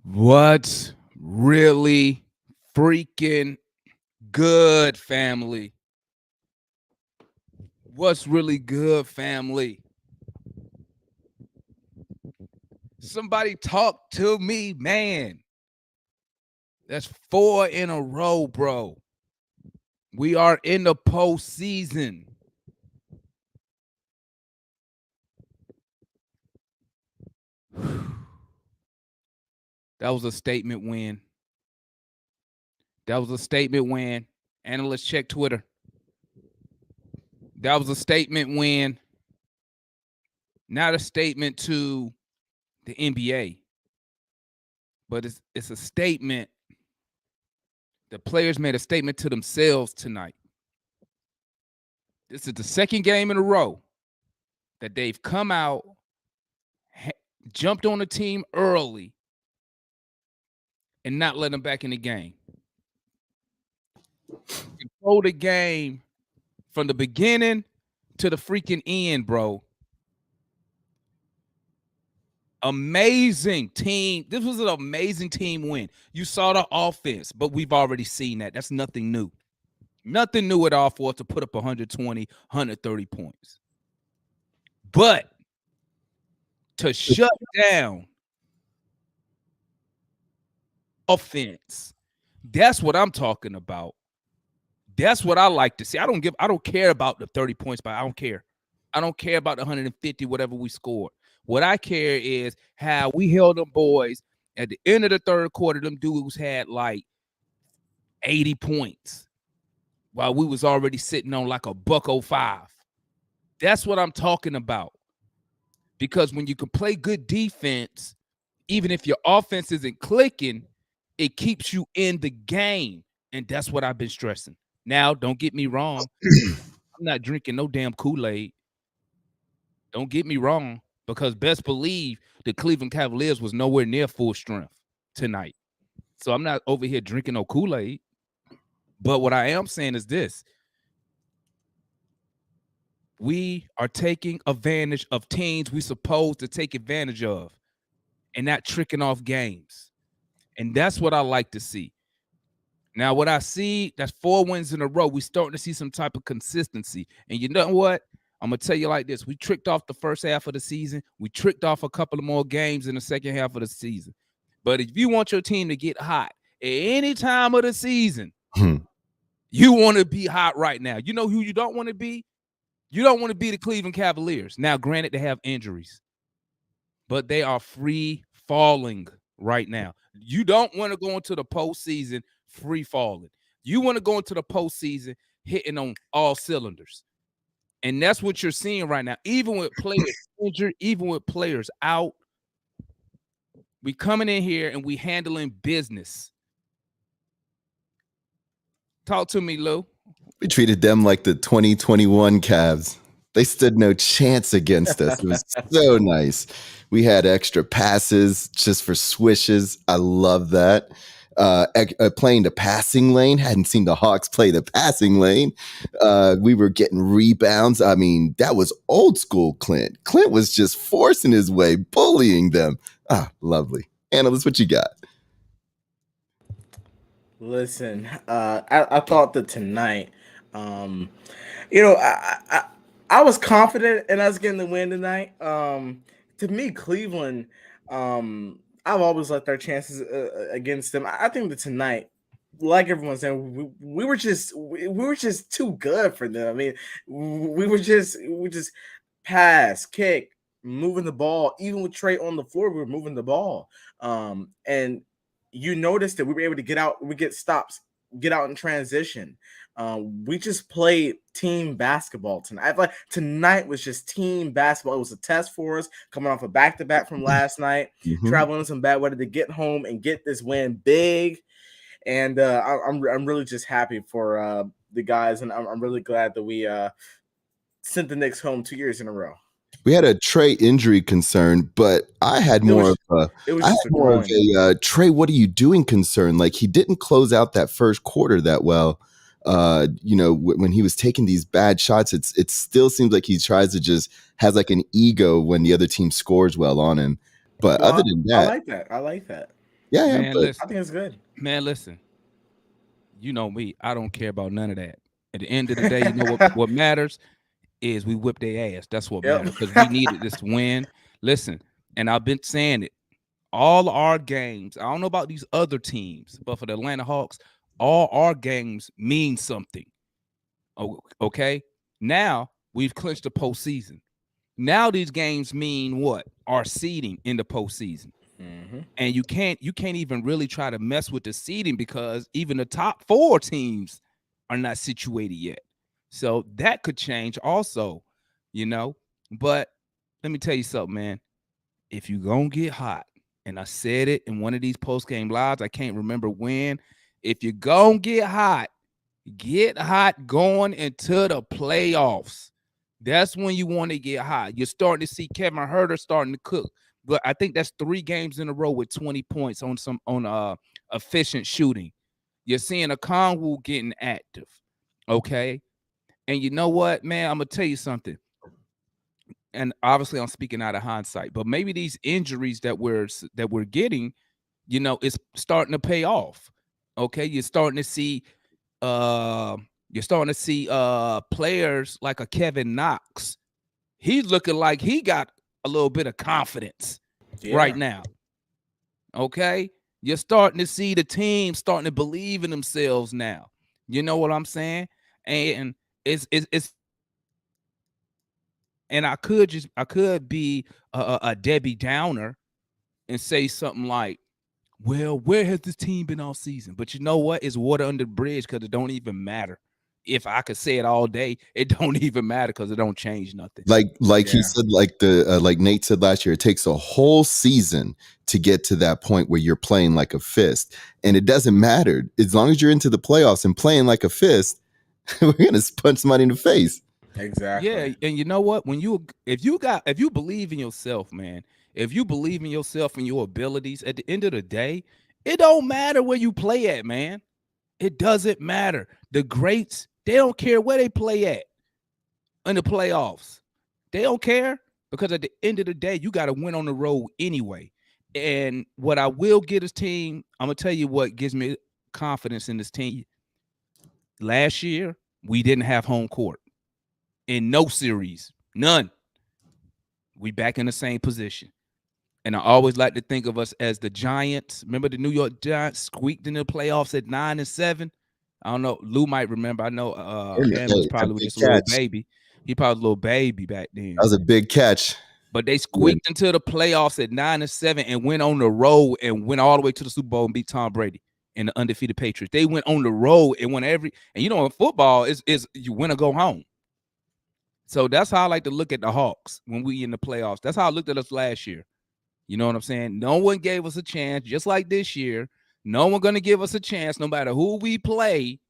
What's really freaking good, family? What's really good, family? Somebody talk to me, man. That's 4 in a row, bro. We are in the postseason. That was a statement win. That was a statement win. Analysts check Twitter. That was a statement win. Not a statement to the NBA, but it's a statement. The players made a statement to themselves tonight. This is the second game in a row that they've come out, jumped on the team early, and not let them back in the game. Control the game from the beginning to the freaking end, bro. Amazing team. This was an amazing team win. You saw the offense, but we've already seen that. That's nothing new. Nothing new at all for us to put up 120, 130 points. But to shut down offense, that's what I'm talking about. That's what I like to see. I don't care about the 30 points, but I don't care. I don't care about the 150, whatever we scored. What I care is how we held them boys at the end of the third quarter. Them dudes had like 80 points while we was already sitting on like a $105. That's what I'm talking about. Because when you can play good defense, even if your offense isn't clicking, it keeps you in the game. And that's what I've been stressing. Now, don't get me wrong. I'm not drinking no damn Kool-Aid. Don't get me wrong, because best believe the Cleveland Cavaliers was nowhere near full strength tonight. So I'm not over here drinking no Kool-Aid. But what I am saying is this. We are taking advantage of teams we're supposed to take advantage of and not tricking off games. And that's what I like to see. Now, what I see, that's 4 wins in a row. We're starting to see some type of consistency. And you know what? I'm going to tell you like this. We tricked off the first half of the season. We tricked off a couple of more games in the second half of the season. But if you want your team to get hot at any time of the season, you want to be hot right now. You know who you don't want to be? You don't want to be the Cleveland Cavaliers. Now, granted, they have injuries, but they are free falling right now. You don't want to go into the postseason free falling. You want to go into the postseason hitting on all cylinders. And that's what you're seeing right now. Even with players injured, even with players out, we coming in here and we handling business. Talk to me, Lou. We treated them like the 2021 Cavs. They stood no chance against us. It was so nice. We had extra passes just for swishes. I love that. Playing the passing lane. Hadn't seen the Hawks play the passing lane. We were getting rebounds. I mean, that was old school Clint. Clint was just forcing his way, bullying them. Ah, lovely. Analyst, what you got? Listen, I thought that tonight, I was confident in us getting the win tonight. To me, Cleveland, I've always liked our chances against them. I think that tonight, like everyone's saying, we were just too good for them. I mean, we just pass, kick, moving the ball. Even with Trae on the floor, we were moving the ball. And you noticed that we were able to get out, we get stops, get out in transition. We just played team basketball tonight. I feel like tonight was just team basketball. It was a test for us coming off a back-to-back from last night, traveling in some bad weather to get home and get this win big. And I'm really just happy for the guys, and I'm really glad that we sent the Knicks home 2 years in a row. We had a Trae injury concern, but I had more of a Trae, what are you doing concern? Like, he didn't close out that first quarter that well. When he was taking these bad shots, it still seems like he tries to just has like an ego when the other team scores well on him. But other Well, than I that, like that. I like that. yeah, Man, but I listen, think it's good. man, listen. You know me, I don't care about none of that. At the end of the day, you know what matters is we whip their ass. That's what Yep. matters because we needed this to win. Listen, and I've been saying it. All our games, I don't know about these other teams, but for the Atlanta Hawks, all our games mean something. Okay. Now we've clinched the postseason. Now these games mean what? Our seeding in the postseason. And you can't even really try to mess with the seeding because even the top 4 teams are not situated yet. So that could change also, you know. But let me tell you something, man. If you gonna get hot, and I said it in one of these post game lives, I can't remember when. If you gonna get hot going into the playoffs. That's when you want to get hot. You're starting to see Kevin Herter starting to cook. But I think that's 3 games in a row with 20 points on efficient shooting. You're seeing a Kongwu getting active. Okay. And you know what, man? I'm gonna tell you something. And obviously I'm speaking out of hindsight, but maybe these injuries that we're getting, it's starting to pay off. Okay. You're starting to see players like a Kevin Knox. He's looking like he got a little bit of confidence right Yeah. now. Okay. You're starting to see the team starting to believe in themselves now. You know what I'm saying? And it's and I could be a Debbie Downer and say something like, well, where has this team been all season? But you know what? It's water under the bridge because it don't even matter. If I could say it all day, it don't even matter because it don't change nothing. like he Yeah. said, like Nate said last year, it takes a whole season to get to that point where you're playing like a fist, and it doesn't matter as long as you're into the playoffs and playing like a fist. We're gonna punch somebody in the face. Yeah, Exactly. and you know what? If you believe in yourself, man, if you believe in yourself and your abilities, at the end of the day, it don't matter where you play at, man. It doesn't matter. The greats, they don't care where they play at in the playoffs. They don't care because at the end of the day, you got to win on the road anyway. And what I will get this team, I'm gonna tell you what gives me confidence in this team. Last year, we didn't have home court in no series, none. We back in the same position. And I always like to think of us as the Giants. Remember the New York Giants squeaked in the playoffs at 9-7? I don't know. Lou might remember. I know M was Hey, a probably big just a little catch. baby. He probably was a little baby back That then. was a big catch. But they squeaked into the playoffs at 9-7 and went on the road and went all the way to the Super Bowl and beat Tom Brady and the undefeated Patriots. They went on the road and won every. And in football is you win or go home. So that's how I like to look at the Hawks when we in the playoffs. That's how I looked at us last year. You know what I'm saying? No one gave us a chance, just like this year. No one going to give us a chance, no matter who we play.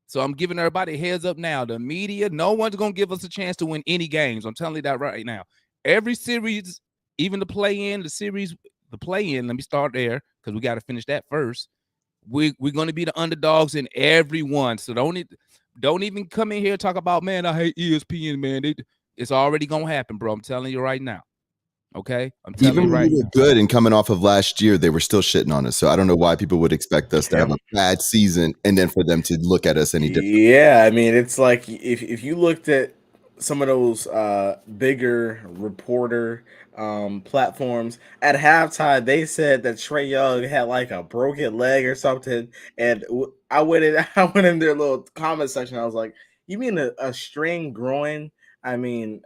So I'm giving everybody a heads up now. The media, no one's going to give us a chance to win any games. I'm telling you that right now. Every series, even the play-in, the play-in, let me start there because we got to finish that first. We're going to be the underdogs in every one. So don't even come in here and talk about, man, I hate ESPN, man. It's already going to happen, bro. I'm telling you right now. Okay? I'm telling Even you when we right were now. good and coming off of last year, they were still shitting on us. So I don't know why people would expect us to have Yep. a bad season and then for them to look at us any different. Yeah, I mean, it's like if you looked at some of those bigger reporter platforms at halftime, they said that Trae Young had like a broken leg or something, and I went in I went in their little comment section. I was like, "You mean a strained groin?" I mean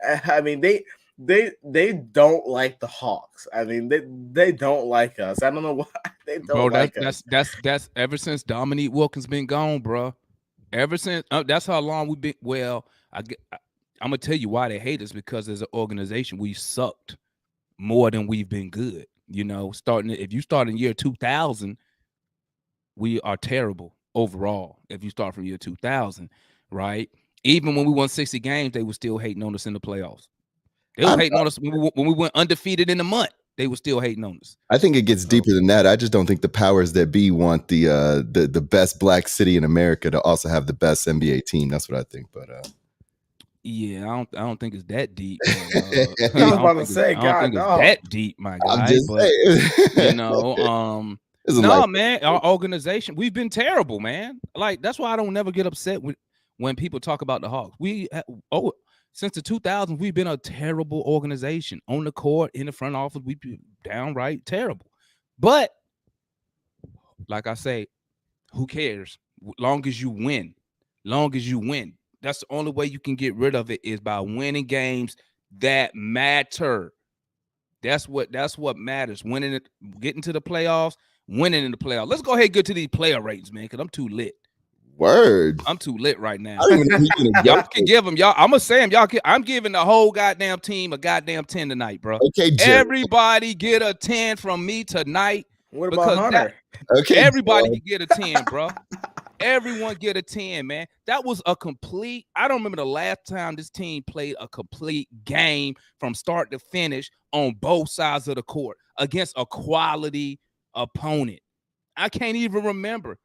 they don't like the Hawks. I mean they don't like us. I don't know why they don't Bro, that's like us. that's that's that's ever since Dominique Wilkins been gone, bro. Ever since that's how long we've been. Well, I'm gonna tell you why they hate us because as an organization we sucked more than we've been good. If you start in year 2000, we are terrible overall. If you start from year 2000, right? Even when we won 60 games, they were still hating on us in the playoffs. They was I'm hating on us when we went undefeated in the month. they were still hating on us. I think it gets deeper than that. I just don't think the powers that be want the best black city in America to also have the best NBA team. That's what I think. But yeah, I don't think it's that deep. But, I was about to say, I don't God, think it's no. that deep, my I'm guy. just But saying. you know, Isn't no, like man, our organization, we've been terrible, man. Like that's why I don't never get upset when people talk about the Hawks. Since the 2000s, we've been a terrible organization on the court, in the front office. We've been downright terrible. But like I say, who cares? Long as you win, long as you win. That's the only way you can get rid of it is by winning games that matter. That's what matters. Winning it, getting to the playoffs, winning in the playoffs. Let's go ahead and get to these player ratings, man, because I'm too lit. word. I'm too lit right now. I don't even know who's gonna Y'all go. can give them, y'all. I'm gonna say them. I'm giving the whole goddamn team a goddamn 10 tonight, bro. Okay, Joe. Everybody get a 10 from me tonight. What about Hunter? Okay, Everybody Joe. can get a 10, bro. Everyone get a 10, man. That was a complete. I don't remember the last time this team played a complete game from start to finish on both sides of the court against a quality opponent. I can't even remember.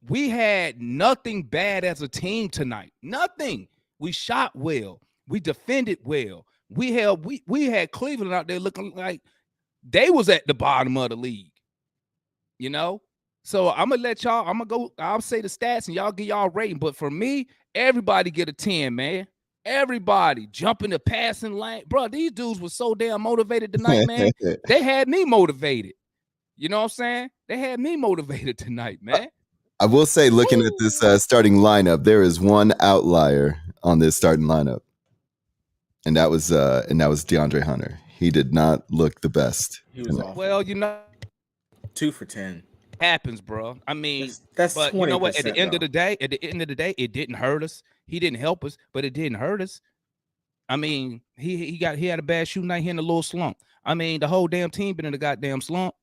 We had nothing bad as a team tonight. Nothing. We shot well. We defended well. We had Cleveland out there looking like they was at the bottom of the league. You know? So I'm gonna let y'all, I'll say the stats and y'all get y'all rating. But for me, everybody get a 10, man. Everybody jumping the passing lane. Bro, these dudes were so damn motivated tonight, man. They had me motivated. You know what I'm saying? They had me motivated tonight, man. I will say, looking at this starting lineup, there is one outlier on this starting lineup, and that was DeAndre Hunter. He did not look the best. He was awful. Well, you know, 2 for 10. happens, bro. I mean, That's but you know what? At the 20%, end of the day, it didn't hurt us. He didn't help us, but it didn't hurt us. I mean, he had a bad shooting night. He in a little slump. I mean, the whole damn team been in a goddamn slump.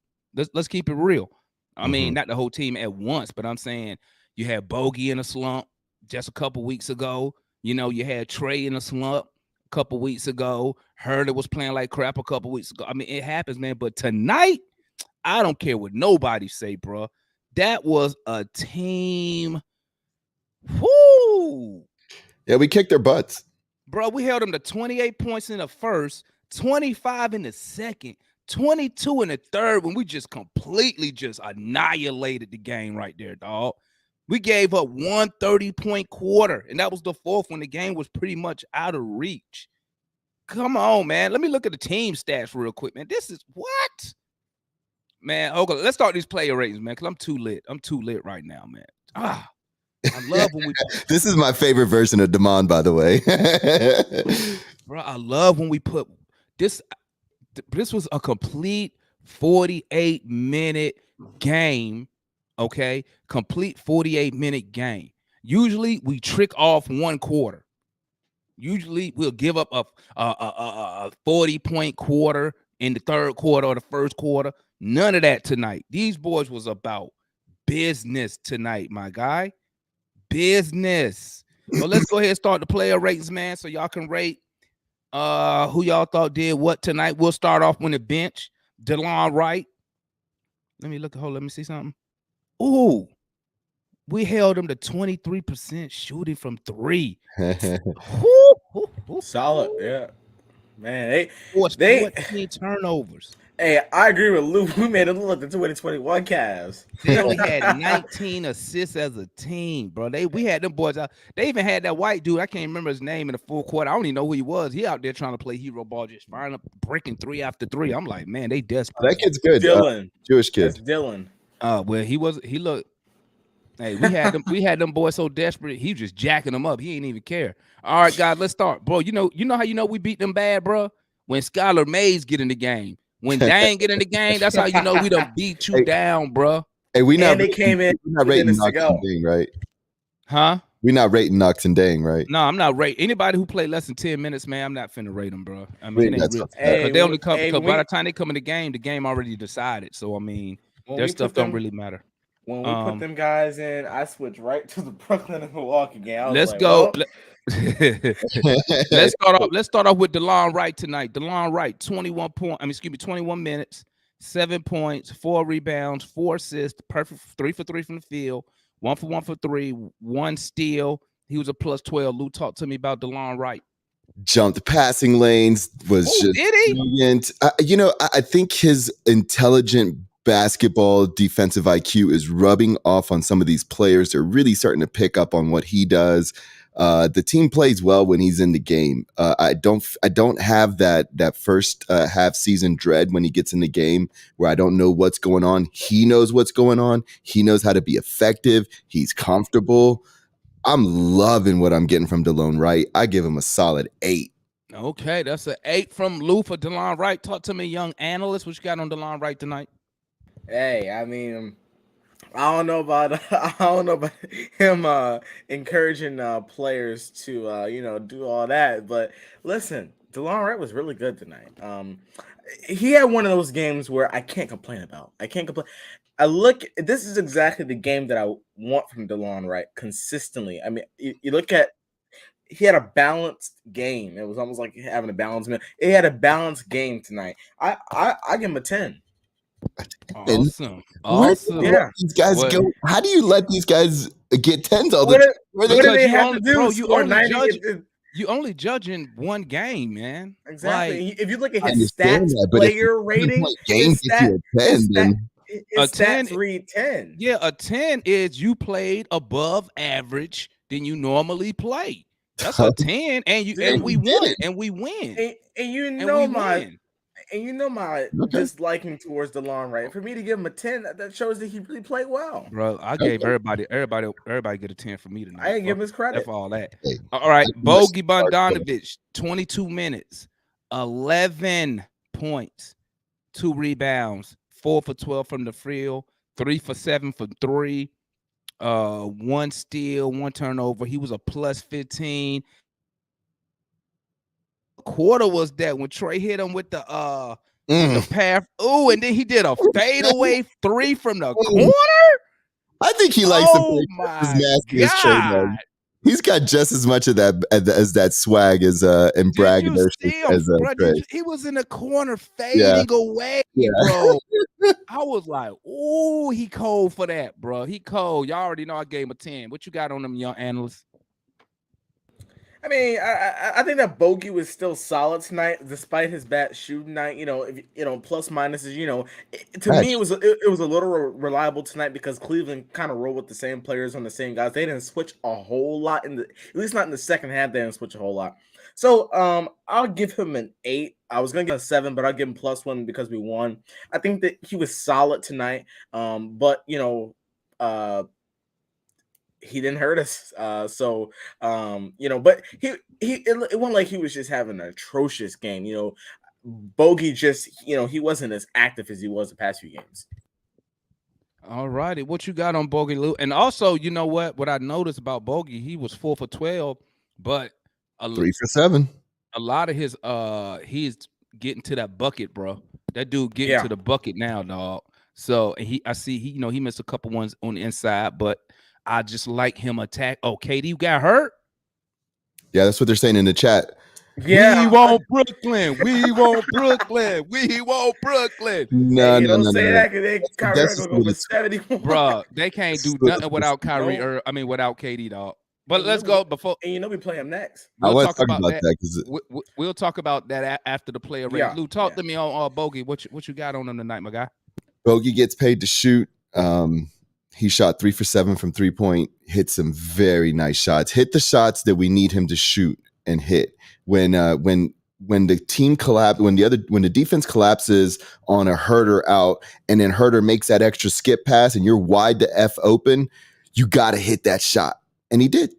Let's keep it real. I mean, not the whole team at once, but I'm saying you had Bogey in a slump just a couple weeks ago. You know, you had Trae in a slump a couple weeks ago. Herder was playing like crap a couple weeks ago. I mean, it happens, man. But tonight, I don't care what nobody say, bro. That was a team. Whoo! Yeah, we kicked their butts. Bro, we held them to 28 points in the first, 25 in the second, 22 in the third, when we just completely just annihilated the game right there, dog. We gave up 130-point quarter, and that was the fourth when the game was pretty much out of reach. Come on, man. Let me look at the team stats real quick, man. This is what? Man, okay, let's start these player ratings, man, because I'm too lit. I'm too lit right now, man. I love when we This is my favorite version of Damon, by the way. bro, I love when we put this. This was a complete 48-minute game. Okay, complete 48-minute game. Usually we trick off one quarter. Usually we'll give up a 40-point quarter in the third quarter or the first quarter. None of that tonight. These boys was about business tonight, my guy. Business. So let's go ahead and start the player ratings, man, so y'all can rate who y'all thought did what tonight. We'll start off on the bench. DeLon Wright. Let me see something. Ooh, we held him to 23% shooting from three. Solid, yeah. Man, they 14 turnovers. Hey, I agree with Luke. We made them look like the 2021 Cavs. They only had 19 assists as a team, bro. We had them boys out. They even had that white dude. I can't remember his name in the full quarter. I don't even know who he was. He out there trying to play hero ball, just firing up, breaking three after three. I'm like, man, they desperate. That kid's good. Dylan, Jewish kid. That's Dylan. Well, he looked. Hey, we had them boys so desperate. He was just jacking them up. He ain't even care. All right, guys, let's start, bro. You know how we beat them bad, bro. When Skylar Mays get in the game. When Dang get in the game, that's how you know we done beat you down, bro. Hey, They came in. We're not rating minutes Knox ago. and Dang, right? Huh? We're not rating Knox and Dang, right? No, I'm not rating anybody who played less than 10 minutes, man. I'm not finna rate them, bro. I mean, it ain't That's real. Hey, They only come hey, because when by we- the time they come in the game already decided. So I mean, When their we stuff put don't them- really matter. When we put them guys in, I switched right to the Brooklyn and Milwaukee game. I was Let's like, go. well, Let's start off with DeLon Wright tonight. DeLon Wright, 21 minutes, 7 points, 4 rebounds, 4 assists, perfect 3 for 3 from the field, 1 for 1 for 3, 1 steal. He was a plus 12. Lou, talk to me about DeLon Wright. Jumped passing lanes, was Oh, just did he? brilliant. I think his intelligent basketball defensive IQ is rubbing off on some of these players. They're really starting to pick up on what he does. The team plays well when he's in the game. I don't have that first half season dread when he gets in the game where I don't know what's going on. He knows what's going on. He knows how to be effective. He's comfortable. I'm loving what I'm getting from DeLon Wright. I give him a solid 8. Okay, that's an 8 from Lou for DeLon Wright. Talk to me, young analyst. What you got on DeLon Wright tonight? Hey, I mean, I don't know about him encouraging players to do all that, but listen, DeLon Wright was really good tonight. He had one of those games where I can't complain about. I can't complain. This is exactly the game that I want from DeLon Wright consistently. I mean, you look at, he had a balanced game. It was almost like having a balanced meal. He had a balanced game tonight. I give him a 10. Awesome. Where do Awesome. you let these guys What? go? How do you let these guys get 10s all the What time? do- Where what do they they you have only- to do? bro, you Score only 90? judge- You only judging one game, man. Exactly. Like, If you look at I his understand stats, that, but if player the rating, point game his gets you a 10, then his A 10 stats read 10. yeah, a 10 is you played above average than you normally play. That's a 10, and Dude, we you did won, it. and we win, and you and know we my win. Okay. disliking towards DeLon Wright. For me to give him a 10, that shows that he really played well. Bro, I gave everybody get a 10 for me tonight. I didn't give him his That's credit. for all that. Hey, All right, that's much Bogey hard to Bogdanovich, 22 minutes, 11 points, 2 rebounds, 4 for 12 from the field, 3 for 7 for 3, 1 steal, 1 turnover. He was a plus 15. Quarter was that when Trae hit him with the path. Oh, and then he did a fadeaway 3 from the corner. I think he likes to Oh play as my nasty as Trae does. God. He's got just as much of that as that swag as and Did you braggadocious see him, as bro? Trae. He was in the corner Yeah. fading away, Yeah. bro. I was like, "Oh, he cold for that, bro. He cold." Y'all already know I gave him a 10. What you got on them, young analysts? I mean, I think that Bogey was still solid tonight, despite his bad shooting night. Plus minuses. To me, it was a little reliable tonight because Cleveland kind of rolled with the same players on the same guys. They didn't switch a whole lot at least not in the second half. They didn't switch a whole lot. So I'll give him an 8. I was gonna give him a 7, but I'll give him +1 because we won. I think that he was solid tonight. But he didn't hurt us. But it wasn't like he was just having an atrocious game. Bogey just, he wasn't as active as he was the past few games. All righty, what you got on Bogey, Lou? And also, you know what I noticed about Bogey, he was 4 for 12, but 3 for 7. a lot of his he's getting to that bucket, bro. That dude getting to the bucket now, dog. So I see he missed a couple ones on the inside, but I just like him attack. Oh, KD got hurt. Yeah, that's what they're saying in the chat. Yeah, we want Brooklyn. We want Brooklyn. We want Brooklyn. No, Hey, no, don't no, say no. that because Kyrie That's gonna go for 71. Bro, they can't do nothing without Kyrie. Without KD, dog. But let's go before. And we play him next. We'll talk about that. We'll talk about that after the player rating. Lou, talk to me on Bogey. What you got on him tonight, my guy? Bogey gets paid to shoot. He shot 3 for 7 from 3-point. Hit some very nice shots. Hit the shots that we need him to shoot and hit. When the team when the defense collapses on a Herter out, and then Herter makes that extra skip pass, and you're wide to F open, you got to hit that shot, and he did.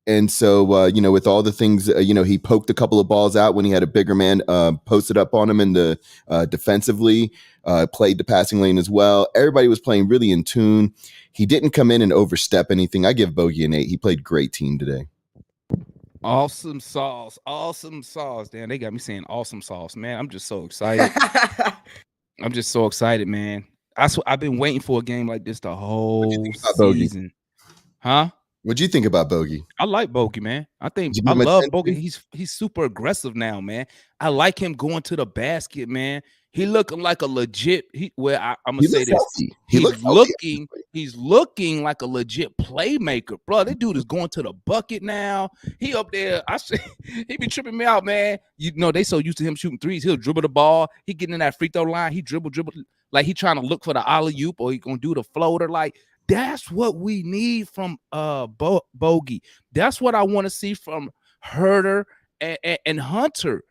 And so, with all the things, he poked a couple of balls out when he had a bigger man posted up on him in the defensively, played the passing lane as well. Everybody was playing really in tune. He didn't come in and overstep anything. I give Bogey an 8. He played great team today. Awesome sauce. Damn, they got me saying awesome sauce, man. I'm just so excited. I'm just so excited, man. I've been waiting for a game like this the whole season. Huh? What'd you think about Bogey? I like Bogey, man. Did you I give him a love 10 Bogey. too? He's super aggressive now, man. I like him going to the basket, man. He looking like a legit. I'm gonna He say looks this. healthy. He looks healthy. He's looking like a legit playmaker, bro. That dude is going to the bucket now. He up there. I say he be tripping me out, man. You know they so used to him shooting threes. He'll dribble the ball. He getting in that free throw line. He dribble like he trying to look for the alley oop or he gonna do the floater. Like that's what we need from Bogey. That's what I want to see from Herter and Hunter.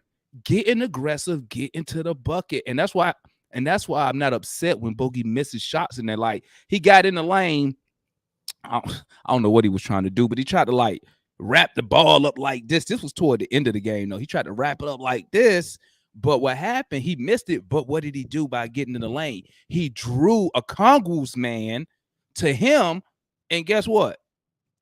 Getting aggressive, get into the bucket, and that's why I'm not upset when Bogey misses shots in there. Like he got in the lane. I don't know what he was trying to do, but he tried to like wrap the ball up like this. This was toward the end of the game, though. He tried to wrap it up like this, but what happened? He missed it. But what did he do by getting in the lane? He drew a Kongu's man to him, and guess what?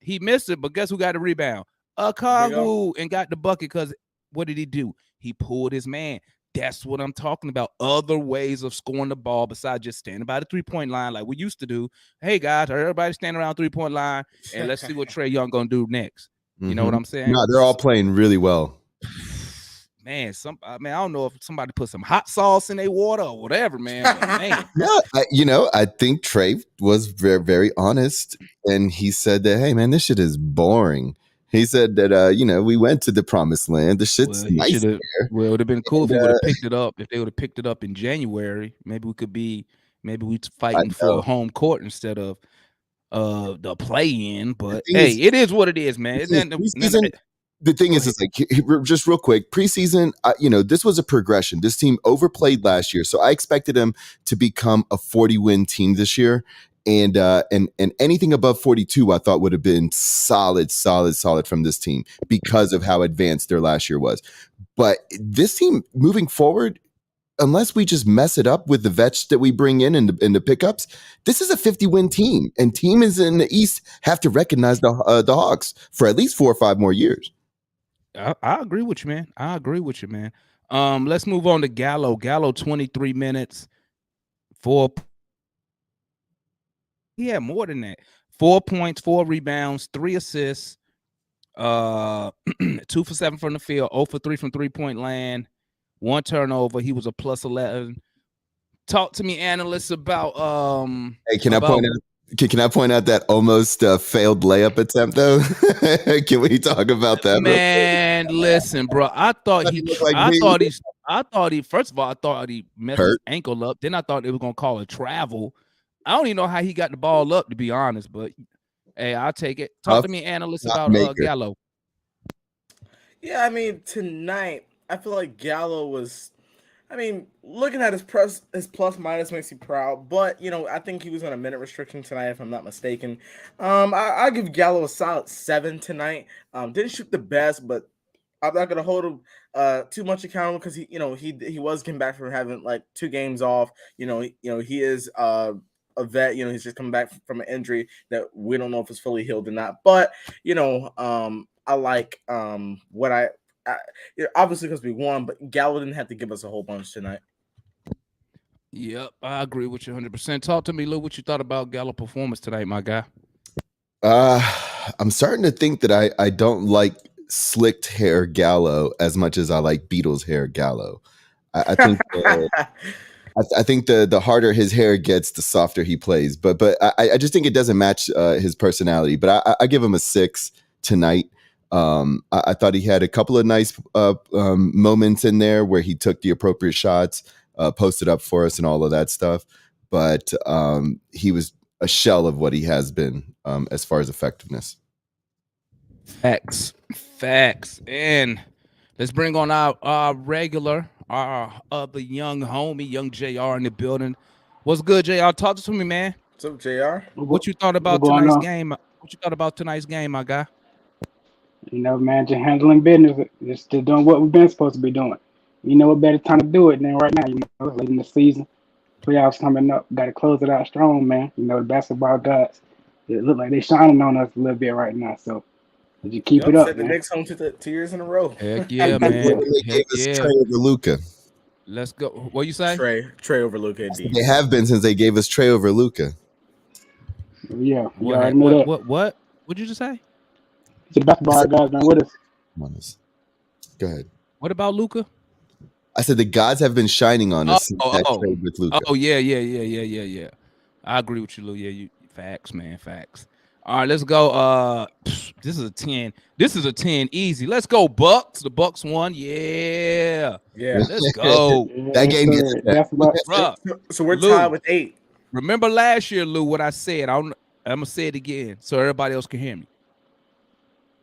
He missed it, but guess who got the rebound? A Kongu and got the bucket because what did he do? He pulled his man. That's what I'm talking about. Other ways of scoring the ball besides just standing by the 3-point line like we used to do. Hey, guys, everybody stand around 3-point line, and let's see what Trae Young going to do next. You know what I'm saying? No, they're all playing really well. Man, I don't know if somebody put some hot sauce in their water or whatever, man. But, man. Yeah, I think Trae was very, very honest, and he said that, hey, man, this shit is boring. He said that, we went to the promised land. The shit's nice there. Well, it would have been cool if he would have picked it up. If they would have picked it up in January, maybe we fighting for a home court instead of the play-in. But hey, it is what it is, man. The thing is, it's like, just real quick, preseason, this was a progression. This team overplayed last year, so I expected them to become a 40-win team this year. And anything above 42, I thought would have been solid from this team because of how advanced their last year was. But this team moving forward, unless we just mess it up with the vets that we bring in the pickups, this is a 50-win team. And teams in the East have to recognize the Hawks for at least 4 or 5 more years. I agree with you, man. Let's move on to Gallo. Gallo, 23 minutes, 4. He had more than that. 4 points, 4 rebounds, 3 assists, 2 for 7 from the field, 0 for 3 from 3-point land, 1 turnover. He was a plus 11. Talk to me, analysts, about Hey, can I point out that almost failed layup attempt though? Can we talk about that? Man, listen, bro. I thought he first of all, I thought he messed his ankle up. Then I thought they were gonna call it travel. I don't even know how he got the ball up, to be honest, but hey, I'll take it. Talk to me, analyst, about Gallo. Yeah, I mean, tonight, I feel like Gallo was, looking at his plus minus makes you proud, but, I think he was on a minute restriction tonight, if I'm not mistaken. I give Gallo a solid 7 tonight. Didn't shoot the best, but I'm not gonna hold him too much accountable because he was getting back from having like 2 games off. He is a vet. He's just coming back from an injury that we don't know if it's fully healed or not. But I like what I obviously because we won, but Gallo didn't have to give us a whole bunch tonight. Yep, I agree with you 100%. Talk to me, Lou. What you thought about Gallo performance tonight, my guy? I'm starting to think that I don't like slicked hair Gallo as much as I like Beatles hair Gallo. I think I think the harder his hair gets, the softer he plays. But I just think it doesn't match his personality. But I give him a 6 tonight. I thought he had a couple of nice moments in there where he took the appropriate shots, posted up for us and all of that stuff. But he was a shell of what he has been as far as effectiveness. Facts. And let's bring on our regular, our other young homie, young JR in the building. What's good, JR? Talk to me, man. What's up, JR? What you thought about tonight's game? What you thought about tonight's game, my guy? Man, just handling business, just doing what we've been supposed to be doing. What better time to do it than right now? Late in the season, playoffs coming up, got to close it out strong, man. The basketball gods, it look like they're shining on us a little bit right now. So, you keep it up, the Knicks home 2 years in a row. Heck yeah, man. Heck yeah. Trae over Luka. Let's go. What you say? Trae over Luka. They have been since they gave us Trae over Luka. Yeah. What? What'd you just say? The basketball guys been with us. On us. Go ahead. What about Luca? I said the gods have been shining on Oh, us since oh, that oh, trade with Luca. oh, yeah. I agree with you, Lou. Yeah, you facts, man, facts. All right, let's go. This is a 10. This is a 10 easy. Let's go, Bucks. The Bucks won. Yeah. Yeah. Let's go. That Yes, game gets sir. that. That's what. Bruh. So we're Lou. tied with 8. Remember last year, Lou, what I said. I'm gonna say it again so everybody else can hear me.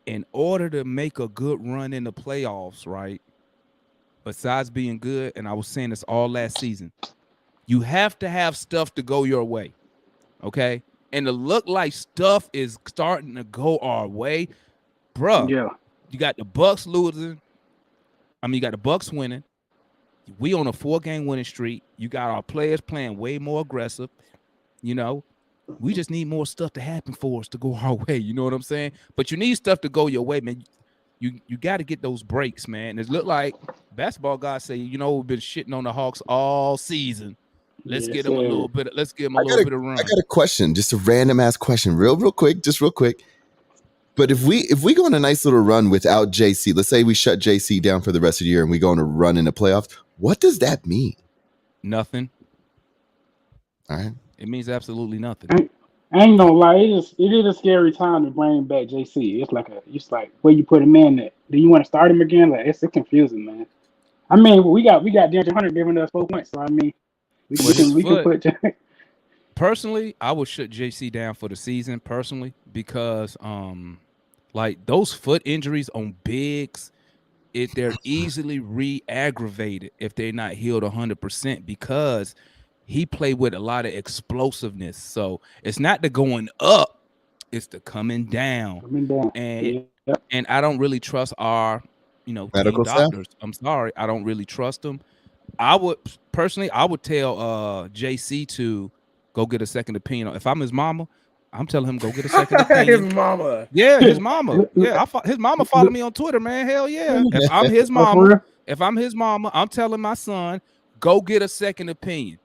In order to make a good run in the playoffs, right? Besides being good, and I was saying this all last season, you have to have stuff to go your way. Okay. And to look like stuff is starting to go our way, bruh. Yeah. You got the Bucks losing. I mean, you got the Bucks winning. We on a 4-game winning streak. You got our players playing way more aggressive. You know, we just need more stuff to happen for us to go our way. You know what I'm saying? But you need stuff to go your way, man. You got to get those breaks, man. It looked like basketball guys say, you know, we've been shitting on the Hawks all season. Let's Yes, get them a sir. little bit. Let's give them a little bit of run. I got a question, just a random ass question, real quick, just real quick. But if we go on a nice little run without JC, let's say we shut JC down for the rest of the year and we go on a run in the playoffs, what does that mean? Nothing. All right. It means absolutely nothing. I ain't gonna lie, it is a scary time to bring back JC. It's like where you put him in. Do you want to start him again? Like it's confusing, man. I mean, we got DeAndre Hunter giving us 4 points, so I mean, we can put. Personally, I would shut JC down for the season personally because like those foot injuries on bigs, they're easily re-aggravated if they're not healed 100% because he played with a lot of explosiveness. So it's not the going up, it's the coming down. And I don't really trust our, medical team staff? doctors. I'm sorry, I don't really trust them. I would tell JC to go get a second opinion. If I'm his mama, I'm telling him go get a second opinion. His mama. Yeah, his mama. Yeah, his mama follow me on Twitter, man. Hell yeah. If I'm his mama, I'm telling my son go get a second opinion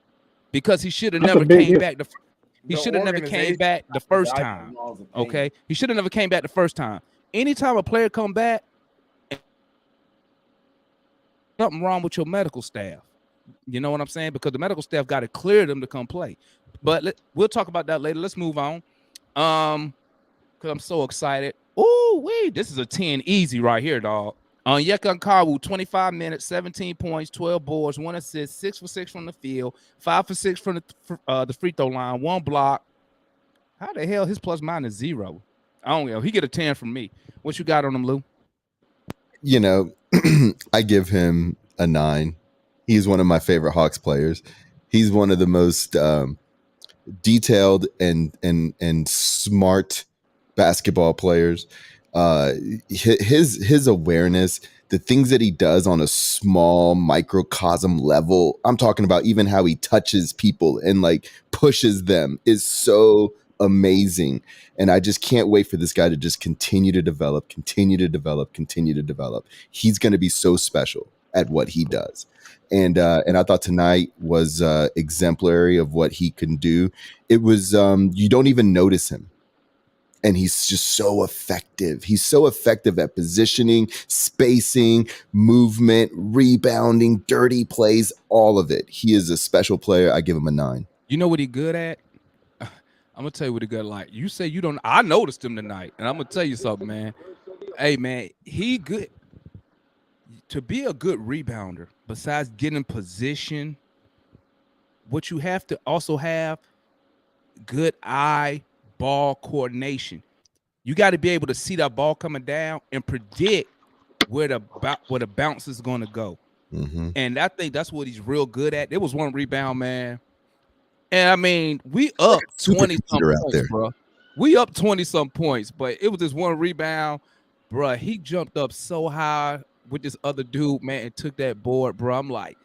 because he should have never came back. He should have never came back the first time. Okay, he should have never came back the first time. Anytime a player come back, something wrong with your medical staff. You know what I'm saying? Because the medical staff got to clear them to come play. But we'll talk about that later. Let's move on. Because I'm so excited. Ooh, this is a 10 easy right here, dog. Onyeka Okongwu, 25 minutes, 17 points, 12 boards, 1 assist, 6 for 6 from the field, 5 for 6 from the free throw line, 1 block. How the hell his plus minus 0? I don't know. He get a 10 from me. What you got on him, Lou? You know, I give him a 9. He's one of my favorite Hawks players. He's one of the most detailed and smart basketball players. His awareness, the things that he does on a small microcosm level, I'm talking about even how he touches people and like pushes them, is so amazing. And I just can't wait for this guy to just continue to develop. He's going to be so special at what he does. And I thought tonight was exemplary of what he can do. It was you don't even notice him. And he's just so effective. He's so effective at positioning, spacing, movement, rebounding, dirty plays, all of it. He is a special player. I give him a 9. You know what he good at? I'm gonna tell you what he good like. You say you don't. I noticed him tonight, and I'm gonna tell you something, man. Hey, man, he good to be a good rebounder. Besides getting position, what you have to also have good eye ball coordination. You got to be able to see that ball coming down and predict where the bounce is going to go. Mm-hmm. And I think that's what he's real good at. There was one rebound, man. And I mean, we up 20 some points, bro. We up 20 some points, but it was this one rebound, bro. He jumped up so high with this other dude, man, and took that board, bro. I'm like,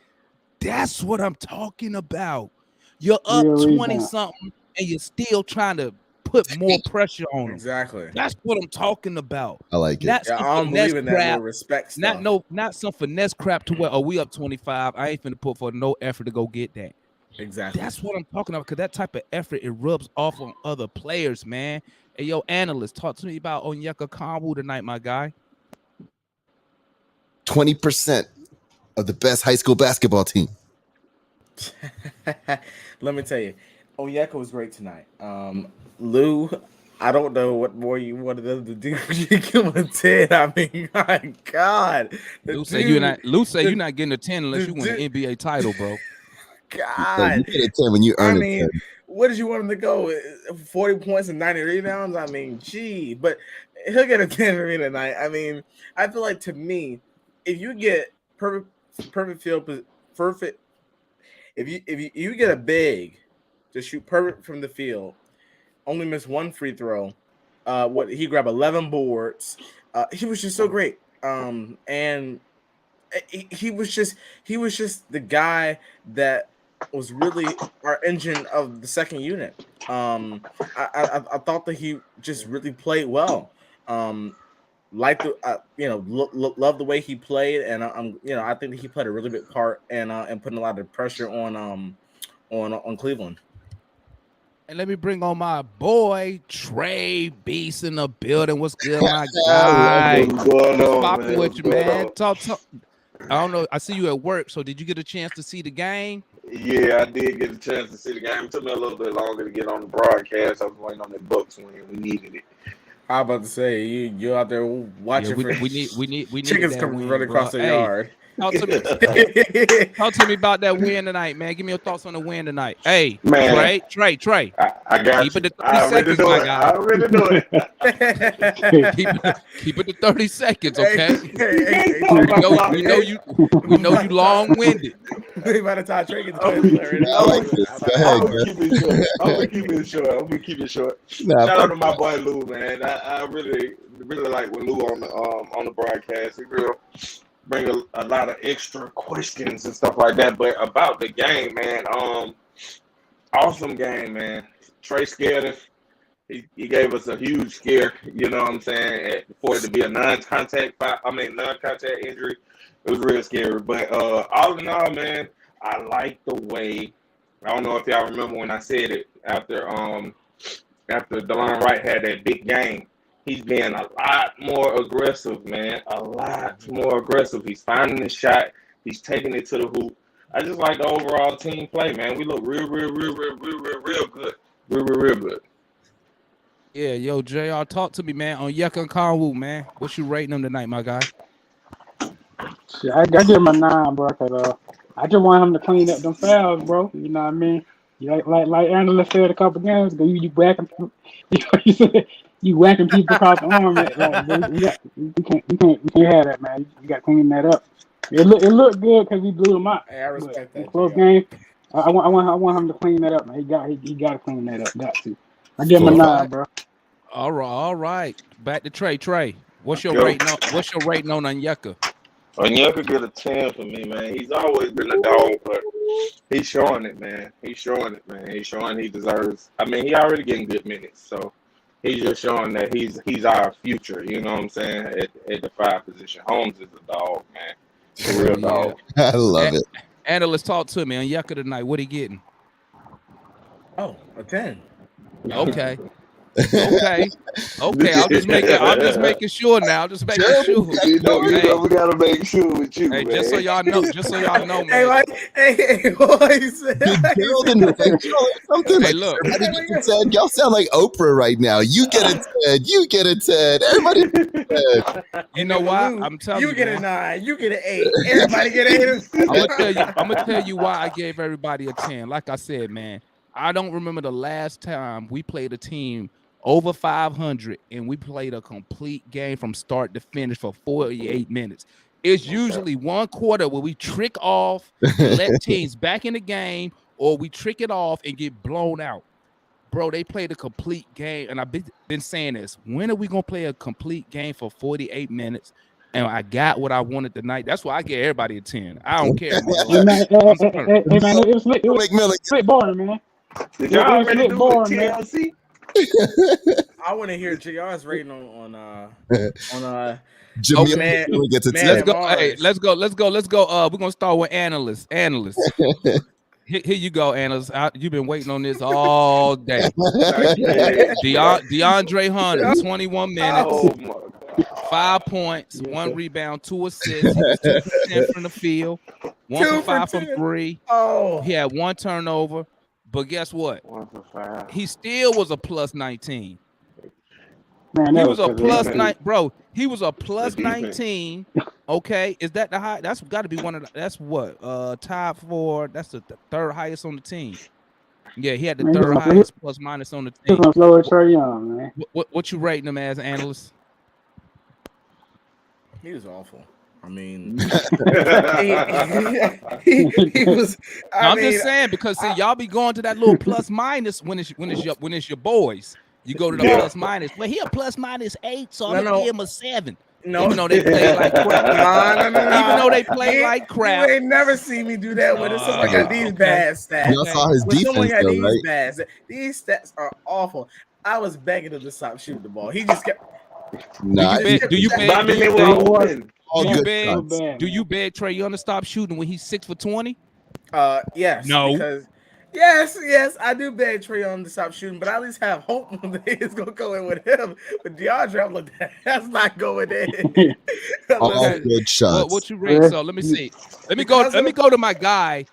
that's what I'm talking about. You're up 20 something and you're still trying to put more pressure on him. Exactly. That's what I'm talking about. I like it. I don't believe in that no respect stuff. Not some finesse crap to where we up 25. I ain't finna put for no effort to go get that. Exactly. That's what I'm talking about. Because that type of effort, it rubs off on other players, man. Hey, yo, analyst, talk to me about Onyeka Okongwu tonight, my guy. 20% of the best high school basketball team. Let me tell you, Onyeka was great tonight. Lou, I don't know what more you wanted them to do. You give him a 10. I mean, my God. Lou say you're not getting a 10 unless you win an dude- NBA title, bro. God. You get a 10 when you I earn mean, it. what did you want him to go? 40 points and 90 rebounds? I mean, gee, but he'll get a 10 for me tonight. I mean, I feel like to me, if you get perfect field perfect, if you get a big to shoot perfect from the field, only missed one free throw. What he grabbed 11 boards. He was just so great. And he was just the guy that was really our engine of the second unit. I thought that he just really played well. Like the love the way he played, and I think that he played a really big part and putting a lot of pressure on Cleveland. And let me bring on my boy Trae Beast in the building. What's good, my I love guy? it. What's going on, Popping man? with What's you, going man. on? Talk. I don't know. I see you at work. So did you get a chance to see the game? Yeah, I did get a chance to see the game. It took me a little bit longer to get on the broadcast. I was waiting on the Bucks win. We needed it. How about to say you out there Yeah, watching we for need chickens that coming win, right across bro. the Hey, yard? talk to me. Talk to me about that win tonight, man. Give me your thoughts on the win tonight. Hey, Man, Trey. I got Keep it you. to 30 I already seconds, know my it. guy. I already know it. Keep it to 30 seconds, okay? Hey, Talk We about know clock. we know you long-winded. by the time Trey gets playing already. I like this. Go ahead, I'm gonna guys. keep it short. I'm gonna keep it short. Nah, Shout out fuck to my boy Lou, man. I really like when Lou on the broadcast. He really bring a lot of extra questions and stuff like that. But about the game, man, awesome game, man. Trae scared us. He gave us a huge scare. You know what I'm saying? For it to be a non-contact injury, it was real scary. But all in all, man, I like the way. I don't know if y'all remember when I said it after DeLon Wright had that big game. He's being a lot more aggressive, man. A lot more aggressive. He's finding the shot. He's taking it to the hoop. I just like the overall team play, man. We look real good. Real good. Yeah, yo, JR, talk to me, man, on Onyeka Okongwu, man. What you rating him tonight, my guy? Shit, I give him a 9, bro. Cause I just want him to clean up them fouls, bro. You know what I mean? Like analyst said a couple games ago, you whacking, you said you whacking people across the arm. Like, bro, we can't have that, man. You got to clean that up. It looked good because we blew them out, Hey, I but respect in that, close JR. game, I want him to clean that up, man. He got to clean that up. Got to. I give him a All 9, right. bro. All right. Back to Trey. What's your Yo. rating on Onyeka? Onyeka get a 10 for me, man. He's always been a dog, but he's showing it, man. He's showing he deserves. I mean, he already getting good minutes, so he's just showing that he's our future. You know what I'm saying? At the 5 position, Holmes is a dog, man. A real dog. I love it. Analyst, talk to me on Onyeka tonight. What he getting? Oh, a 10. Okay. I'll just making sure now. I'll just making sure. You know, Hey. we gotta make sure with you, Hey, man. just so y'all know, Hey, man. what he said? Did Gerald and Rachel or something? Hey, Like, look. everybody gets a 10. Y'all sound like Oprah right now. You get a 10. You get a 10. Everybody gets a 10. You know why? I'm telling you, you get man. a 9, you get an 8. Everybody get an 8. I'm gonna tell you why I gave everybody a 10. Like I said, man, I don't remember the last time we played a team over 500 and we played a complete game from start to finish for 48 minutes. It's usually one quarter where we trick off and let teams back in the game, or we trick it off and get blown out. Bro, they played a complete game, and I've been saying this. When are we gonna play a complete game for 48 minutes? And I got what I wanted tonight. That's why I give everybody a 10. I don't care, man. Hey, man, Like, it was McMillan. slick boring, man. Did y'all It was already slick do boring, it, man. TLC? I want to hear JR's rating on Jamil man, McMillan gets a man 10. let's go. Mars. Hey, let's go. We're gonna start with analysts. Here you go, Anna's. You've been waiting on this all day. DeAndre Hunter, 21 minutes, Oh my God. 5 points, Yes, 1 sir. rebound, 2 assists. He was 2 for 10 from the field, 1 2 for for 5 from 10. 3. Oh, He had 1 turnover, but guess what? 1 for 5. He still was a plus 19. Man, He that was was a because plus of 9, that. bro. He was a The plus defense. 19. Okay, is that the high? That's got to be one of the, that's what tied for. That's the third highest on the team. Yeah, he had the Man, he was third on, highest plus minus on the he was team. on slower Trae Young, man. What you rating him as, analyst? he was awful. I mean, he was. No, I I'm mean, just saying because see, y'all be going to that little plus minus when it's your boys. You go to the Yeah. plus minus. Well, he a plus minus 8, so I'm No, gonna no. give him a 7. no, Even though they play like crap. no. Even though they play like You crap. ain't never see me do that when someone got these Okay. bad stats. Y'all saw his When someone defense got though, these right? bad stats, these stats are awful. I was begging him to stop shooting the ball. He just kept. Nah, Do you But I beg? mean, they were They was. open. all Do you good beg? shots. bad, Do man. you beg Trae Young to stop shooting when he's 6 for 20? Yes. No. Because yes, I do beg Trae Young to stop shooting, but I at least have hope that it's gonna go in with him. With DeAndre, I'm like, that's not going in. All Okay. good shots. What you rate? So let me see. Let me go to my guy.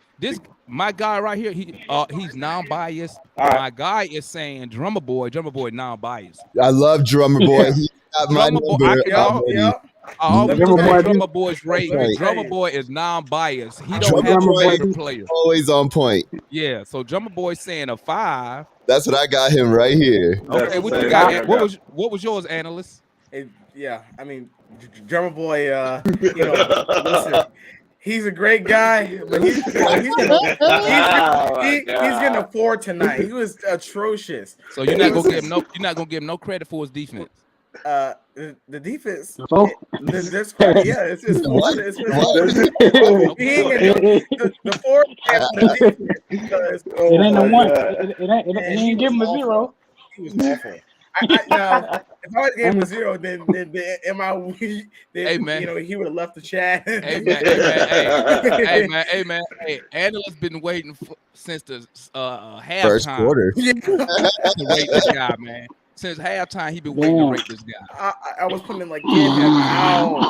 My guy right here. He's non-biased. All right. My guy is saying drummer boy non-biased. I love Drummer Boy. Yeah. He got my Drummer boy, number. Yep, already. yep. I always Drummer look boy at do- drummer boy's rating. right. Drummer boy is non-biased. He I'm don't Drummer have a Drummer boy favorite do- player. Always on point. Yeah. So drummer boy saying a 5. That's what I got him right here. That's Okay. the What same you thing got? I What was yours, analyst? Yeah, I mean, Drummer Boy. Listen, he's a great guy, but he's getting a 4 tonight. He was atrocious. So you're not gonna give him no credit for his defense. The defense. Oh. This credit, yeah, it's 4. What? It's What? he ain't gonna the 4 is for the defense because It ain't a my one. God. It ain't give him a 0. he was awful. Now, if I gave him a 0, then am I? Then, Hey, man. he would have left the chat. Hey man. Hey, analyst been waiting since the First halftime quarter. to rate this guy, man. Since halftime, he been waiting to rate this guy. I was putting him like, get him out.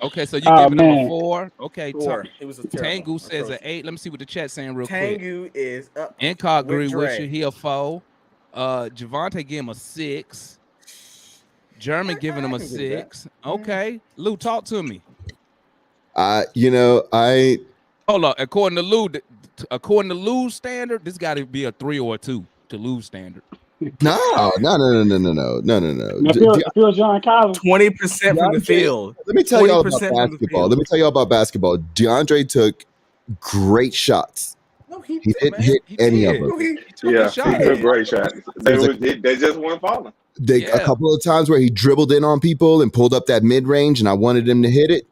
Okay, so you Oh, giving him a man. 4. Okay, 4. It was a terrible. Tangu says an 8. Let me see what the chat saying real quick. Tangu is up. Incog agree with with Dre. you. He a 4. Javante gave him a 6. German giving him a I can give that. 6. Okay, Lou, talk to me. I Hold on. According to Lou's standard, this got to be a 3 or a 2 to Lou's standard. no. If it was John Collins, 20% from the field. Let me tell y'all 20% about from the basketball. field. Let me tell y'all about basketball. DeAndre took great shots. No, He didn't hit He any did. of them. He took Yeah, a he shot. took great shots. They just weren't falling. A Yeah. couple of times where he dribbled in on people and pulled up that mid range, and I wanted him to hit it,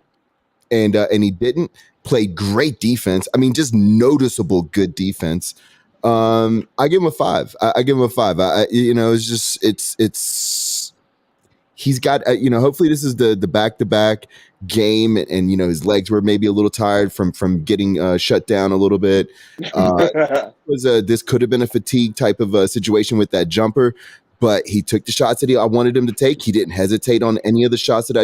and he didn't. Played great defense. I mean, just noticeable good defense. I give him a 5. I give him a 5. It's he's got hopefully this is the back-to-back game, and his legs were maybe a little tired from getting shut down a little bit. This could have been a fatigue type of a situation with that jumper, but he took the shots that I wanted him to take. He didn't hesitate on any of the shots that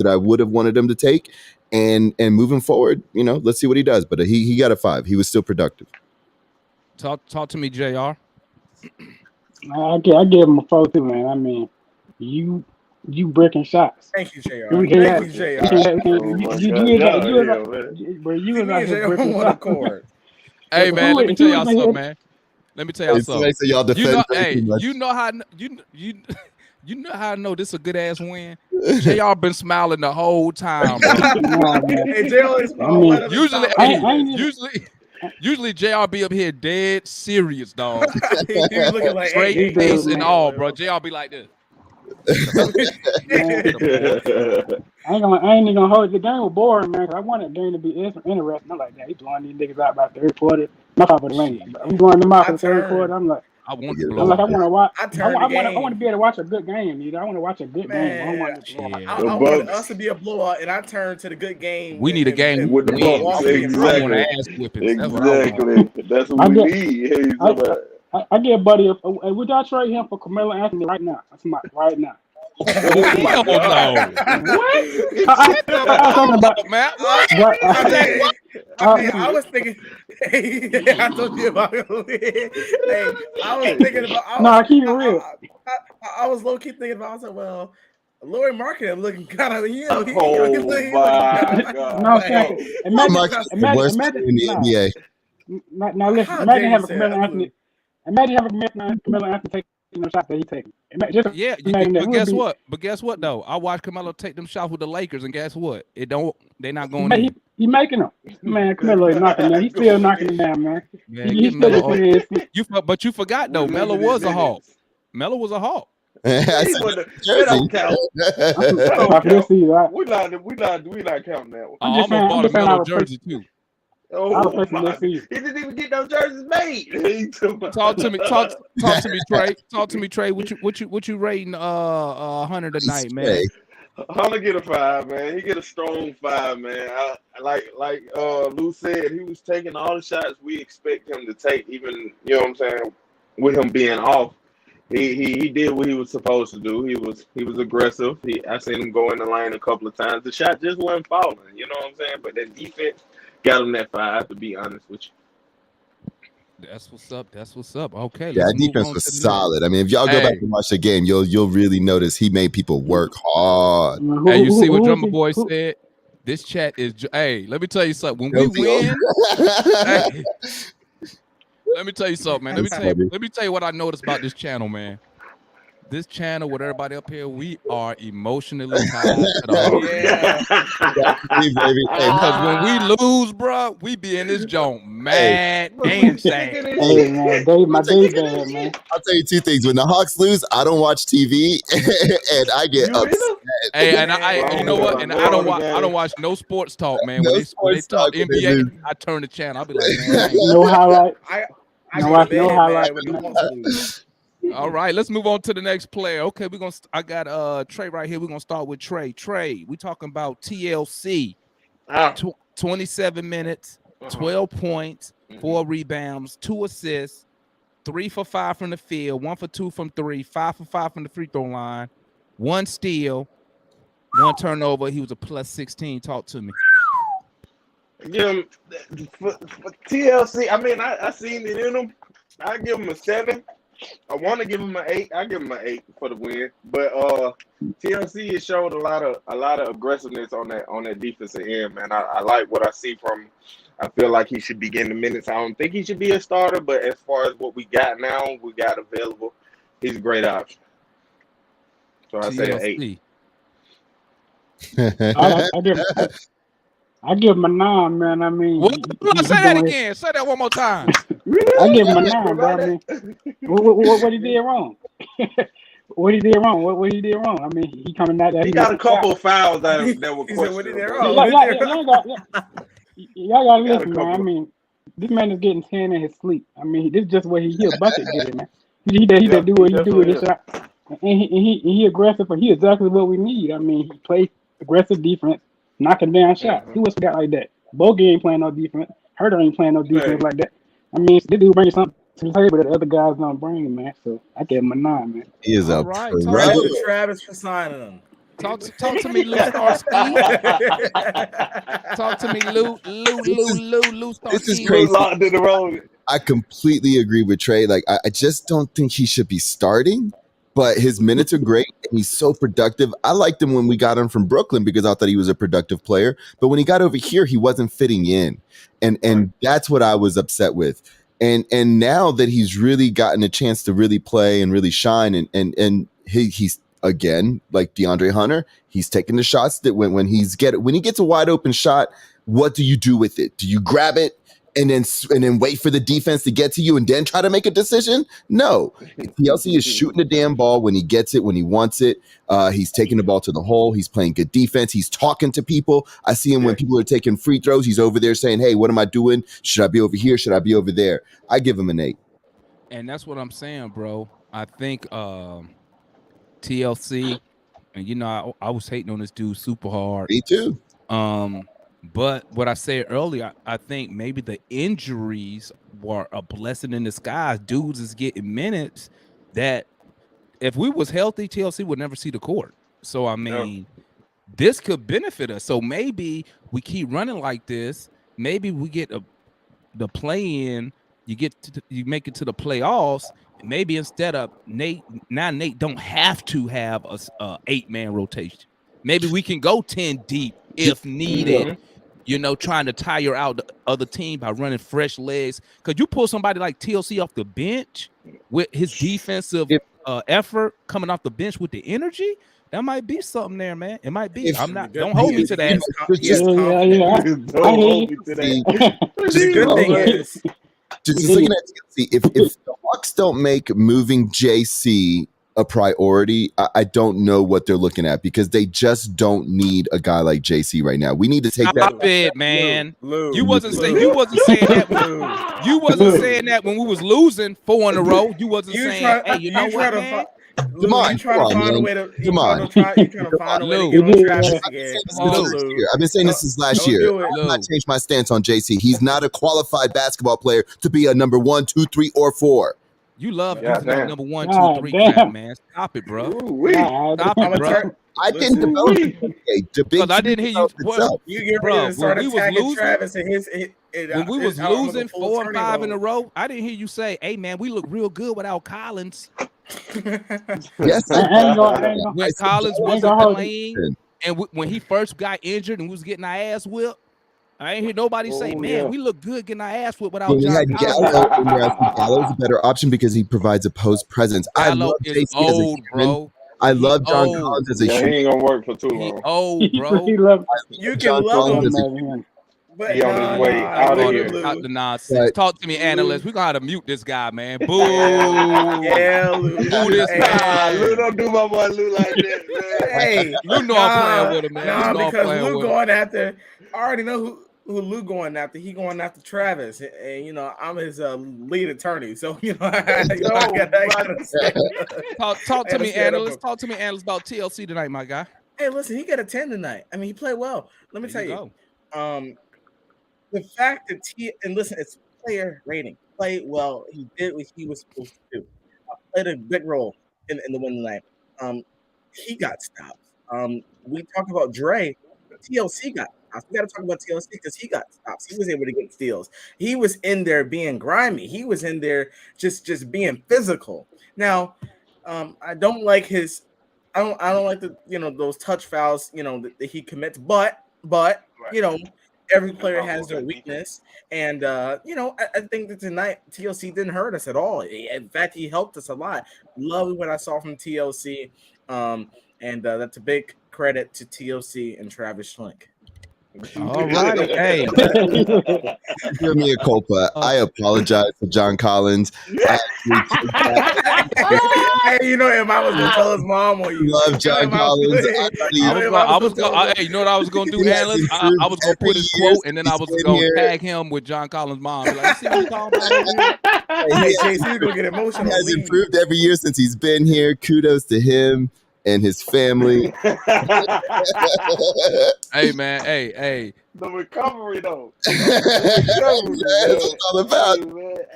I would have wanted him to take. And moving forward, let's see what he does. But he got a 5. He was still productive. Talk to me, JR. I give him a 4 too, man. I mean, you breaking shots. Thank you, JR. You Thank you, JR. You Oh Me and JR on one accord. Hey man, let me tell y'all something, man. Let me tell y'all Hey, something. somebody say y'all defend him too much. You know how you know how I know this a good ass win. JR been smiling the whole time, bro. Nah, man. Hey, JR is I mean, Usually JR be up here dead serious, dog. he was looking like Straight hey, face hey, and all, bro. JR be like this. I ain't even gonna hold it. The game was boring, man. 'Cause I wanted the game to be interesting. I'm like, he blowing these niggas out by third quarter. My fault for the lane. But I'm blowing them out for the third quarter. I'm like, I want to Forget blow about Like I out. want to watch. I I turned want. the I want game. to be able to watch a good game. I want to watch a good game. I don't Man, want to blow out. Shit. I The wanted Bucks. us to be a blowout, and I turned to the good game. We need a game and With the win. Bucks, Milwaukee and I want exactly. ass whippings. That's what I want. Exactly. That's what I we get. need. Hey, I, somebody. I get Buddy. Would y'all trade him for Carmelo Anthony right now? That's right now. Oh my Hell God. no. What? He I, said I, I was talking about. Oh, man. What? I was thinking. Hey, I told you about it. Hey, I was thinking about. Nah, keep it real. I was low key thinking about. I was like, well, Lori Marketing looking kind of, Oh my God. No, I'm saying, imagine, Mark, the imagine, worst imagine, player in the nah, NBA. now listen, How imagine dare you having say Carmelo that? Anthony, imagine having Carmelo Anthony taking the shots that he taking. Just Yeah, imagine that. but Who guess would be- what? But guess what though? I watched Carmelo take them shots with the Lakers, and guess what? They're not going in. He making them. Man, Carmelo is knocking them. He's still knocking them down, man. Man, He get still Melo. gets in his sleep. But you forgot though, Melo was a Hawk. Melo was a Hawk. I He said wasn't- jersey. That don't count. I'm That don't talking this count. season. We not counting that one. I I'm just almost saying- bought I'm a just saying Melo I was jersey too. Oh replacing my! this season. He didn't even get those jerseys made. Talk to me, Trae. Talk to me, Trae. What you rating Hunter tonight, man? Hey, Hunter get a 5, man. He get a strong 5, man. Like Lou said, he was taking all the shots we expect him to take, even, you know what I'm saying, with him being off. He did what he was supposed to do. He was aggressive. I seen him go in the lane a couple of times. The shot just wasn't falling, you know what I'm saying? But that defense got him that 5, to be honest with you. That's what's up. That's what's up. Okay. yeah, let's that move defense on was to the next. solid. I mean, if y'all go back Hey. and watch the game, you'll really notice he made people work hard. Hey, you see what Who Drummer was he? Boy Who- said? This chat is. Hey, let me tell you something. When we Guilty. win, hey, let me tell you something, man. That's funny. Let me tell you what I noticed about this channel, man. This channel with everybody up here, we are emotionally tied to the Hawks. Yeah. Because when we lose, bro, we be in this joint mad and sad. Hey man, my day bad, man. I'll tell you two things. When the Hawks lose, I don't watch TV, and I get You upset. either? Hey, and I you know what? And I don't Wrong watch no sports talk, man. No When they sports talk talk when they lose. NBA, I turn the channel. I'll be like, man, I ain't- No highlight. I No, go I- to bed no mad highlight. when the Hawks lose. all right, let's move on to the next player. Okay, I got Trae right here. We're gonna start with Trae. Trae, we talking about TLC. 27 minutes, 12 points, 4 rebounds, 2 assists, 3 for 5 from the field, 1 for 2 from 3, 5 for 5 from the free throw line, 1 steal, 1 turnover. He was a plus 16. Talk to me. Give him for TLC. I mean, I seen it in him. I give him a 7. I want to give him an 8. I give him an 8 for the win. But TLC has showed a lot of aggressiveness on that defensive end, man. I like what I see from him. I feel like he should be getting the minutes. I don't think he should be a starter, but as far as what we got now, we got available, he's a great option. So I say an 8. TLC. I give him a 9, man. I mean, What? he Say that doing- again. Say that one more time. I give him a 9, bro. I mean, what he did wrong? What he did wrong? What he did wrong? I mean, he coming out there. He got a couple of fouls that were He said, "What did they questionable. wrong?" Y'all gotta Got a listen, man. I couple. mean, this man is getting 10 in his sleep. I mean, this is just what he a bucket getter, man. He do what he do with his shot, and he aggressive. But he exactly what we need. I mean, he plays aggressive defense, knocking down shots. Who else got like that? Bogey ain't playing no defense. Herder ain't playing no defense like that. I mean, this dude bringing something to the table that the other guys don't bring, man. So I give him a 9, man. He is a All right, pro. Credit to Travis for signing him. Talk to me, Lou Starsky. Talk to me, Lou This is Starsky. crazy. Locked in the road. I completely agree with Trae. Like, I just don't think he should be starting, but his minutes are great and he's so productive. I liked him when we got him from Brooklyn because I thought he was a productive player. But when he got over here, he wasn't fitting in. And that's what I was upset with. And now that he's really gotten a chance to really play and really shine, and he's again like DeAndre Hunter, he's taking the shots that when he gets a wide open shot, what do you do with it? Do you grab it and then wait for the defense to get to you and then try to make a decision? No. TLC is shooting the damn ball when he gets it, when he wants it. He's taking the ball to the hole. He's playing good defense. He's talking to people. I see him when people are taking free throws. He's over there saying, hey, what am I doing? Should I be over here? Should I be over there? I give him an 8. And that's what I'm saying, bro. I think TLC, and I was hating on this dude super hard. Me too. But what I said earlier, I think maybe the injuries were a blessing in disguise. Dudes is getting minutes that if we was healthy, TLC would never see the court. So I mean, this could benefit us. So maybe we keep running like this. Maybe we get the play in. You make it to the playoffs. Maybe instead of Nate don't have to have a 8-man rotation. Maybe we can go 10 deep if needed. Trying to tire out the other team by running fresh legs. Because you pull somebody like TLC off the bench with his defensive effort coming off the bench with the energy, that might be something there, man. It might be. Don't hold me to that. Don't hold me to that. The good thing is, just looking at TLC, if the Hawks don't make moving JC a priority, I don't know what they're looking at, because they just don't need a guy like JC right now. We need to take Stop it, man. You wasn't saying that. You wasn't saying that when we was losing 4 in a row. You wasn't saying, hey, you know what, man? Come on, you trying to find a way to come on. You trying to find a way to get on Travis again. I've been saying this since last year. I've not changed my stance on JC. He's not a qualified basketball player to be a number 1, 2, 3, or 4. You love using that number 1, 2, 3 crap, man. Stop it, bro. Stop it, bro. I didn't develop it. Because I didn't hear you. You get ready to start attacking Travis and his. When we was losing 4 and 5 in a row, I didn't hear you say, "Hey, man, we look real good without Collins." Yes, when Collins wasn't playing, and when he first got injured and we was getting our ass whipped, I ain't hear nobody say, "Man, we look good getting our ass whipped without John Collins." Gallo's a better option because he provides a post presence. Gallo is old, bro. I love John Collins as a shooter. He ain't gonna work for too long. He old, bro. You can love him. But he on his way out of here. Out the nonsense. Talk to me, analyst. We gotta mute this guy, man. Boo. Yeah, Lou. Boo this guy. Lou, don't do my boy Lou like that, man. Hey, Lou know I'm playing with him, man. Nah, because Lou going after. I already know who Lou going after. He going after Travis, and I'm his lead attorney. So I gotta talk to me, analyst. Talk to me, analyst, about TLC tonight, my guy. Hey, listen, he got a 10 tonight. I mean, he played well. Let me tell you. The fact that and listen, it's player rating. Played well. He did what he was supposed to do. Played a big role in the win tonight. He got stops. We talk about Trae. TLC got stops. We got to talk about TLC because he got stops. He was able to get steals. He was in there being grimy. He was in there just being physical. Now, I don't like his. I don't like the those touch fouls that he commits. But every player has their weakness, and I think that tonight TLC didn't hurt us at all. In fact, he helped us a lot. Love what I saw from TLC, and that's a big credit to TLC and Travis Schlink. All right, hey, give me a culpa. I apologize to John Collins. Hey, if I was gonna tell his mom or you love John Collins. I was gonna. Hey, you know what I was gonna do, analyst? I was gonna put his quote, and then I was gonna tag him with John Collins' mom. Like, see what he's talking about? Hey, JC's gonna get emotional. He has improved every year since he's been here. Kudos to him and his family. Hey, man. Hey. The recovery, though. That's what it's all about.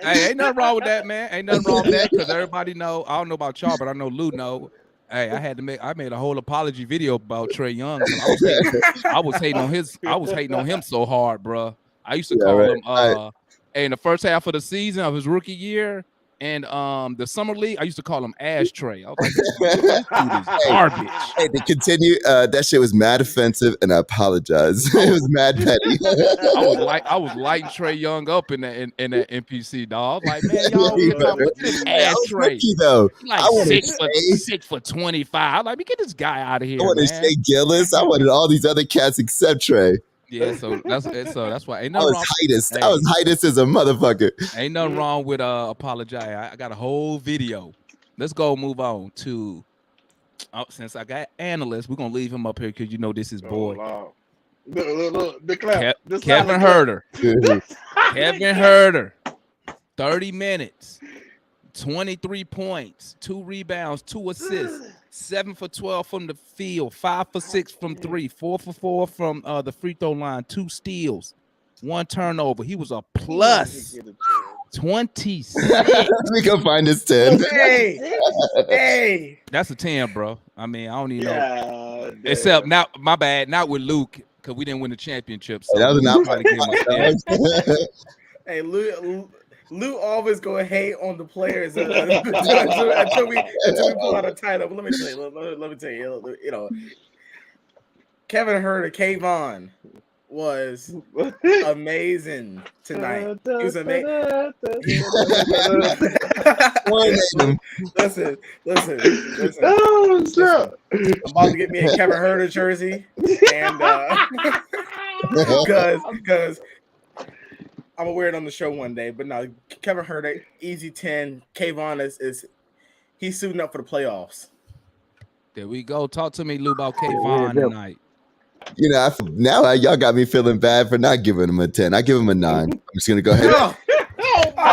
Hey, ain't nothing wrong with that, man. Ain't nothing wrong with that, because everybody know. I don't know about y'all, but I know Lou know. Hey, I made a whole apology video about Trae Young. I was hating on him so hard, bro. I used to call him in the first half of the season of his rookie year. And the summer league, I used to call him Ashtray. I was like, this dude is garbage. Hey, to continue, that shit was mad offensive, and I apologize. It was mad petty. I was lighting Trae Young up in that NPC, dog. Like, man, y'all look at this Ashtray. Though, like 6 for 25. Like, get this guy out of here. I wanted Shea Gillis. I wanted all these other cats except Trae. Yeah, so that's why ain't nothing wrong. I was Hitus as a motherfucker. Ain't nothing wrong with apologize. I got a whole video. Let's go move on to since I got analyst, we're gonna leave him up here because this is boy. The clap. Kevin Herter. Kevin Herter. 30 minutes. 23 points, 2 rebounds, 2 assists, 7 for 12 from the field, 5 for 6 from 3, 4 for 4 from the free throw line, 2 steals, 1 turnover. He was a plus 26. We can find his 10. Hey. That's a 10, bro. I mean, I don't even know. Yeah, Except now, my bad, not with Luke, because we didn't win the championship. So That was an probably give him a 10. Hey, Lou always go hate on the players until we pull out a title. But let me tell you, you know, Kevin Herter, Kayvon was amazing tonight. He was amazing. Listen. Oh, shit. I'm about to get me a Kevin Herter jersey, and because I'm gonna wear it on the show one day. But no, Kevin Herter, easy 10. Kayvon is he's suiting up for the playoffs. There we go. Talk to me, Lou, about Kayvon tonight. You know, now y'all got me feeling bad for not giving him a 10. I give him a 9. I'm just gonna go ahead. I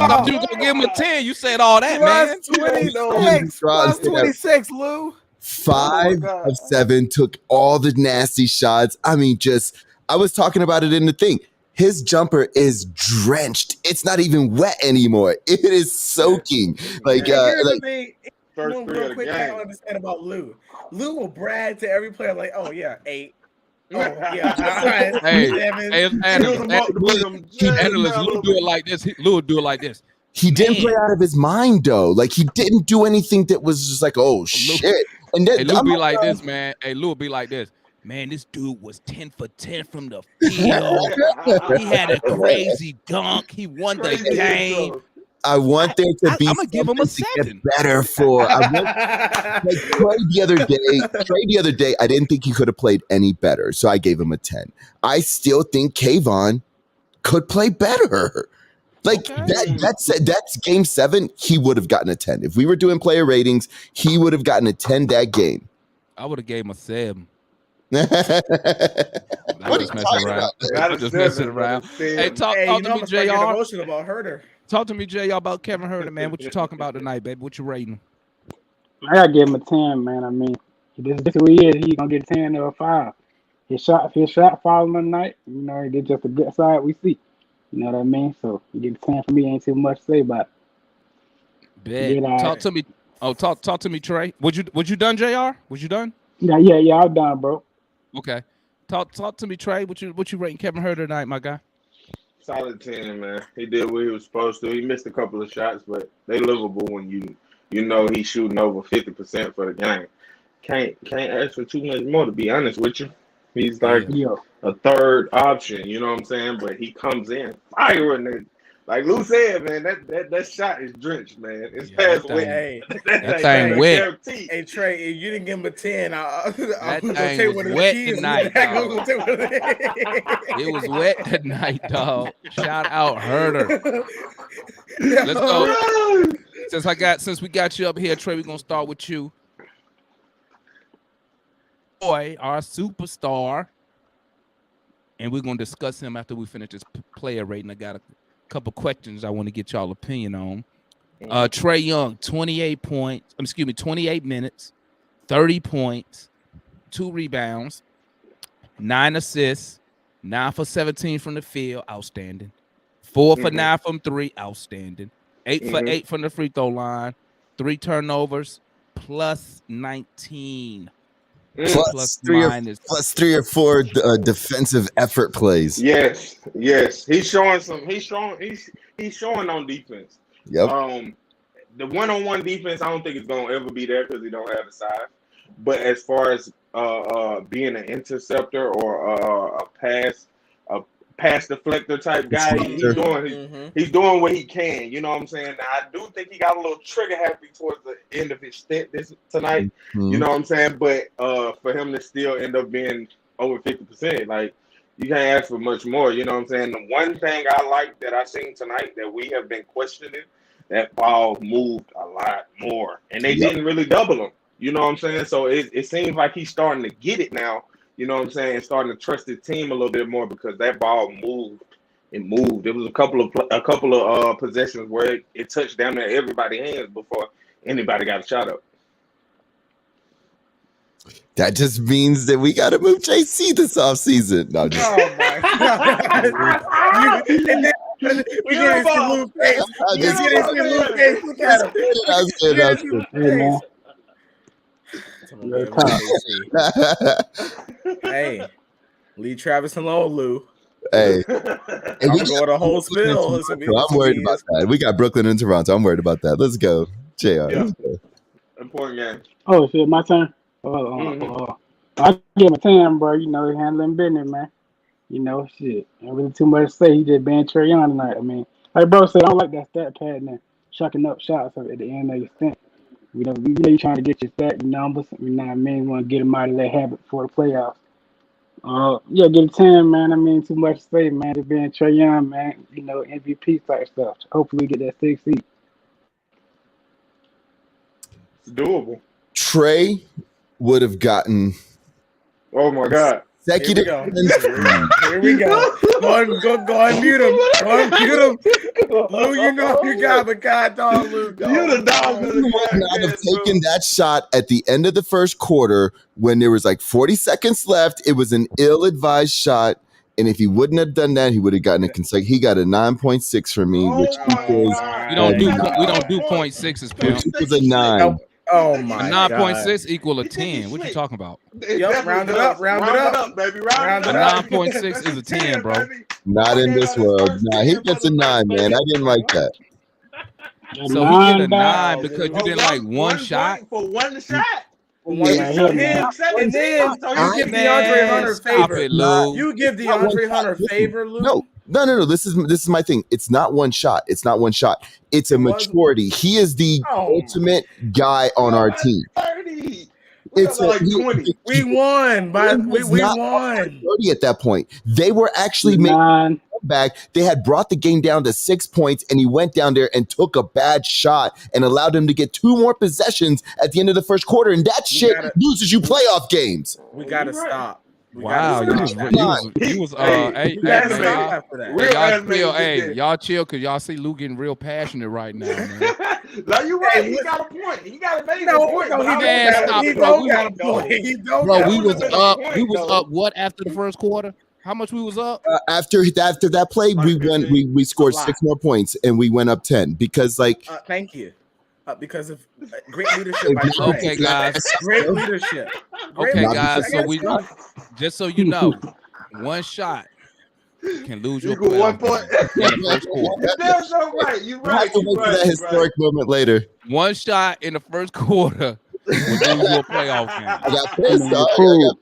thought you were gonna give him a 10. You said all that, man. 26, Lou. 5 of 7 took all the nasty shots. I mean, I was talking about it in the thing. His jumper is drenched. It's not even wet anymore. It is soaking. Like, here's the thing. First three Real of the quick, I don't game. understand about Lou. Lou will brag to every player like, "Oh yeah, 8. Oh yeah, all right, Hey, 7." analyst, Lou do it like this. Lou do it like this. he didn't play out of his mind, though. Like, he didn't do anything that was just like, oh, shit. And then, Hey, Lou be like this, man. Hey, Lou be like this. Man, this dude was 10 for 10 from the field. He had a crazy dunk. He won the game. I want there to be I'm gonna give him a something to 7. get better for. I want, like Trae the other day, I didn't think he could have played any better, so I gave him a 10. I still think Kayvon could play better. Like that's game 7. He would have gotten a 10 if we were doing player ratings. He would have gotten a 10 that game. I would have gave him a 7. What I'm just messing around. I'm just messing around. Hey, talk Hey, to you know me, I'm getting JR. emotional about Herter. Talk to me, JR, about Kevin Herter, man. What you talking about tonight, baby? What you rating him? I gotta give him a 10, man. I mean, this is who he is. He's gonna get 10 or a 5. His shot following tonight, you know, he did just a good side we see. You know what I mean? So you get a 10 for me. Ain't too much to say about it. Bet. Talk to me. Oh, talk to me, Trae. Was you done, JR? Was you done? Yeah, I'm done, bro. Okay. Talk to me, Trae. What you rating Kevin Herter tonight, my guy? Solid 10, man. He did what he was supposed to. He missed a couple of shots, but they livable when you know he's shooting over 50% for the game. Can't ask for too much more, to be honest with you. He's like a third option, you know what I'm saying? But he comes in firing it. Like Lou said, man, that shot is drenched, man. It's past wet. Hey, that thing wet. Hey, Trae, if you didn't give him a 10, that thing was wet tonight, dog. It was wet tonight, dog. Shout out Herter. Let's go. Since we got you up here, Trae, we're gonna start with you. Boy, our superstar, and we're gonna discuss him after we finish this player rating. I got a couple questions I want to get y'all opinion on. Trae Young, 28 minutes, 30 points, 2 rebounds, 9 assists, 9 for 17 from the field, outstanding. 4 for 9 from 3, outstanding. 8 for 8 from the free throw line, 3 turnovers, plus 19. Plus 3 or 4 defensive effort plays. Yes. He's showing on defense. Yep. The one-on-one defense, I don't think it's gonna ever be there because he don't have the size. But as far as being an interceptor or a pass deflector type guy, he's doing what he can. You know what I'm saying? Now, I do think he got a little trigger happy towards the end of his stint tonight. You know what I'm saying? But for him to still end up being over 50%, like you can't ask for much more. You know what I'm saying? The one thing I like that I seen tonight that we have been questioning, that ball moved a lot more, and they didn't really double him. You know what I'm saying? So it seems like he's starting to get it now. You know what I'm saying? Starting to trust his team a little bit more because that ball moved it moved. There was a couple of possessions where it touched down there everybody's hands before anybody got a shot up. That just means that we got to move JC this offseason. No, just, Oh my god! And then we get into Luke face. I You just- get into Luke face. Look at him. That's good, Get that's into Luke Hey, man. face. good. Hey, leave Travis alone, Lou. Hey, I'm going a whole spill. So I'm worried about that. We got Brooklyn and Toronto. I'm worried about that. Let's go, JR. Yeah. Let's go. Important game. Oh shit, my turn. I give him a 10, bro. You know, he handling business, man. You know, shit. Ain't really too much to say. He just banned Trae Young tonight. I mean, like bro said, I don't like that stat pad and chucking up shots at the end of your stint. You know, you're trying to get your stat numbers. You know what I mean? You want to get him out of that habit for the playoffs. Yeah, give it 10, man. I mean, too much to say, man. Just being Trae Young, man. You know, MVP type stuff. Hopefully, we get that 6 seed. It's doable. Trae would have gotten Oh my God. consecutive. Here we go. Go and mute him. Go and mute him. Lou, you know you got a god dog, Lou. You the dog. He would not have taken that shot at the end of the first quarter when there was like 40 seconds left. It was an ill-advised shot. And if he wouldn't have done that, he would have gotten a consecutive. He got a 9.6 from me, which equals We don't do 0.6s, pimp. which equals a 9. Oh A my 9.6 equal a 10. What you talking about? Yup, round it up, baby. Round A it up. 9.6 is a 10, bro. Not in this world. Nah, he gets a 9, man. I didn't like that. So he get a 9 because you didn't like one shot. For one shot. And then you give DeAndre Hunter Stop favor. it, Lou. You give DeAndre Hunter favor, Lou. No. This is my thing. It's not one shot. It's not one shot. It's a maturity. He is the ultimate guy on our team. 30. It's like 20. We won, but we not won. 30 at that point. They were actually making 9. back. They had brought the game down to 6 points, and he went down there and took a bad shot and allowed him to get 2 more possessions at the end of the first quarter. And that shit loses you playoff games. We gotta stop. Wow, you was hey, y'all chill because y'all see Lou getting real passionate right now, man. Like you right, he got a point. He got a major point. Bro, we was up what after the first quarter? How much we was up? After that play, we won. We scored 6 more points and we went up 10 because thank you. Because of great leadership by Trae. Okay, guys. Great leadership. Okay, guys. So we just so you know, one shot can lose your 1 point. in the first quarter. That's so right. You we'll have to wait for that historic moment later. One shot in the first quarter will lose you a playoff game. I got pissed,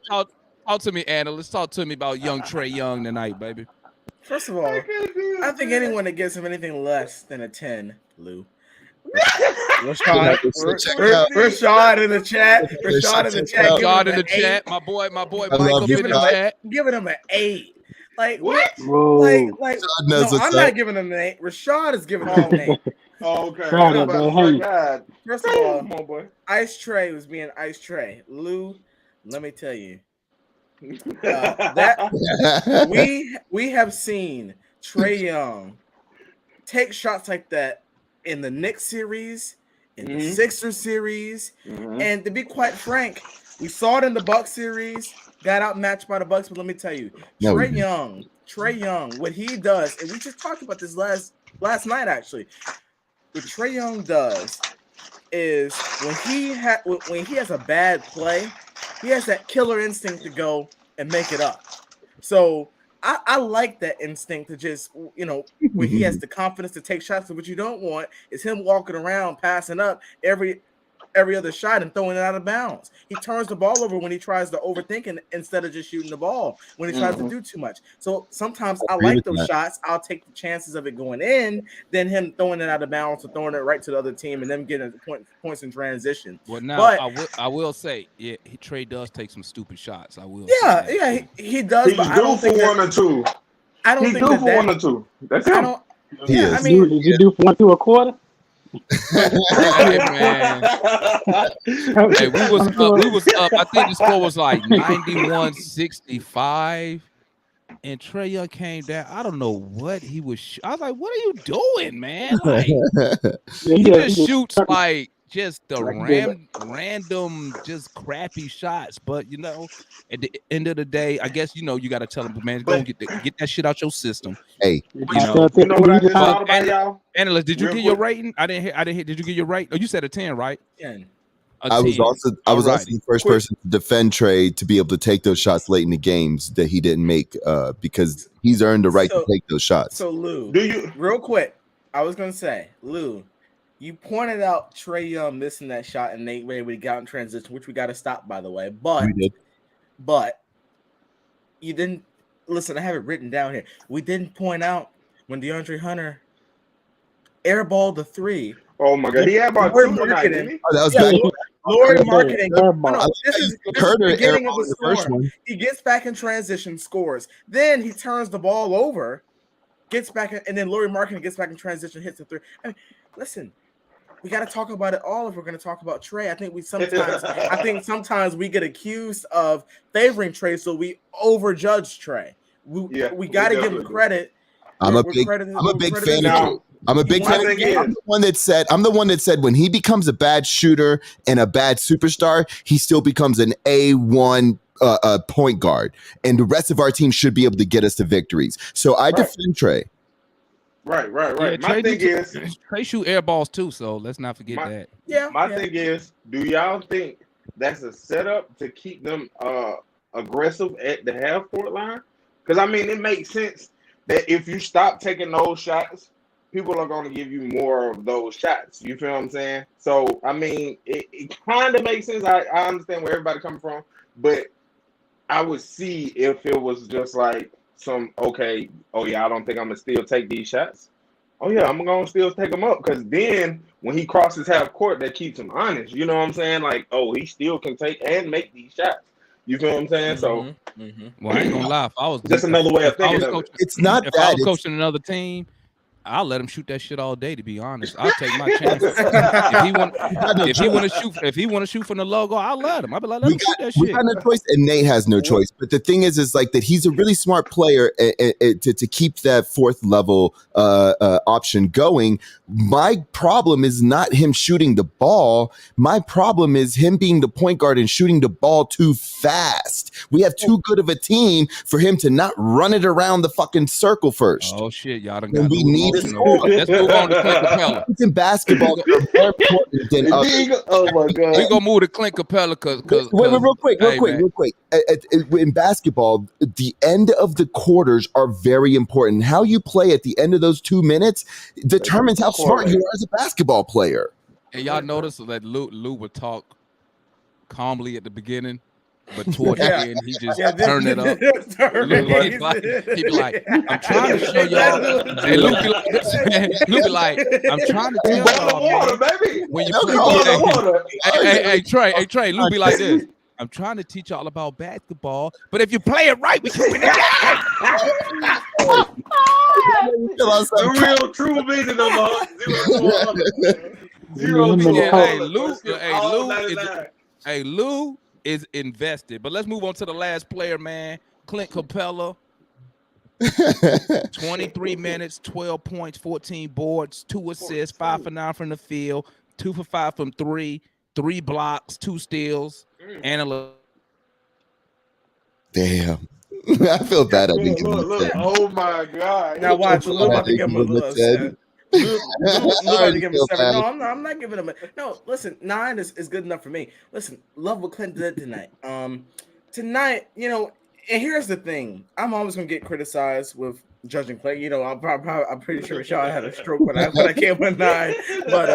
dog. Talk to me, analyst. Talk to me about young Trae Young tonight, baby. First of all, I think anyone that gives him anything less than a 10, Lou. Rashad in the chat. Rashad in the chat. My boy Michael in the chat. Giving him an 8. Like what? Like no, I'm not giving him an 8. Rashad is giving him an 8. Oh, okay. First of all, come on, boy. Ice Trae was being Ice Trae. Lou, let me tell you. That we have seen Trae Young take shots like that in the Knicks series, in the Sixers series, and to be quite frank, we saw it in the Bucks series, got outmatched by the Bucks. But let me tell you, Trae Young, what he does, and we just talked about this last night actually. What Trae Young does is when he has a bad play, he has that killer instinct to go and make it up. So I like that instinct to just, when he has the confidence to take shots. So what you don't want is him walking around passing up every other shot and throwing it out of bounds. He turns the ball over when he tries to overthink it instead of just shooting the ball when he tries to do too much. So sometimes I like those shots. I'll take the chances of it going in than him throwing it out of bounds or throwing it right to the other team and them getting points in transition. Well, now I will say, Trae does take some stupid shots. I will. Yeah, he does. He's due for 1 or 2. I don't think that 1 or 2. That's him. I mean, did you do for 1 through a quarter? Hey, man. Hey, we was up. I think the score was like 91-65. and Trae Young came down. I don't know what he was. I was like, "What are you doing, man?" Like Yeah, he just shoots stuck like just the like he did. random, just crappy shots. But at the end of the day, I guess you got to tell him, man, go and But get that shit out your system. Hey, You but know, you know what I just But thought about, y'all? analyst, did you Real get your quick. rating? I didn't hear. Did you get your rate? Oh, you said a 10, right? 10. A I was 10. also Alrighty. the first Quick. person to defend Trae to be able to take those shots late in the games that he didn't make because he's earned the right to take those shots. So Lou, Do you? real quick, I was gonna say, Lou, you pointed out Trae Young missing that shot and Nate Ray when he got in transition, which we got to stop, by the way. We did. But you didn't listen. I have it written down here. We didn't point out when DeAndre Hunter airballed the 3. Oh my God, he had about Lord 2 tonight, didn't he? Oh, that was Yeah, bad. Lord marketing. Airball. No, this is the Herder beginning of airballed the the first storm. one. He gets back in transition, scores. Then he turns the ball over, gets back, and then Laurie Marketing gets back in transition, hits the 3. I mean, listen, we got to talk about it all if we're going to talk about Trae. I think sometimes we get accused of favoring Trae, so we overjudge Trae. We got to give him credit. I'm a big fan of Now, I'm a big fan of I'm the one that said when he becomes a bad shooter and a bad superstar, he still becomes an A1 point guard, and the rest of our team should be able to get us to victories. So I defend Trae. Right. Yeah, My thing is, Trae shoot air balls too, so let's not forget that. My thing is, do y'all think that's a setup to keep them aggressive at the half court line? Because I mean, it makes sense that if you stop taking those shots, people are going to give you more of those shots. You feel what I'm saying? So I mean, it kind of makes sense. I understand where everybody coming from, but I would see if it was just like I don't think I'm gonna still take these shots. Oh yeah, I'm gonna still take them up, because then when he crosses half court, that keeps him honest. You know what I'm saying? Like, he still can take and make these shots. You feel what I'm saying? So, well, I ain't gonna lie. If I was just another way of thinking of it. It's not if that. I was coaching another team, I'll let him shoot that shit all day. To be honest, I'll take my chances. If he want to shoot from the logo, I'll let him. I'll be like, let him shoot that shit. We got no choice, and Nate has no choice. But the thing is like that he's a really smart player to keep that fourth level option going. My problem is not him shooting the ball. My problem is him being the point guard and shooting the ball too fast. We have too good of a team for him to not run it around the fucking circle first. Oh shit, y'all done When got we need Let's move on to Clint Capella. in basketball, they're more important than others. Oh my God. We gonna move to Clint Capella because wait, real quick. In basketball, the end of the quarters are very important. How you play at the end of those 2 minutes determines how smart you are as a basketball player. And y'all notice that Lou would talk calmly at the beginning, but towards the end he just turned it up. He'd be like, I'm trying to show y'all. And Lou be like this, man. Lou be like, I'm trying to tell y'all, man, baby. when you water. Hey Trae, Lou be like this. I'm trying to teach y'all about basketball, but if you play it right, we can win the game. The real true vision of Lou is invested. But let's move on to the last player, man. Clint Capella. 23 minutes, 12 points, 14 boards, 2 assists, 5 for 9 from the field, 2 for 5 from 3, 3 blocks, 2 steals, and a damn. I feel bad. Look. Oh my God. Now watch. Lou about to give him a 7. Lou about to give him a 7. No, I'm not giving him a. No, listen, 9 is good enough for me. Listen, love what Clint did tonight. Tonight, and here's the thing. I'm always gonna get criticized with judging play. I'm pretty sure Rashad had a stroke when I came with 9. But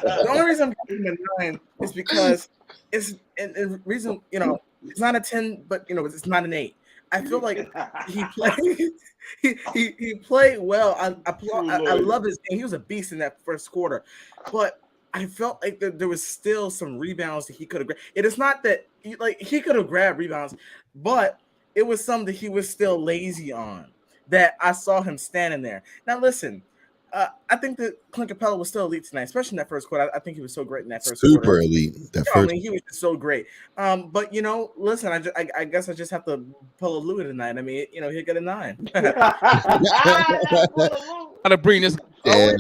the only reason I'm giving him a 9 is because it's and reason it's not a 10, but it's not an 8. I feel like he played. He played well. I love his game. He was a beast in that first quarter, but I felt like there was still some rebounds that he could have grabbed. It is not that he could have grabbed rebounds, but it was something that he was still lazy on. That I saw him standing there. Now listen, I think that Clint Capella was still elite tonight, especially in that first quarter. I think he was so great in that first Super quarter. elite. That I first. mean, he was just so great. But listen, I guess I just have to pull a Louis tonight. I mean, he'll get a 9. Gotta bring this. Damn.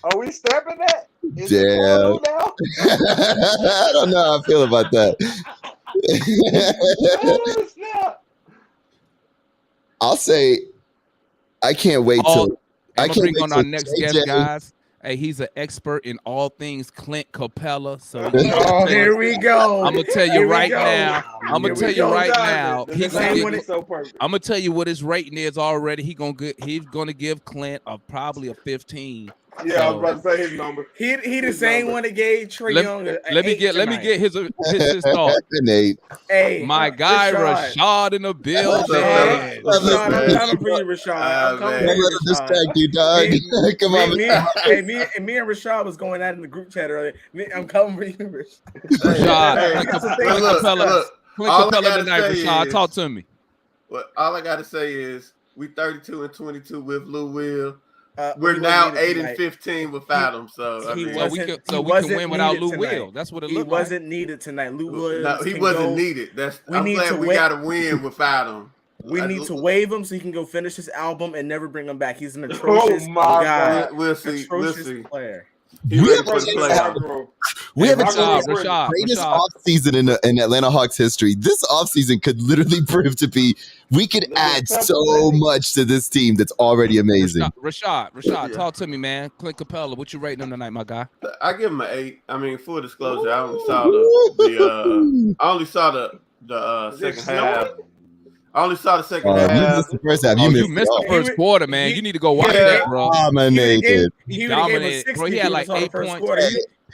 Are we stepping that? Is it Damn. Lou now? I don't know how I feel about that. Oh, snap. I'll say I can't wait All- till I'm I gonna can't bring wait on till our next guest, JJ guys. Hey, he's an expert in all things Clint Capella. So Oh, here we go. I'm gonna tell you Here we right go. now. I'm Here gonna we tell you go, right Diamond. now. The He's same gonna one give, it- so perfect. I'm gonna tell you what his rating is already. He's gonna give Clint probably a 15. Yeah, I was about to say his number. He the His same number. one that gave Trae Young. Let me get his thought. Nate. Hey, My guy Rashad. Rashad in the building. Rashad, Love it, I'm man. coming for you, Rashad. I'm coming Don't for you, let him Rashad. distract you, dog. Come on, man. Me and Rashad was going out in the group chat earlier. I'm coming for you, Rashad. Rashad, Hey, Clint that's the Capella, thing. Clint Capella, Clint all I Capella gotta tonight. say Rashad, is- talk to me. Well, all I gotta say is we 32-22 with Lou Will. He We're wasn't now needed tonight. 8-15 without him. So I he mean, So we wasn't- can he win wasn't without needed Lou tonight. Will. That's what it He looked like. wasn't needed tonight. Lou Williams. no, he can wasn't go. needed. We I'm need glad to we wait- got to win without him. We need to waive him so he can go finish his album and never bring him back. He's an atrocious my guy. We'll see. We'll Atrocious see. player. He We ready have for a the chance. playoffs. We have a Rashad, chance. Rashad, Greatest Rashad. offseason in Atlanta Hawks history. This offseason could literally prove to be, we could add so much to this team that's already amazing. Rashad, Yeah. talk to me, man. Clint Capella, what you rating him tonight, my guy? I give him an 8. I mean, full disclosure, I only saw the second half. I only saw the second You half. missed the first half. Oh, you it missed the all. first quarter, man. You need to go watch Yeah. that, bro. Dominated. He Dominated, bro. He had like 8 first points. quarter.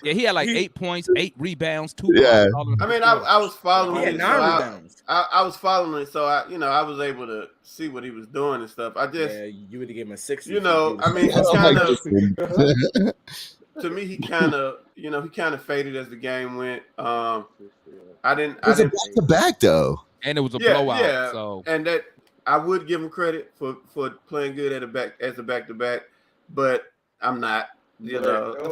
Yeah, he had like He- 8 points, 8 rebounds, 2 Yeah. blocks. all in the I mean, first quarter. I was following He had it. 9 So rebounds. I was following it, so I was able to see what he was doing and stuff. I just, Yeah, you would have given him a 6. I mean, he Oh, kind my of, goodness. to me, he kind of faded as the game went. I didn't, It was a back-to-back, though. And it was a Yeah, blowout. yeah. So and that I would give him credit for playing good at a back to back, but I'm not,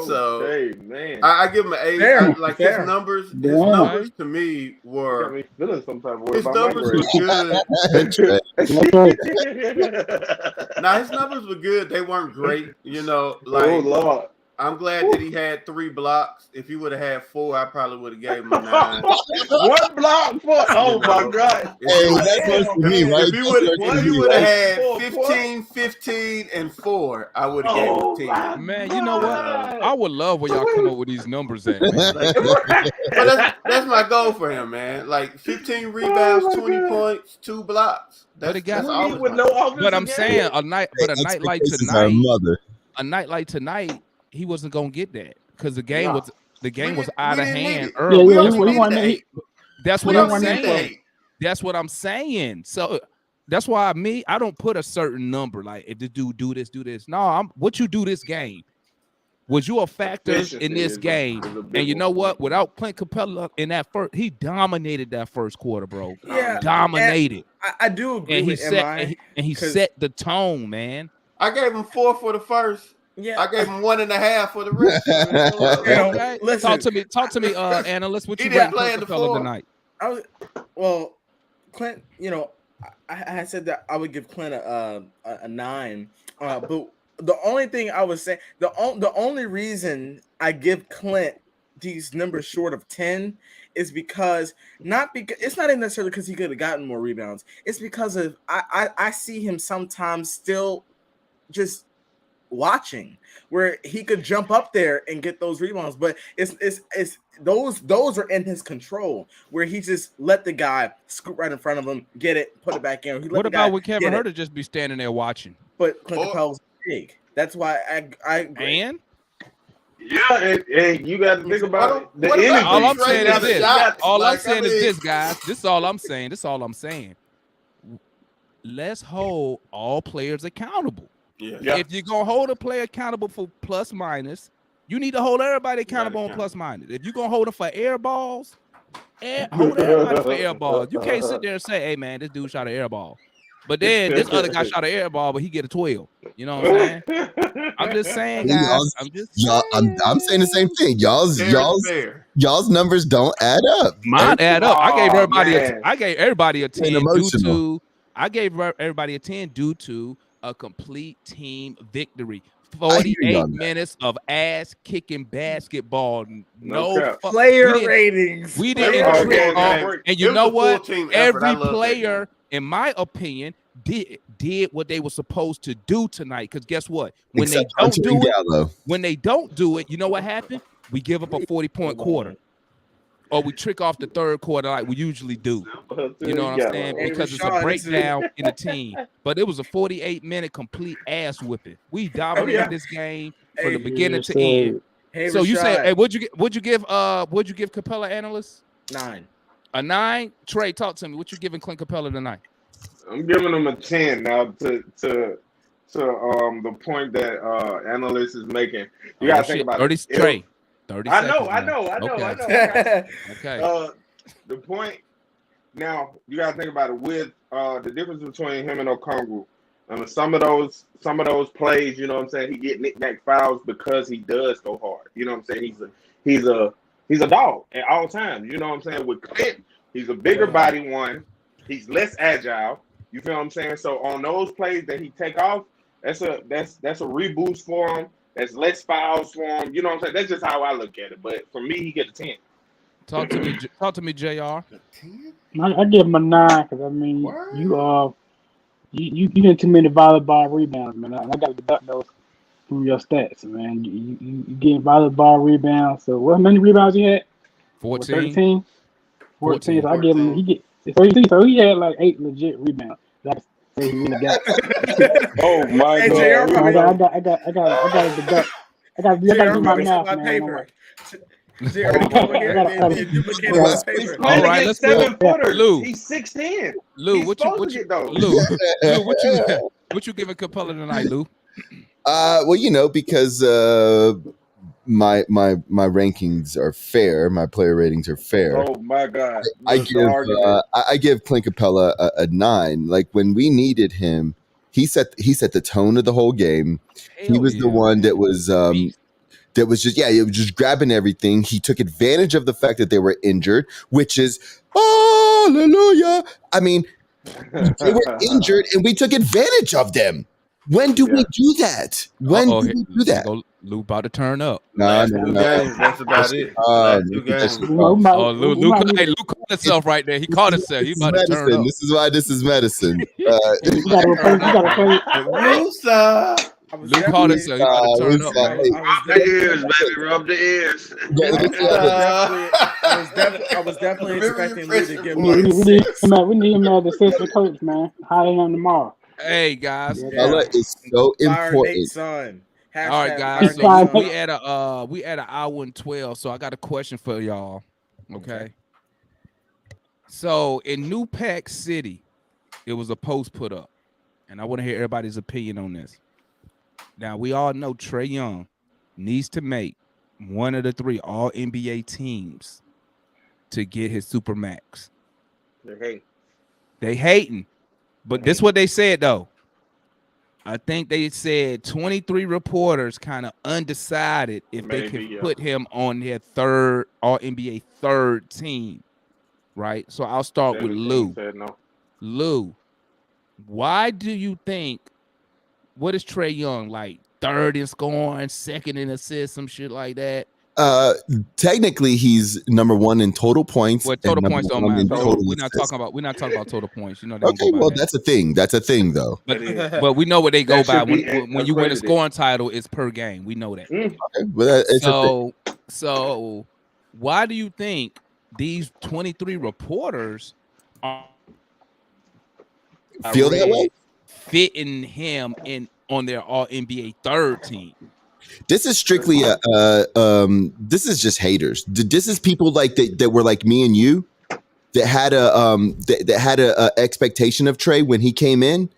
So man, I give him an 8. Fair, Like fair. his numbers to me got were me feeling some type of way his about my numbers were grade. good. That's Now his numbers were good. They weren't great, Oh Like Lord! I'm glad that he had 3 blocks. If he would have had 4, I probably would have gave him a 9. One block for oh my God! Hey, that's close to me, right? If he would have had Four, 15, 15, and 4, I would have Oh, gave him my 10. man, you know what? I would love where y'all come up with these numbers at, man. But that's my goal for him, man. Like 15 rebounds, Oh, my 20 God. points, 2 blocks. But it got- That's all. with no offensive But I'm game? saying a night like Expectations are tonight, he wasn't gonna get that because the game Nah. was out of didn't need hand it. early. We Yeah, only we needed wanted- 8. That's We what I'm only needed saying. 8. That's what I'm saying. So that's why I don't put a certain number like if the dude do this. No, what you do this game. Was you a factor in this game? And you know what? Without Clint Capella in that first, he dominated that first quarter, bro. Yeah, Dominated. I do agree And he with set MI. he 'cause- set the tone, man. I gave him 4 for the first. Yeah, I gave him 1.5 for the rest. You know, Okay. listen, Talk to me, analyst. What He you didn't rate play Clint in the Capella 4. tonight? Clint. I said that I would give Clint a 9. But the only thing I was saying, the only reason I give Clint these numbers short of 10 is because it's not even necessarily because he could have gotten more rebounds. It's because of I see him sometimes still just watching where he could jump up there and get those rebounds, but it's those are in his control where he just let the guy scoop right in front of him, get it, put it back in. What about when Kevin Huerter just be standing there watching? But Clint Capella's big. That's why I agree. And Yeah, and you got to think about it. The What about- energy. all I'm Straight saying down is the this. shots. All I'm Like, saying I is mean- this, guys. This is all I'm saying. Let's hold all players accountable. Yeah. If you're gonna hold a player accountable for plus minus, you need to hold everybody accountable on account. plus minus. If you're gonna hold them for air balls, hold everybody for air balls. You can't sit there and say, "Hey man, this dude shot an air ball." But then this other guy shot an air ball, but he get a 12. You know what I'm saying? I'm just saying, guys. I'm just Y'all, I'm saying the same thing. Y'all's numbers don't add up. Mine add up. I gave everybody man. I gave everybody a 10 due emotional. to everybody a 10 due to a complete team victory. 48 minutes of ass kicking basketball. No player ratings. We didn't trick off. And you know what? Every player, in my opinion, did what they were supposed to do tonight. Because guess what? When they don't do it, you know what happened? We give up a 40-point quarter. Or we trick off the third quarter like we usually do. You know what I'm saying? Because it's a breakdown in the team. But it was a 48-minute complete ass whipping. We dominated this game from the beginning to end. So you say, hey, what'd you give Capella analysts? 9. A 9? Trae, talk to me. What you giving Clint Capella tonight? I'm giving him a 10 now to the point that analyst is making. You gotta think about 30 it. Trae. 30 I seconds. know. Okay. The point now, you gotta think about it with the difference between him and Okongwu. Some of those plays, you know what I'm saying, he get knick-knack fouls because he does go hard. You know what I'm saying? He's a dog at all times. You know what I'm saying? With Clint, he's a bigger body one. He's less agile. You feel what I'm saying? So on those plays that he take off, that's a reboost for him. That's less fouls for him. You know what I'm saying? That's just how I look at it. But for me, he get a 10. Talk to me, JR. I give him a 9 because I mean you get too many volleyball rebounds, man. I got to deduct those from your stats, man. You getting volleyball rebounds. So how many rebounds you had? 14. 14. So I give him. He get 13. So he had like 8 legit rebounds. That's he really got. Oh my God! I got to deduct. I got to do my math, man. All right, let's go. 7-footers. Lou. He's 6'10". Lou, what you giving Capella tonight, Lou? Well, you know, because my rankings are fair, my player ratings are fair. Oh my God! I give Clint Capella a 9. Like when we needed him, he set the tone of the whole game. He was the one that was just grabbing everything. He took advantage of the fact that they were injured, which is hallelujah. I mean, they were injured and we took advantage of them. When do we do that? When do we do that? Lou about to turn up. No. That's about it. Last 2 games. Lou caught himself right there. He caught himself. He about to turn up. This is why this is medicine. You gotta play. Lou caught himself. He about to turn up. Rub the ears, baby. Rub the ears. I was definitely expecting Lou to give We need him as assistant coach, man. Hire him tomorrow. Hey guys, Capella is so important. All right, guys. So we at an hour and 12. So I got a question for y'all. Okay. So in New Pack City, it was a post put up, and I want to hear everybody's opinion on this. Now we all know Trae Young needs to make one of the 3 All NBA teams to get his Supermax. They hating. But this is what they said, though. I think they said 23 reporters kind of undecided if they can put him on their third All-NBA third team, right? So I'll start with Lou. Lou, why do you think, what is Trae Young, like third in scoring, second in assists, some shit like that? Technically, he's number 1 in total points. Well, total points don't matter. We're not talking about total points. You know. Okay, well, that's a thing. That's a thing, though. But we know what they go by when you win a scoring title. It's per game. We know that. Okay, well, it's a thing. So why do you think these 23 reporters are feel that way? Fitting him in on their All NBA third team? This is strictly this is just haters. This is people like that were like me and you that had a expectation of Trae when he came in,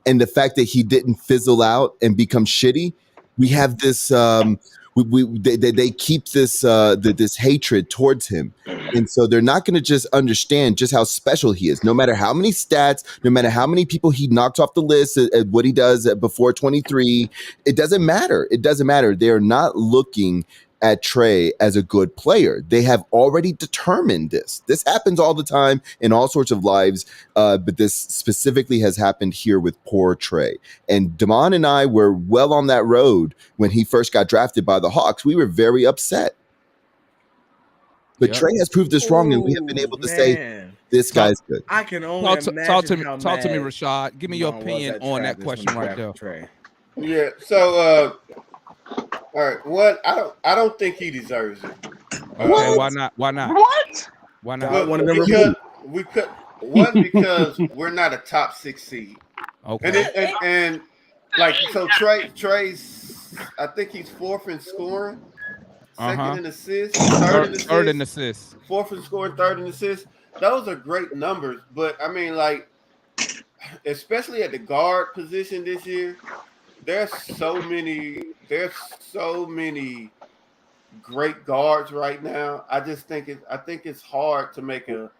and the fact that he didn't fizzle out and become shitty. We have this they keep this this hatred towards him. And so they're not going to just understand just how special he is. No matter how many stats, no matter how many people he knocked off the list at what he does before 23, it doesn't matter. It doesn't matter. They are not looking at Trae as a good player. They have already determined this. This happens all the time in all sorts of lives, but this specifically has happened here with poor Trae. And Damon and I were well on that road when he first got drafted by the Hawks. We were very upset. But Trae has proved us wrong, and we have been able to say this guy's good. I can only imagine talk to me, Rashad. Give me your opinion on that question right there. Trae. Yeah. So, all right. What I don't think he deserves it. Okay. Why not? Why not? What? Why not? Because we're not a top 6 seed. Okay. And like so Trae's I think he's 4th in scoring. Second in assists, third in assists, 4th in scoring, 3rd in assists. Those are great numbers, but I mean, like, especially at the guard position this year, there's so many great guards right now. I think it's hard to make an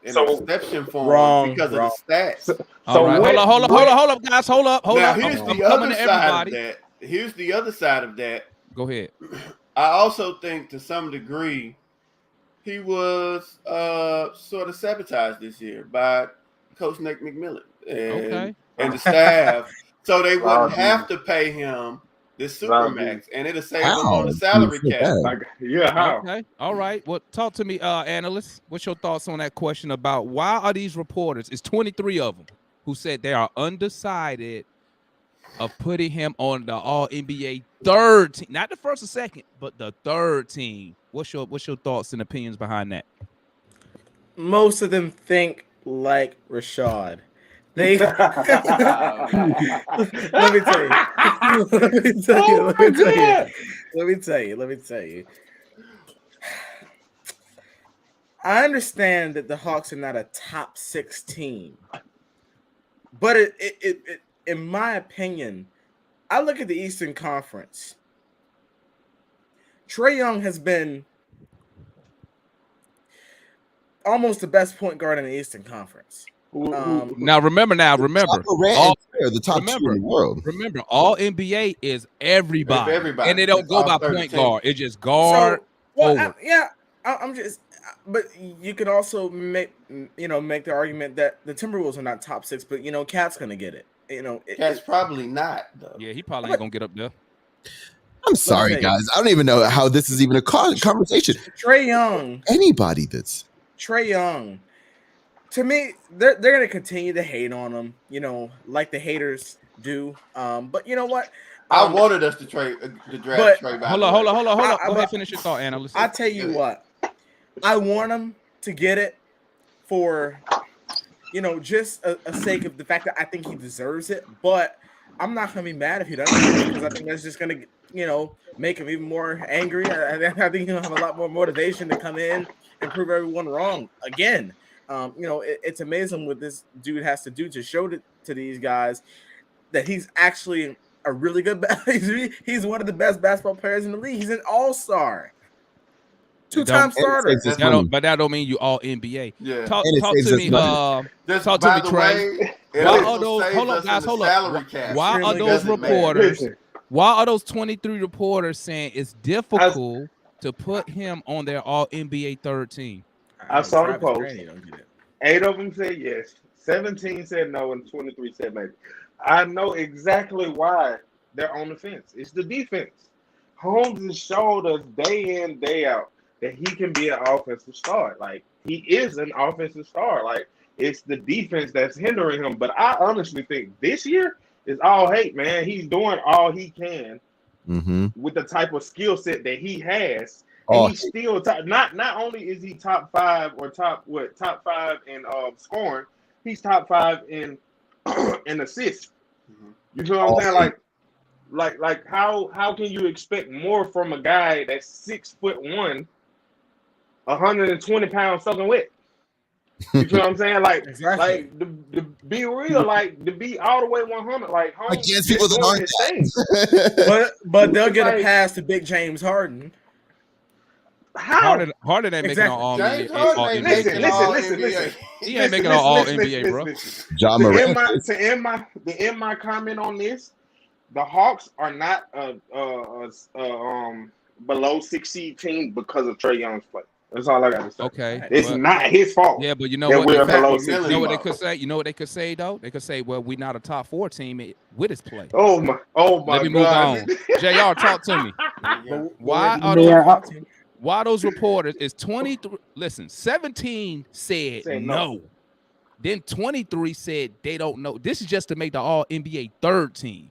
exception for him because of the stats. So hold up, guys, hold up. Now here's the other side of that. Here's the other side of that. Go ahead. I also think to some degree he was sort of sabotaged this year by Coach Nick McMillan and the staff. So they wouldn't have to pay him this supermax, and it'll save them on the salary cap. How? Okay. All right. Well, talk to me, analyst. What's your thoughts on that question about why are these reporters, it's 23 of them, who said they are undecided of putting him on the All-NBA 3rd team, not the 1st or 2nd, but the 3rd team. What's your thoughts and opinions behind that? Most of them think like Rashad. They let me tell you. I understand that the Hawks are not a top 6 team, but it in my opinion, I look at the Eastern Conference. Trae Young has been almost the best point guard in the Eastern Conference. Now remember, the top 2 in the world. Remember, all NBA is everybody, and they don't go by point guard. It's just guard. I'm just. But you can also make the argument that the Timberwolves are not top 6, but Cat's gonna get it. Cat's probably not though. Yeah, he probably ain't gonna get up there. I'm sorry, guys. I don't even know how this is even a conversation. Trae Young. Anybody that's Trae Young. To me, they're gonna continue to hate on him, like the haters do. But you know what? I wanted us to draft Trae. Hold on. Go ahead, finish your thought, analyst. I tell you what, I want him to get it for, just a sake of the fact that I think he deserves it. But I'm not gonna be mad if he doesn't, because I think that's just gonna, make him even more angry. I think he'll have a lot more motivation to come in and prove everyone wrong again. It's amazing what this dude has to do to show to these guys that he's actually a really good. He's one of the best basketball players in the league. He's an all-star, 2-time starter. But that don't mean you all NBA. Yeah. Talk to me. Talk to me, Trae. Why are those? Hold up, guys. Hold up. Why are those reporters? Why are those 23 reporters saying it's difficult to put him on their All NBA 3rd team? I saw the post. 8 of them said yes, 17 said no, and 23 said maybe. I know exactly why they're on the fence. It's the defense. Holmes has showed us day in, day out that he can be an offensive star. Like, he is an offensive star. Like, it's the defense that's hindering him. But I honestly think this year is all hate, man. He's doing all he can with the type of skill set that he has. And he's still top. Not only is he top 5 or top 5 in scoring, he's top 5 in assists. You feel what I'm saying? Like how can you expect more from a guy that's 6'1", 120 pounds soaking wet? You feel what I'm saying? Like, exactly. Like to be real, like to be all the way 100, like against people that aren't. But they'll get a pass to Big James Harden. How? Harden ain't making Exactly. all James NBA. Harden ain't making all NBA. He ain't making all NBA, bro. John To Morant. end my comment on this, the Hawks are not below 6 seed team because of Trae Young's play. That's all I gotta say. Okay, It's but- not his fault. Yeah, but you know that what? we're In fact, below you 6 You know what seed. they could say? You know what they could say though? They could say, "Well, we're not a top 4 team with his play." Oh my Let me move God. on. Jr. Talk to me. Why are Yeah, those? Why those reporters is 23? Listen, 17 said Said no. no. Then 23 said they don't know. This is just to make the All NBA third team.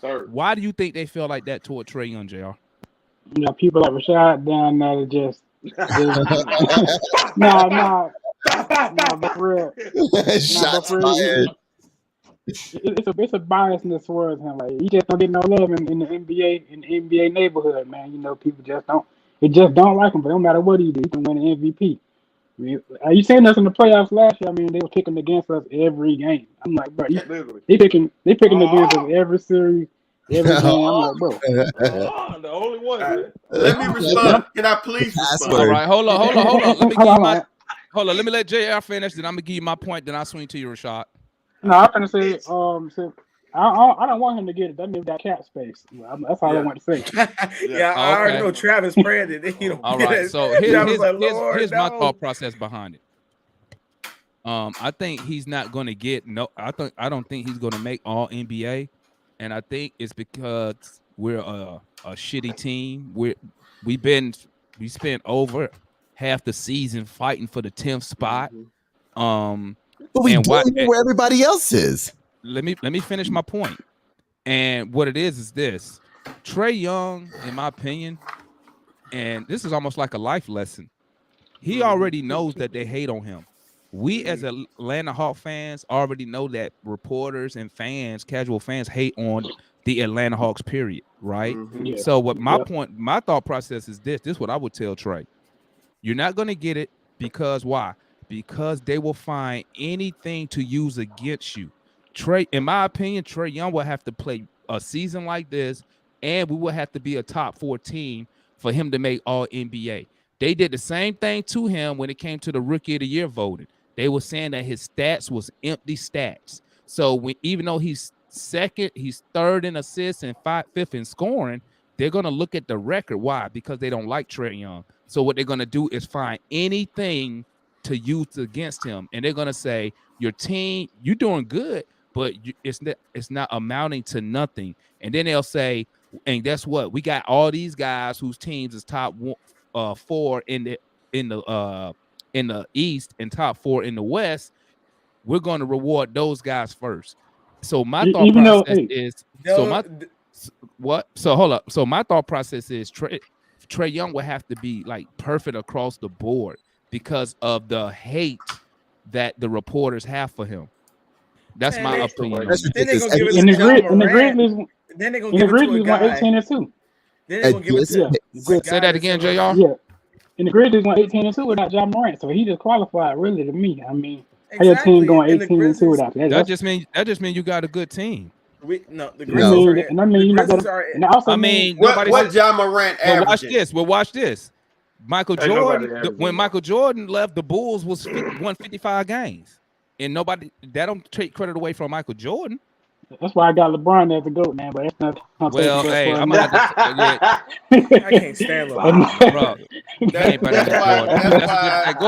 Third. Why do you think they feel like that toward Trae Young, Jr.? you know, people like Rashad down there that just nah, but for real, Shots for real, fired. it's a biasness towards him. Like he just don't get no love in the NBA neighborhood, man. You know, people just don't like him. But no matter what he do, he can win an MVP. I mean, are you saying us in the playoffs last year? I mean, they were picking against us every game. I'm like, bro, they picking against us every series, every game. I'm like, bro. The only one. Let me respond. Can I please respond? All right, hold on. Let me give Hold you on. my. Hold on, let me let JR finish. Then I'm gonna give you my point. Then I'll swing to you, Rashad. No, I'm gonna say, I don't want him to get it. That means that cap space. That's all I want to say. I already know Travis prayed that he don't. All right, so here's my thought process behind it. I think he's not going to get I don't think he's going to make All NBA, and I think it's because we're a shitty team. We spent over half the season fighting for the 10th spot. But we don't know where everybody else is. Let me finish my point. And what it is this: Trae Young, in my opinion, and this is almost like a life lesson. He already knows that they hate on him. We as Atlanta Hawks fans already know that reporters and fans, casual fans, hate on the Atlanta Hawks, period, right? Yeah. So what my thought process is this is what I would tell Trae. You're not going to get it because why? Because they will find anything to use against you. Trae, in my opinion, Trae Young will have to play a season like this, and we will have to be a top 4 team for him to make All NBA. They did the same thing to him when it came to the Rookie of the Year voting. They were saying that his stats was empty stats. So even though he's second, he's third in assists and fifth in scoring, they're going to look at the record. Why? Because they don't like Trae Young. So what they're going to do is find anything to use against him. And they're going to say, your team, you're doing good, but it's not amounting to nothing. And then they'll say, and guess what? We got all these guys whose teams is top 4 in the East and top 4 in the West. We're going to reward those guys first. So my thought process is So hold up. So my thought process is Trae Young will have to be like perfect across the board because of the hate that the reporters have for him. That's my opinion. Then they're gonna give it to John Morant. Then they're gonna give it to a guy. 18-2. Then they're gonna give it to Say that again, JR. Yeah. And the Grizzlies went 18-2 without John Morant, so he just qualified really to me. I mean, how your team going 18-2 without that? That just means you got a good team. The Grizzlies I mean, what John Morant averaging? Watch this. Michael Jordan, when Michael Jordan left, the Bulls was 155 games, and that don't take credit away from Michael Jordan. That's why I got LeBron as the GOAT, man. But that's not. Well, hey, I'm gonna have to. I can't stand LeBron, bro. Go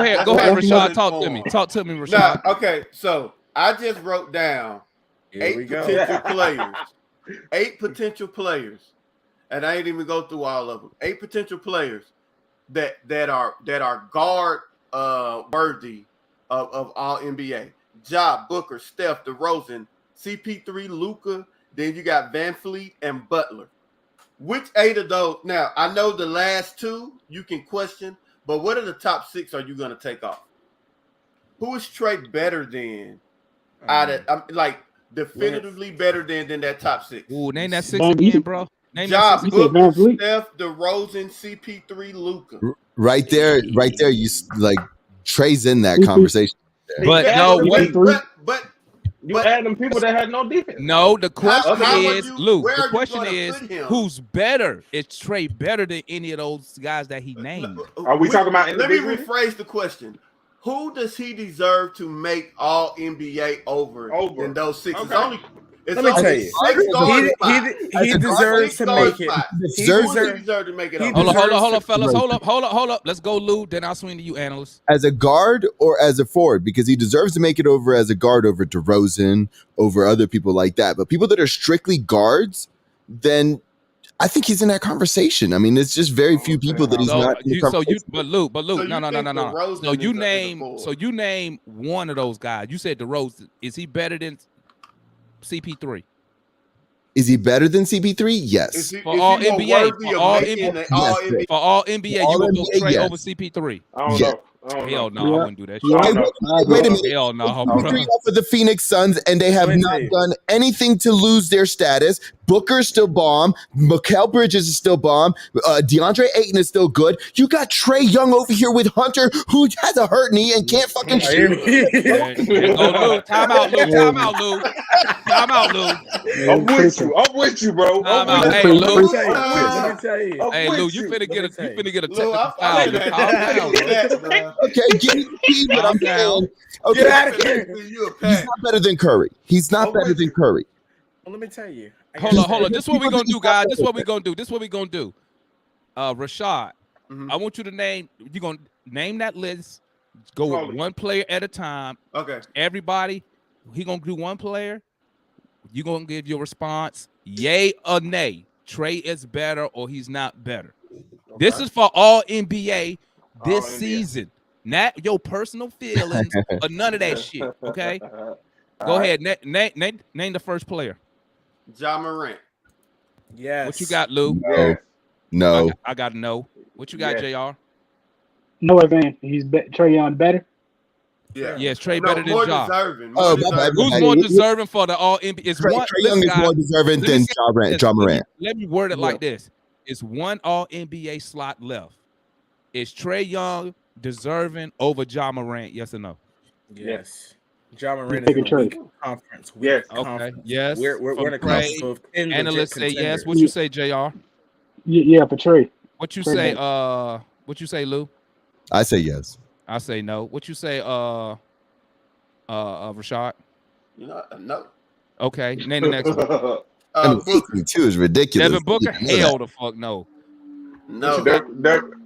ahead, Rashad. Talk to me, Rashad. Nah, okay, so I just wrote down 8 potential players. 8 potential players, and I ain't even go through all of them. 8 potential players that are guard worthy of All NBA. Ja, Booker, Steph, DeRozan, CP3, Luka, then you got Van Fleet and Butler. Which 8 of those? Now, I know the last 2 you can question, but what are the top 6 are you going to take off? Who is Trae better than? Definitively better than that top 6. Ooh, name that 6 again, bro. Name Ja, that 6 Booker, Steph, DeRozan, CP3, Luka. Right there. You like Trae's in that conversation. But You add them people that had no defense. No, the question is, Lou. where The are you question gonna is, put him? who's better? Is Trae better than any of those guys that he named? Are we talking about Let me individually? rephrase the question. Who does he deserve to make all NBA over in those six? Okay. Let me tell you, he deserves to make it. He deserves to make it. Hold up, fellas. Hold up. Let's go, Lou. Then I'll swing to you, analyst. As a guard or as a forward, because he deserves to make it over as a guard over DeRozan, over other people like that. But people that are strictly guards, then I think he's in that conversation. I mean, there's just very few people that he's not. But Lou, no. So you name one of those guys. You said DeRozan. Is he better than CP3? Is he better than CP3? Yes. For all NBA, you would vote Trae over CP3. I don't know. Hell no, I wouldn't do that shit. Wait a minute. Hell no, CP3 for the Phoenix Suns, and they have not done anything to lose their status. Booker's still bomb. Mikal Bridges is still bomb. DeAndre Ayton is still good. You got Trae Young over here with Hunter, who has a hurt knee and can't fucking shoot. Lou. Time out, Lou. I'm with you, bro. Hey, Lou. Let me tell you. Hey, Lou, you finna get a technical foul. Okay, give me what I'm saying. Okay, Get out of here. He's not better than Curry. He's not better than Curry. Well, let me tell you. Hold on. This is what we're gonna do, guys. This is what we're gonna do. Rashad, I want you to name. You're gonna name that list. Go with one player at a time. Okay. Everybody, he gonna do one player. You gonna give your response, yay or nay. Trae is better or he's not better. Okay. This is for all NBA this season. Not your personal feelings or none of that shit. Okay. Go ahead. Name the first player. Ja Morant. Yes. What you got, Lou? No. I got to know. What you got, JR? No advantage. He's Trae Young better. Yeah. Yes, Trae better than Ja. Who's more deserving for the all NBA? Trae Young is more deserving than Ja Morant. Let me word it like this. It's one all NBA slot left. Is Trae Young deserving over Ja Morant? Yes or no? Yes. Ja Morant is in a weak conference. Yes. Okay. Yes. We're in a conference of analysts say yes. What you say, JR? Yeah, for Trae. What you say? What you say, Lou? I say yes. I say no. What you say, Rashad? No. Okay. Name the next one. Booker too is ridiculous. Devin Booker? Hell the fuck no. No.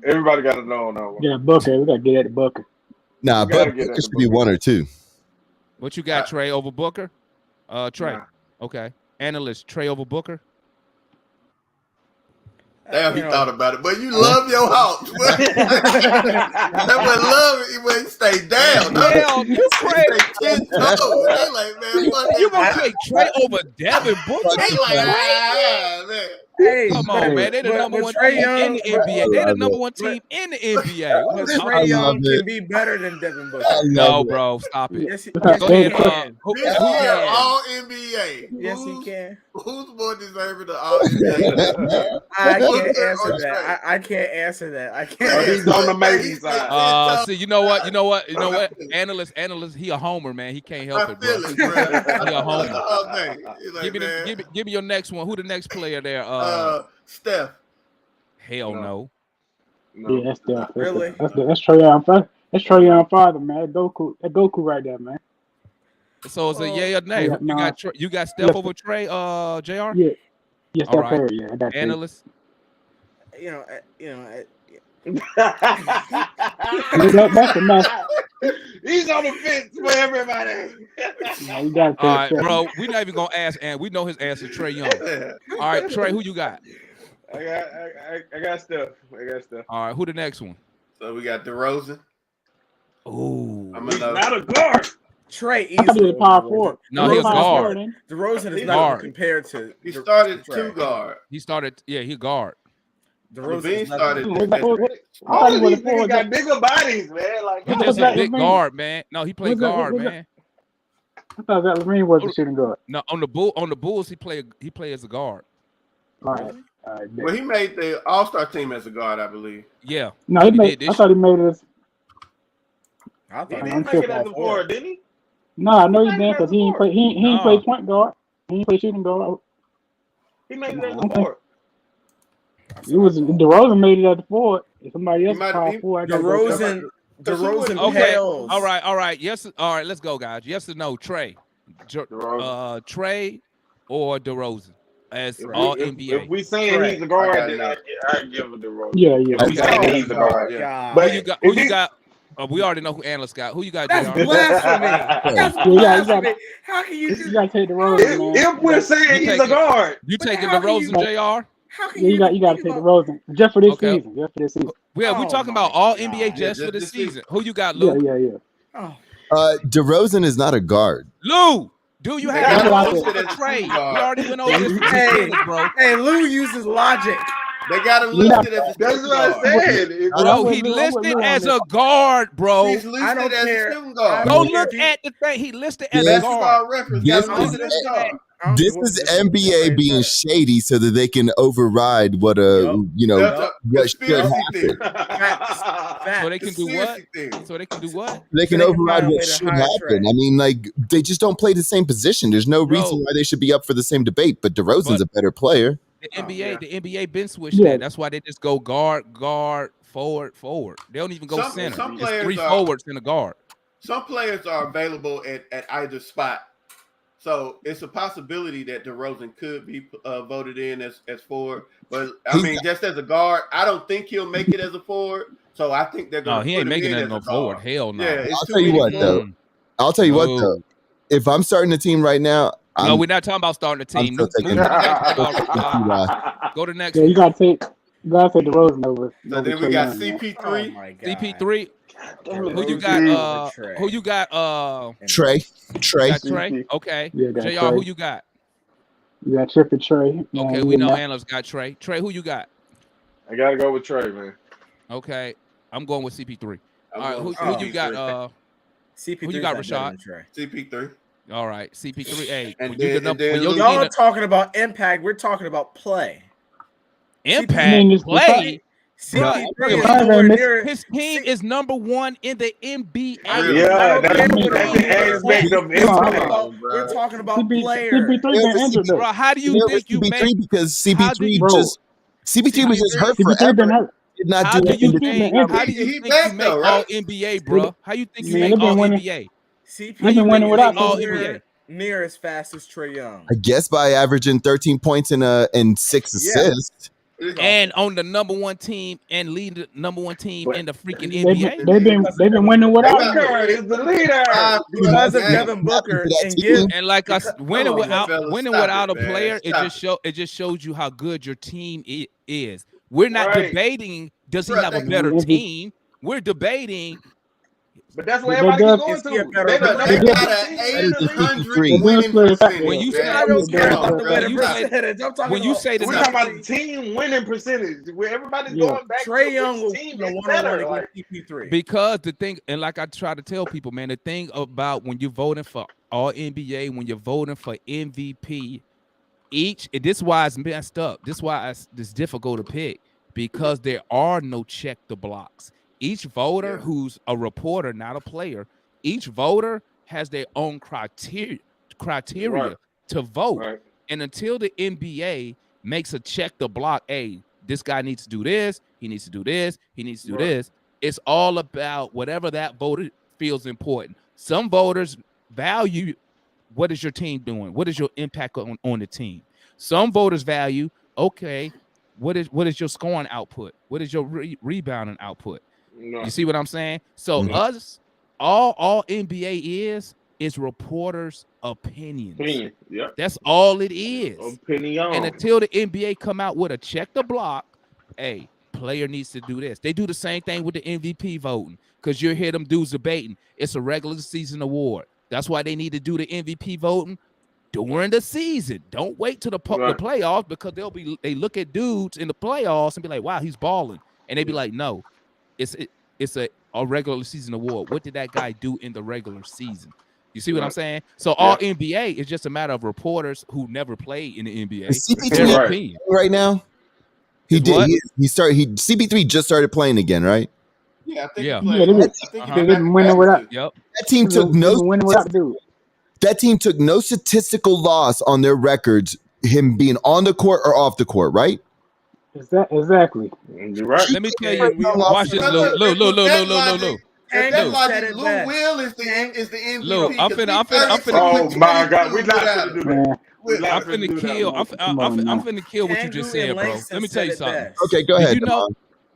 Everybody got to know. No. Yeah, Booker. We gotta get at the Booker. Nah, but Booker should be one or two. What you got, Trae over Booker? Trae. Nah. Okay. Analyst, Trae over Booker? Damn, he thought about it, but you love your house. That boy love it when he stay down. Hell, you crazy. Like, man, you gonna take Trae over Devin Booker? Man. Hey, come on, man. They're the number one team in the NBA. They're the number one team in the NBA. Trae Young can be better than Devin Booker. No, bro. Stop it. Yes, go ahead. All NBA. Yes, he can. Who's more deserving of all NBA? I can't answer that. I can't answer that. I can't. He's on the maybe side. See, you know what? Analyst, he a homer, man. He can't help it, bro. He a homer. Give me your next one. Who the next player there? Steph. Hell no. Yeah, that's Steph. Really? That's Trae Young. That's Trae Young father, man. That Goku right there, man. So it's a yay or nay. You got Steph over Trae, JR? Yeah. Yes, all right. Yeah, I got analyst. He's on the fence for everybody. All right, bro. We're not even gonna ask, and we know his answer, Trae Young. All right, Trae, who you got? I got Steph. All right, who the next one? So we got DeRozan. Oh, he's not a guard. Trae easily power forward. No, he's a guard. DeRozan is not compared to. He started two guard. He guard. DeRozan started. He got bigger bodies, man. Like he's just a big guard, man. No, he played guard, man. I thought that Levine was a shooting guard. No, on the Bulls, he played as a guard. All right. Well, he made the All-Star team as a guard, I believe. Yeah. No, I thought he made it as. I thought he didn't make it as a forward, didn't he? No, I know He he made it did as because a he ain't forward. play. He ain't play point guard. He ain't play shooting guard. He made it No, as I a don't think forward. it was DeRozan made it at the forward. If somebody else power forward, I gotta go. DeRozan Okay. pales. All right. Yes. All right. Let's go, guys. Yes or no, Trae? DeRozan. Trae or DeRozan as If all we, NBA? if we saying Trae. he's a guard, I then got I give it to DeRozan. Yeah. If we saying Okay. he's a guard, Yeah. but Who if you he- got? We already know who analyst got. Who you got, That's JR? blasphemy. That's Yeah, you blasphemy. How can you do You gotta take DeRozan, if, man. if we're saying he's a guard, You But taking how can DeRozan, you- JR? How can Yeah, you you got even to think take about- DeRozan just for this Okay. season. Just for this season. We Oh talking my about all NBA God. just Yeah, for the just season. Who you got, Yeah, Lou? Oh. DeRozan is not a guard. Lou, do you They have gotta DeRozan list or it as Trae? shooting guard. We already went over this with Hey. Dennis, bro. Hey, Lou uses logic. They got him We not- listed as a that's shooting what I guard. said. If- Bro, I'm with he Lou- I'm with listed Lou on as this. a guard, bro. He's listed I don't as care. a shooting guard. Go I don't look care if at the thing. He listed as a This- guard. Basketball reference This got him listed as a guard. This is NBA being shady so that they can override what That's what a should conspiracy happen. theory. So they can do what? Conspiracy theory. So they can do what? They can they can override find a what way to should hire happen. Trae. I mean, like they just don't play the same position. There's no Bro. reason why they should be up for the same debate. But DeRozan's a better player. The Oh, NBA, yeah. the NBA been switched Yeah. that. That's why they just go guard, forward. They don't even go Some center. It's players 3 are- forwards and a guard. Some players are available at either spot. So it's a possibility that DeRozan could be voted in as forward. But I mean, just as a guard, I don't think he'll make it as a forward. So I think they're going No, to he put ain't him making in that as no a forward. guard. Hell no. Yeah, it's I'll too tell you many what, though. forwards. I'll tell you what No. though. If I'm starting a team right now, No, I'm we're not talking about starting a team. still taking- Move to the next one. Go to the next Yeah, you one. gotta take DeRozan over. So then we Trae got Young, man. Oh CP3. my God. CP3. Damn it, Who you DeRozan got? over Trae. Who you got? Trey. Got Trae. Okay. Yeah, got JR, Trae. who you got? You got Trippy Trae. Okay, we know analysts got Trae. Trae, who you got? I gotta go with Trae, man. Okay, I'm going with CP3. I'm All right, going who with you got? CP3 who you got, is not better Rashad? than Trae. CP3. All right, CP3. Hey, And when you then- the and then when your Lou- team Y'all talking about impact. We're talking about play. impact I mean, it's- play. CP3 is Bro, nowhere this- near. His team is number 1 in the NBA. Really? Yeah, don't care that's what that's he the is. aspect of We're talking impact. about, we're talking about players. CP3 been injured though. Bro, how do you Yeah, think you CP3 make? because how do CP3 you- just CP3 was just hurt CP3 been forever. hurt. Did not How do do you anything. think? injured. How do you He think back you make though, all right? NBA, bro? How you think you Man, make they been all winning. NBA? CP3 How you winning think without all nowhere NBA? near as fast as Trae Young. I guess by averaging 13 points and 6 Yeah. assists. And on the number 1 team and lead the number 1 team But in the freaking They've NBA. been winning without him. Booker is the leader. Because of Man, Devin Booker for that and team. give And like us winning on, without fellas, winning stop without it, a man. player, Stop it just shows you how good your team is. We're not Right. debating does he Right. have a better Mhm. team. We're debating But that's what But everybody they keep going Is he a to. better They player? don't- They they got got an Better than 800 CP3. winning When percentage. you say- I don't care about the when winning you say- percentage. I'm talking when you about say the We're talking about the team winning percentage. Where everybody's Yeah. going back Trae to Young will which team win a is one-on-one better. against Like, CP3. because the thing, and like I try to tell people, man, the thing about when you're voting for all NBA, when you're voting for MVP, this is why it's messed up. This is why it's difficult to pick because there are no check the blocks. Each voter who's a reporter, not a player, each voter has their own criteria Right. to vote. right. And until the NBA makes a check the block, hey, this guy needs to do this, he needs to do this, he needs to do Right. this. It's all about whatever that voter feels important. Some voters value what is your team doing? What is your impact on the team? Some voters value, okay, what is your scoring output? What is your rebounding output? No. You see what I'm saying? So Mhm. us, all NBA is reporters' opinions. Opinion. Yep. That's all it is. Opinion. And until the NBA come out with a check the block, hey, player needs to do this. They do the same thing with the MVP voting because you hear them dudes debating. It's a regular season award. That's why they need to do the MVP voting during the season. Don't wait till the Right. playoffs because they look at dudes in the playoffs and be like, wow, he's balling. And they be like, no, it's a regular season award. What did that guy do in the regular season? You see what I'm Right. saying? So all NBA is just a matter of reporters who never played in the NBA. Is CP3 Their Right. opinion. right now? He Is did. what? He started. CP3 just started playing again, right? Yeah, I think Yeah. he played. Yeah, they been- I think Uh-huh. he They've been winning without. Yep. That team took They've no. been winning without dude. That team took no statistical loss on their records, him being on the court or off the court, right? Exactly. You're right. Let me tell you. Watch this, Lou. Lou. If that logic, Lou best. Will is the MVP. Lou, I'm finna. Oh my God, we're not gonna do that. I'm finna kill. I'm finna kill what you just said, bro. Let me tell you something. Okay, go ahead.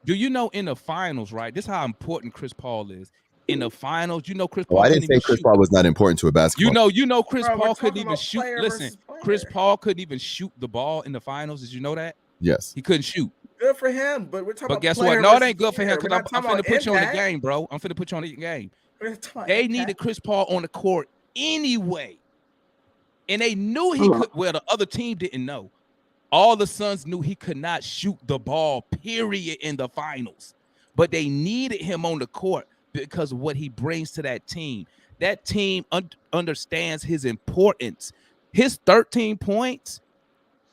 Do you know in the finals, right? This is how important Chris Paul is. In the finals, Chris Paul. I didn't say Chris Paul was not important to a basketball. Chris Paul couldn't even shoot. Listen, Chris Paul couldn't even shoot the ball in the finals. Did you know that? Yes. He couldn't shoot. Good for him, but we're talking about. But guess what? No, it ain't good for him because I'm finna put you on the game, bro. I'm finna put you on the game. They needed Chris Paul on the court anyway. And they knew he could. Well, the other team didn't know. All the Suns knew he could not shoot the ball, period, in the finals. But they needed him on the court because of what he brings to that team. That team understands his importance. His 13 points.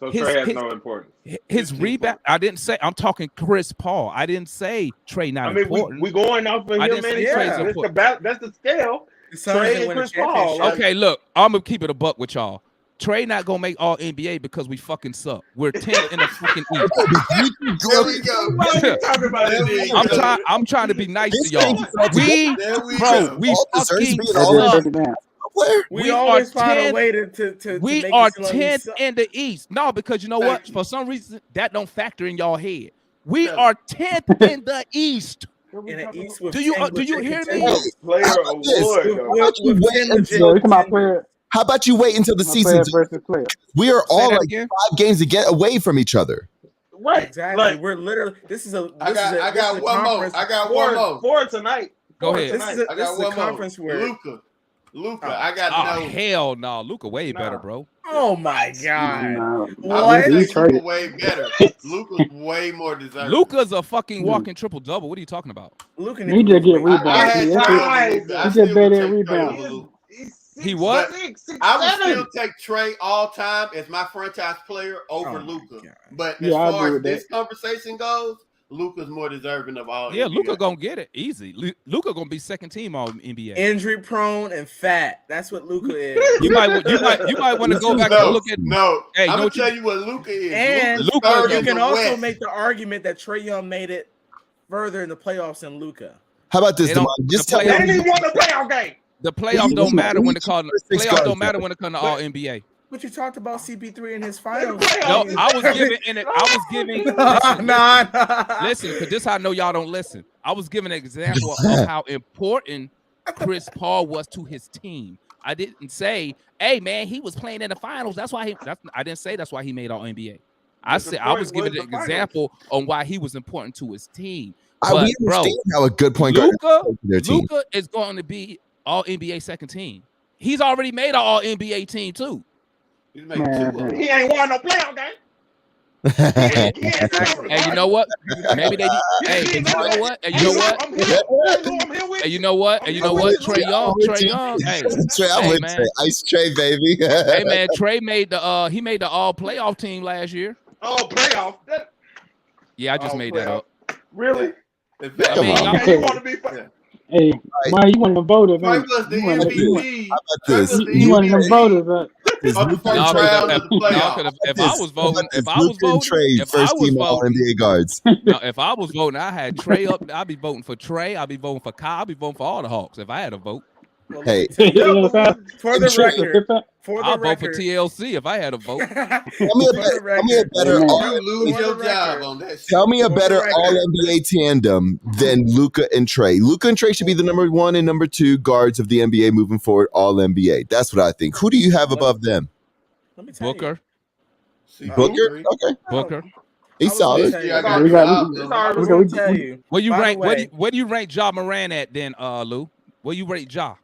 So Trae has no importance. His rebound. I didn't say. I'm talking Chris Paul. I didn't say Trae not important. We going off of him, man. That's the scale. Trae and Chris Paul. Okay, look. I'm gonna keep it a buck with y'all. Trae not gonna make all NBA because we fucking suck. We're 10th in the fucking East. There we go. I'm trying to be nice to y'all. We fucking suck. We always find a way to we make are it 10th in the East. No, because you know what? For some reason, that don't factor in y'all head. We are 10th in the East. In the East do you hear me? How about you wait until the season? We are all like 5 games away from each other. Right. Exactly. Like, we're literally. I got one more. I got one more for tonight. Go ahead. I got one conference where Luka, I got to know. Hell no, Luka way better, bro. Oh my God! What? Luka way better. Luka's way more deserving. Luka's a fucking walking triple double. What are you talking about? Luka, he just get rebounds. He just better at rebounds. He what? I would still take Trae all time as my franchise player over Luka. But as far as this conversation goes, Luka's more deserving of all. Yeah, Luka gonna get it easy. Luka gonna be second team all NBA. Injury prone and fat. That's what Luka is. You might want to go back and look at. Hey, I'm gonna tell you what Luka is. And Luka, you can also make the argument that Trae Young made it further in the playoffs than Luka. How about this? Just tell me. They didn't want the playoff game. The playoffs don't matter when it comes to all NBA. But you talked about CP3 in his finals. No, I was giving. Listen, because this I know y'all don't listen. I was giving an example of how important Chris Paul was to his team. I didn't say, "Hey man, he was playing in the finals. That's why I didn't say that's why he made all NBA. I said I was giving an example on why he was important to his team. But, we understand how a good point guard Luka is going to be all NBA second team. He's already made an all NBA team too. He ain't won no playoff game. Hey, you know what? Maybe they. Hey, you know what? Hey, you know what? Hey, you know what? Hey, you know what? Trae Young. Hey, I'm with Trae. Ice Trae, baby. Hey, man, Trae made the all playoff team last year. Oh, playoff. Yeah, I just made that up. Really? I mean, you want to be funny. Hey, why you want to vote it? Trae was the MVP. How about this? You want to vote it? If I was voting, NBA guards. No, if I was voting, I had Trae up. I'd be voting for Trae. I'd be voting for Kyle. I'd be voting for all the Hawks if I had a vote. Hey, for the record, I'll vote for TLC if I had a vote. Tell me a better all NBA tandem than Luka and Trae. Luka and Trae should be the number 1 and number 2 guards of the NBA moving forward, all NBA. That's what I think. Who do you have above them? Booker. Booker? Okay. Booker. He's solid. Where do you rank Ja Morant at then, Lou? Where you rate Ja?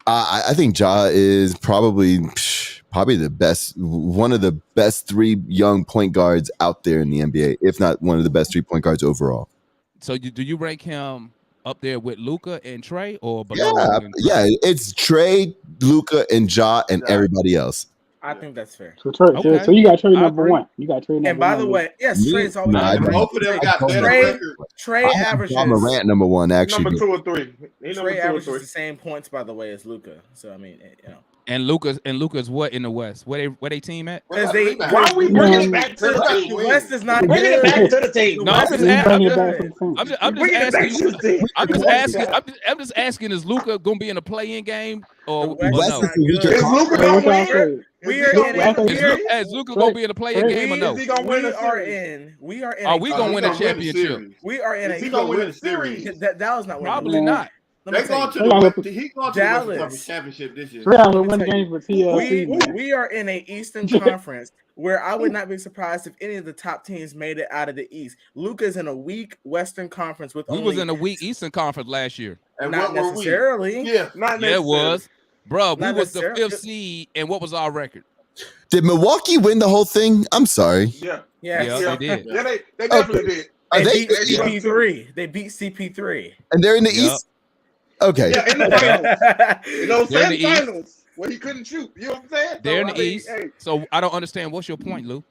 I think Ja is probably the best, one of the best 3 young point guards out there in the NBA, if not one of the best 3 point guards overall. So do you rank him up there with Luka and Trae or below? Yeah, it's Trae, Luka, and Ja, and everybody else. I think that's fair. So you got Trae number 1. You got Trae number 1. And by the way, yes, Trae's always both of them got better records. Trae averages. Ja Morant number 1, actually. Number 2 or 3. Trae averages the same points, by the way, as Luka. So I mean, And Luca's what in the West? Where they team at? Because Why are we bringing it back to the the team? West is not Bringing it good. back to the team. No, I'm just Bringing it back asking. to the team. I'm just asking. Is Luca gonna be in a play-in game or The West no? is not good. Is Luca gonna win? Is Luca gonna be in a play-in game or no? Is he gonna win a We are in. Are we gonna win a championship? We are in. Is he gonna win a series? That was not Probably not. They going to he's going to the Western Championship this year. Win games with TLC. We are in a Eastern Conference where I would not be surprised if any of the top teams made it out of the East. Luca's in a weak Western Conference with. We was in a weak Eastern Conference last year. And not what were necessarily. we? Yeah, Not Yeah, it was, bro. We Not was the necessarily. 5th seed, and what was our record? Did Milwaukee win the whole thing? I'm sorry. Yeah. Yeah, they did. Yeah, they definitely did. Are They they? beat CP3. They beat CP3. And they're in the Yep. East. Okay. Yeah, in the finals. In those They're in the East. semifinals where he couldn't shoot. You know what I'm saying? They're in So, the I mean, East. hey, So I don't understand. What's your point, Lou?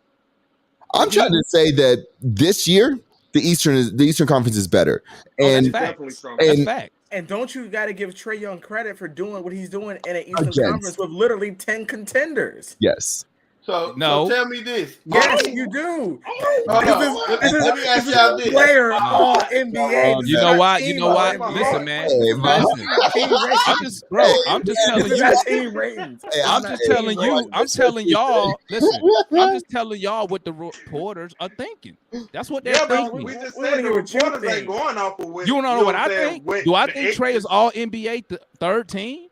I'm trying to say that this year the Eastern Conference is better, and that's definitely strong. That's and fact. And don't you got to give Trae Young credit for doing what he's doing in an Eastern Against. Conference with literally 10 contenders? yes, So No. tell me this. Yes, you do. Hold on. This Let me ask y'all this. player all NBA. You know why? You know why? Listen, man. Hey, man. Listen. I'm just telling This is you. our team ratings. Hey, I'm just telling you. I'm telling y'all. Listen. I'm just telling y'all what the reporters are thinking. That's what they're Yeah, but thinking. we just We said wanna the hear what you reporters ain't think. going off of what You don't know what I I'm saying, think? what Do I the think X Trae is all NBA third team?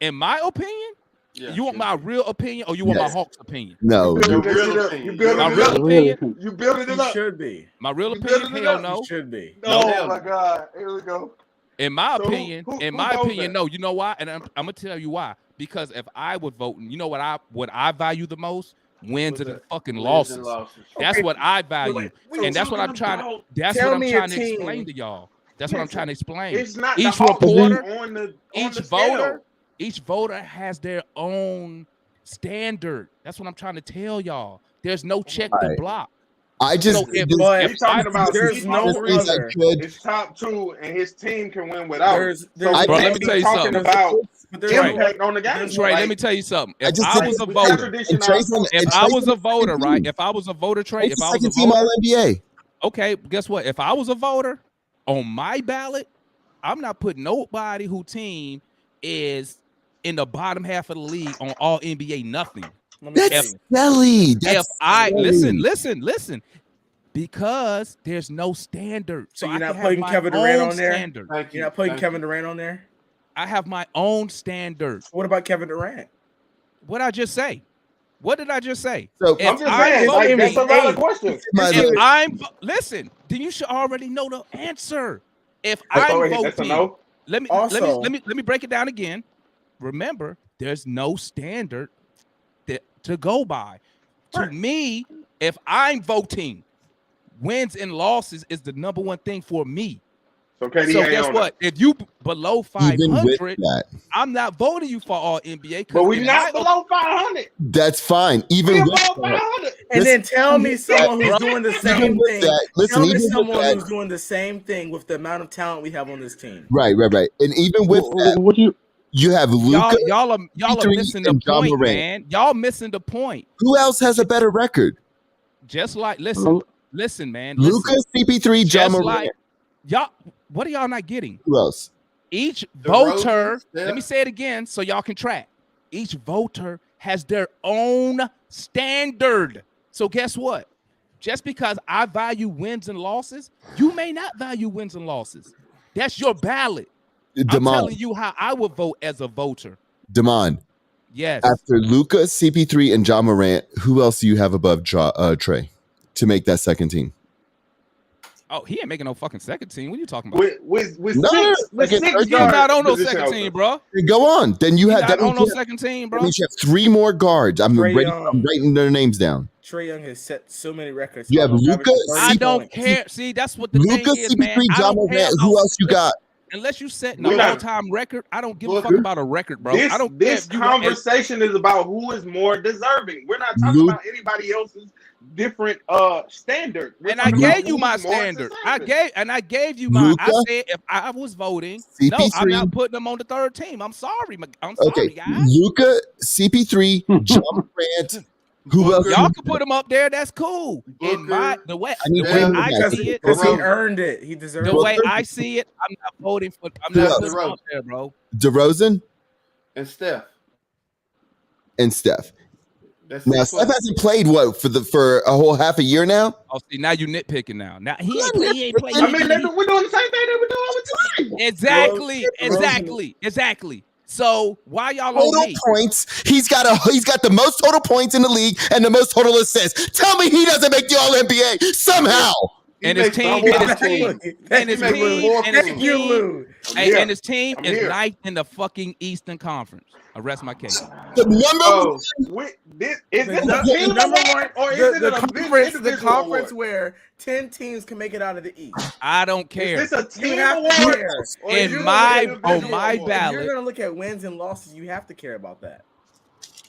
In my opinion, Yeah, you want my real opinion or you want Yes. my Hawks opinion? no. Your You real building opinion. My it real up. opinion. You building it You up. should be. My real You opinion. building it Hell up. no. You should be. Oh my God! Here we go. In my So who- opinion, who in goes my opinion, there? no. You know why? And I'm gonna tell you why. Because if I was voting, you know what I value the most? Wins and fucking losses. That's Okay. what I value, We and that's what I'm talking trying. about- That's Tell what I'm me trying a to team. explain to y'all. That's what I'm Listen, trying to explain. It's not Each the Hawks reporter, on the each scale. voter has their own standard. That's what I'm trying to tell y'all. There's no check the Right. block. I just So if- But He's talking about there's no things I other. could. It's top two, and his team can win without. There's- So there's- we Bro, let can't me be tell you talking something. about But there's Trae. impact on the game. There's Trey, let Like, me tell you something. I If just I did was a it. voter, And Trae's on- if and I Trae's was on a the voter, second right? team. If I was a voter, Trey, Trae's if the I was a second team voter, All NBA. okay, guess what? If I was a voter on my ballot, I'm not putting nobody who team is in the bottom half of the league on all NBA nothing. Let me That's see. silly. If That's I silly. listen, because there's no standard. So I you're can not have putting my Kevin Durant own on there? standard. Thank you. You're not putting Thank Kevin you. Durant on there? I have my own standard. What about Kevin Durant? What I just say? What did I just say? So If I'm just I'm saying, like, voting- that's a valid question. my- If I'm listen, then you should already know the answer. If I'm That's a voting, no. let me Also- let me break it down again. Remember, there's no standard to go by. To Right. me, if I'm voting, wins and losses is the number one thing for me. So KD So ain't guess on what? If you below even with 500, that, I'm not voting you for all NBA. But we in not my below 500. that's fine. We Even with above that, 500. And then tell me someone who's Bro, doing the even same with thing. that, listen. Tell me Even with someone that, who's doing the same thing with the amount of talent we have on this team. right. And even with that, What you? you have Luka. y'all are CP3 missing the and Ja point, Morant. man. Y'all missing the point. Who else has a better record? Just like listen, man. Luka, Listen, CP3, Ja just Morant. like y'all. What are y'all not getting? Who else? Each The voter. Roses, yeah. Let me say it again so y'all can track. Each voter has their own standard. So guess what? Just because I value wins and losses, you may not value wins and losses. That's your ballot. I'm Damon. telling you how I would vote as a voter. Damon. Yes. After Luka, CP3, and Ja Morant, who else do you have above Trae to make that second team? Oh, he ain't making no fucking second team. What are you talking about? With No, six, with like, six he's He's not on no position second open. team, bro. Then go on. Then you He's have not that. on no means second team, that bro. means you have three more guards. I'm Trae writing their names down. Trae Young has set so many records. You have Almost Luka, averaging 30 I don't points. care. See, that's what the Luka, thing is, man. CP3, I Ja don't care Morant. Who about- else you got? unless you set We're an not- all-time record, I don't give a Booker. fuck about a record, bro. I don't care This if you conversation is about who is more deserving. We're not talking Luke- about anybody else's different standard. We're and I talking about gave you my who's more standard. I deserving. gave you my. I Luka? said if I was voting, CP3. no, I'm not putting them on the third team. I'm sorry. I'm sorry, Okay, guys. Luka, CP3, John Morant. Who else? Y'all can put him up there. That's cool. In Booker. the way I need the way Booker. I Because see it, he Booker. earned it. He deserved the it. way I see it, I'm not voting for. I'm Who not else? putting him up there, bro. DeRozan And Steph. and Steph. That's Now six Steph players. hasn't played for a whole half a year now. Oh, see, now you nitpicking now. Now he I'm ain't play. He ain't play. I mean, we're doing the same thing that we do all the time. Exactly. So why y'all on Total me? points. He's got the most total points in the league and the most total assists. Tell me he doesn't make the All NBA somehow. And his team, and his team is ninth in the fucking Eastern Conference. I rest my case. The number Is this a team number award, one, or is it the an conference, the individual conference award? where 10 teams can make it out of the East. I don't care. Is this a You team have to award? care. Or In is it my- an individual on my award? ballot. If you're gonna look at wins and losses, you have to care about that.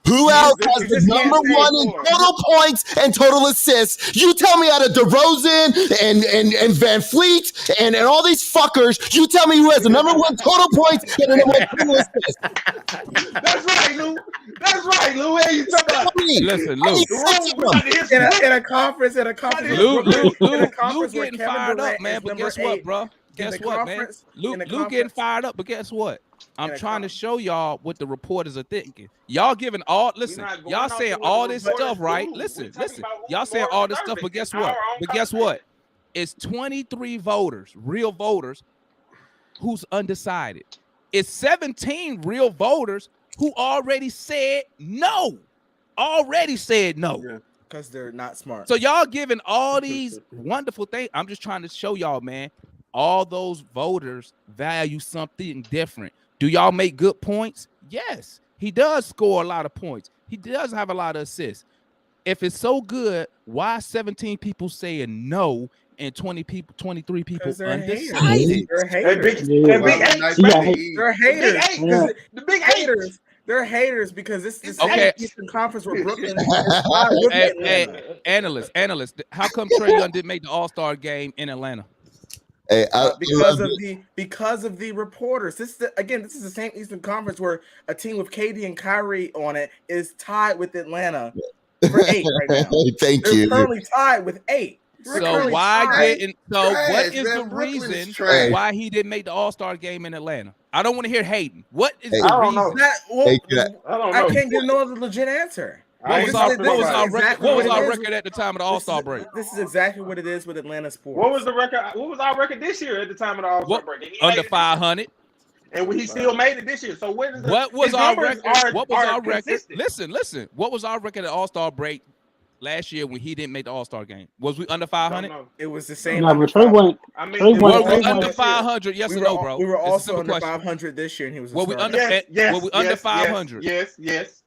who else You has the just can't number say one in four. total points and total assists? You tell me out of DeRozan and Van Fleet and all these fuckers, you tell me who has the number one total points and the number one total assists. That's right, Lou. That's right, Lou. What are you talking about? Listen, Lou. I need The six room, of we're them. about to hit some- In a conference, Lou where getting Kevin fired up, Durant man. is But number guess what, 8 bro? in Guess the what, man? conference- Lou in the getting conference- fired up, but guess what? I'm in a trying to conference. show y'all what the reporters are thinking. Y'all giving all listen. not going Y'all off saying of what all the this reporters stuff, right? do. We're Listen. talking about who's Y'all saying more all this stuff, deserving. but guess It's our what? own But guess what? It's 23 voters, real voters, who's undecided. It's 17 real voters who already said no. Yeah. because they're not smart. So y'all giving all these wonderful things. I'm just trying to show y'all, man. All those voters value something different. Do y'all make good points? Yes. He does score a lot of points. He does have a lot of assists. If it's so good, why 17 people saying no and 23 people Because they're haters. undecided? They're Hey, big, haters. Yeah. hey, big eight, Nice Yeah. to eat. They're haters. Big eight, Yeah. the big eight. Haters. They're haters because this is the same Okay. Eastern Conference where Brooklyn is tied with Atlanta. Analyst, how come Trae Young didn't make the All-Star game in Atlanta? Hey, I Because love of the reporters. This is the same Eastern Conference where a team with KD and Kyrie on it is tied with Atlanta for 8 right now. Thank They're you. currently tied with 8. So currently why tied. didn't? So Trash, what is man. the Brooklyn's reason trash. why he didn't make the All-Star game in Atlanta? I don't want to hear hating. What is Hey. the I don't reason? know. Hey, I don't I know. can't give no other legit answer. What was our exactly what was what our it is. record at the time of the All-Star break? This is exactly what it is with Atlanta sports. What was the record? What was our record this year at the time of the All-Star What, break? And he under made it, 500. and he still made it this year. So what is the, What was his our numbers record? Are, What was are our record? consistent. Listen. What was our record at All-Star break last year when he didn't make the All-Star game? Was we under I don't 500? know. It was the same. No, but Trey went. I mean, Trey it went- Were was we Trey under this year. 500? Yes we or were, no, bro? we were It's a also simple under question. 500 this year, and he was. Were we under? Yes, were we under yes, 500? Yes. Yes.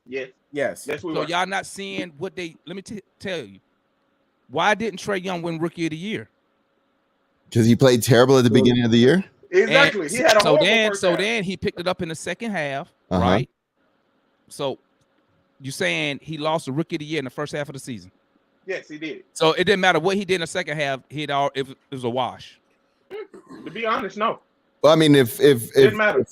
Yes, we So were. y'all not seeing what they? Let me tell you. Why didn't Trae Young win Rookie of the Year? because he played terrible at the beginning of the year. Exactly. And He had a horrible first half. then he picked it up in the second half, Uh-huh. right? So you saying he lost the Rookie of the Year in the first half of the season? Yes, he did. So it didn't matter what he did in the second half. It was a wash. To be honest, no. Well, I mean, Didn't matter.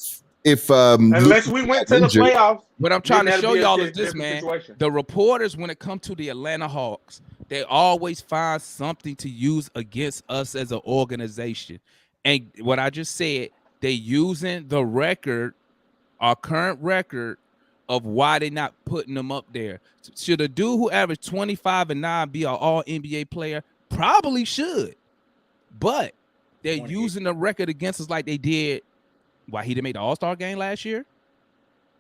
if Unless we went to the injured. playoffs. What I'm trying to then show that'd be a y'all is this, different man. situation. The reporters, when it comes to the Atlanta Hawks, they always find something to use against us as an organization. And what I just said, they using the record, our current record, of why they not putting them up there. Should a dude who averaged 25 and 9 be an all NBA player? Probably should. But they're 28. using the record against us like they did why he didn't make the All-Star game last year.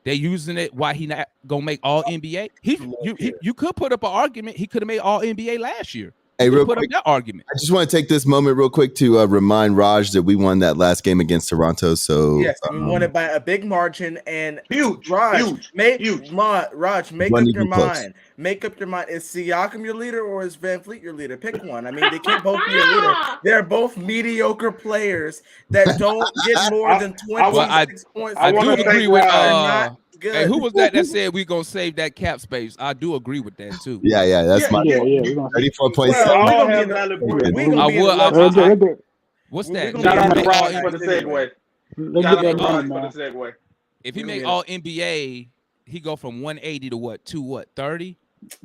They're using it why he not gonna make all NBA. You could put up an argument he could have made all NBA last year. Hey, real put quick, up that argument. I just want to take this moment real quick to remind Raj that we won that last game against Toronto. So yes, we won it by a big margin. And Huge. Raj, Huge. make Huge. Raj, make Wasn't up your even close. mind. Make up your mind. Is Siakam your leader or is Van Fleet your leader? Pick one. I mean, they can't both be your leader. They're both mediocre players that don't get more than 26 points. I do agree with good. Hey, who was that said we gonna save that cap space? I do agree with that too. Yeah, that's my 34.7. What's that? Shout out to Raj for the segue. If he make all NBA, he go from 180 to what? 230?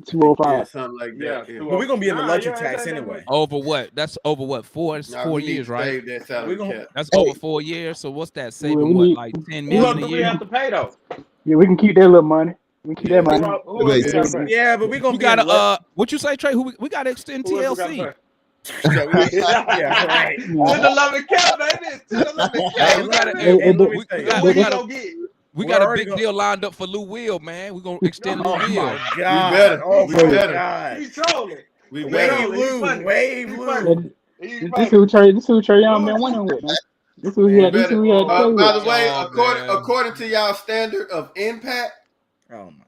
205. Something like that. Yeah. But we're gonna be in the luxury tax anyway. Over what? That's over what? 4 years, right? That's over 4 years. So what's that? Saving what? Like 10 million a year? We have to pay though. Yeah, we can keep that little money. We can keep that money. Yeah, but we gonna be gotta what you say, Trae? Who we gotta extend TLC? Yeah, right. To the 11 cap, baby. We got a big deal lined up for Lou Will, man. We're gonna extend Lou Will. We better. He's trolling. Wave Lou. This who Trae Young been winning with, man. This who he had. This who he had. By the way, according to y'all standard of impact,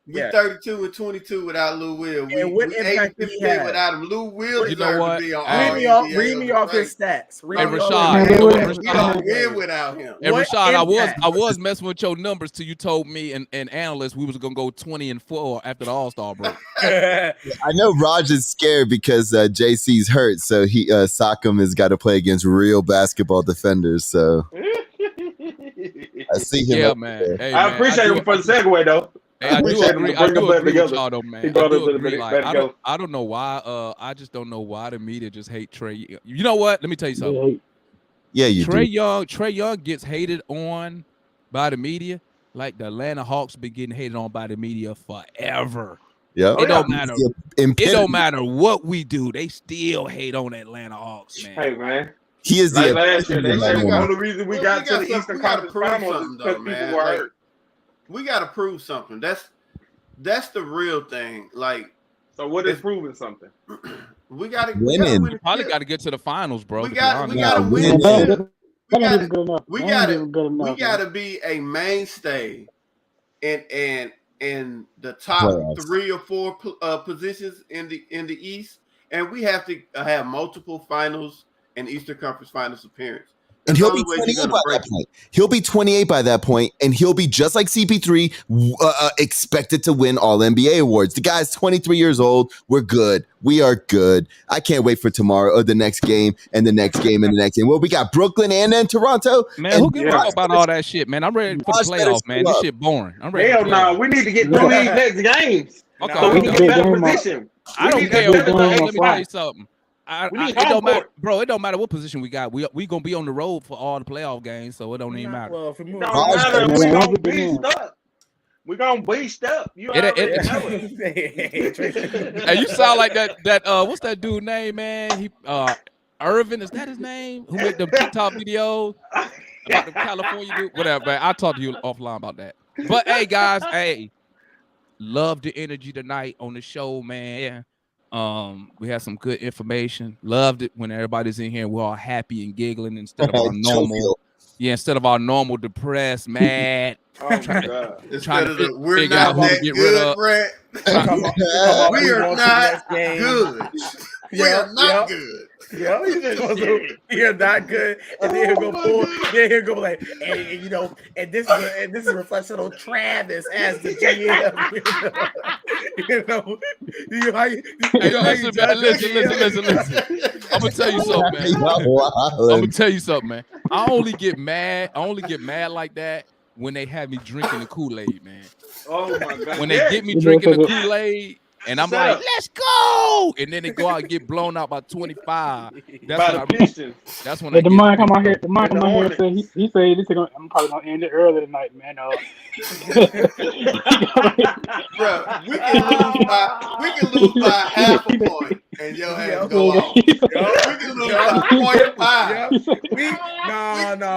we 32 and 22 without Lou Will. We 8-15 without him. Lou Will deserves to be on read me off his stats. Hey, Rashad, without him. And Rashad, I was messing with your numbers till you told me and analysts we was gonna go 20-4 after the All-Star break. I know Raj is scared because JC's hurt, so he Siakam has got to play against real basketball defenders. So I see him. Yeah, man. Hey, I appreciate him for the segue though. Hey, I do agree with y'all though, man. I don't know why. I just don't know why the media just hate Trae. You know what? Let me tell you something. Yeah, Trae Young gets hated on by the media like the Atlanta Hawks been getting hated on by the media forever. Yeah, it don't matter. It don't matter what we do. They still hate on Atlanta Hawks, man. Hey, man. He is like last year. They said one of the reasons we got to the Eastern Conference Finals because people were hurt. We got to prove something. That's the real thing. Like, so what is proving something? We got to win. You probably got to get to the finals, bro. We got to win. We got to be a mainstay in the top 3 or 4 positions in the East, and we have to have multiple finals and Eastern Conference Finals appearance. And he'll be 28 by that point. He'll be 28 by that point, and he'll be just like CP3, expected to win all NBA awards. The guy's 23 years old. We're good. We are good. I can't wait for tomorrow or the next game and the next game and the next game. Well, we got Brooklyn and then Toronto. Man, who gives a fuck about all that shit, man? I'm ready for the playoffs, man. This shit boring. I'm ready. Hell no. We need to get through these next games. Okay, so we can get better position. I don't care. Let me tell you something. It don't matter, bro. It don't matter what position we got. We gonna be on the road for all the playoff games, so it don't even matter. Well, if we gonna be stuck. We gonna be stuck. You already know it. Hey, you sound like that. What's that dude name, man? He Irvin, is that his name? Who made the TikTok videos about the California dude? Whatever, man. I'll talk to you offline about that. But hey, guys, love the energy tonight on the show, man. We had some good information. Loved it when everybody's in here. We're all happy and giggling instead of our normal. Yeah, instead of our normal depressed, mad. Oh my God! Instead of we're not that good, Brett. We are not good. We are not good. Yeah, you're not good, and then he'll go pull. Then he'll go like, hey, and this is a reflection on Travis as the GM. Listen. I'm gonna tell you something, man. I only get mad like that when they have me drinking the Kool-Aid, man. Oh my God! When they get me drinking the Kool-Aid. And I'm like, let's go! And then they go out and get blown out by 25. That's when the mind come out here. The mind come out here. He said this is gonna. I'm probably gonna end it early tonight, man. Bro, we can lose by half a point. and your ass go off. We can lose by 0.5.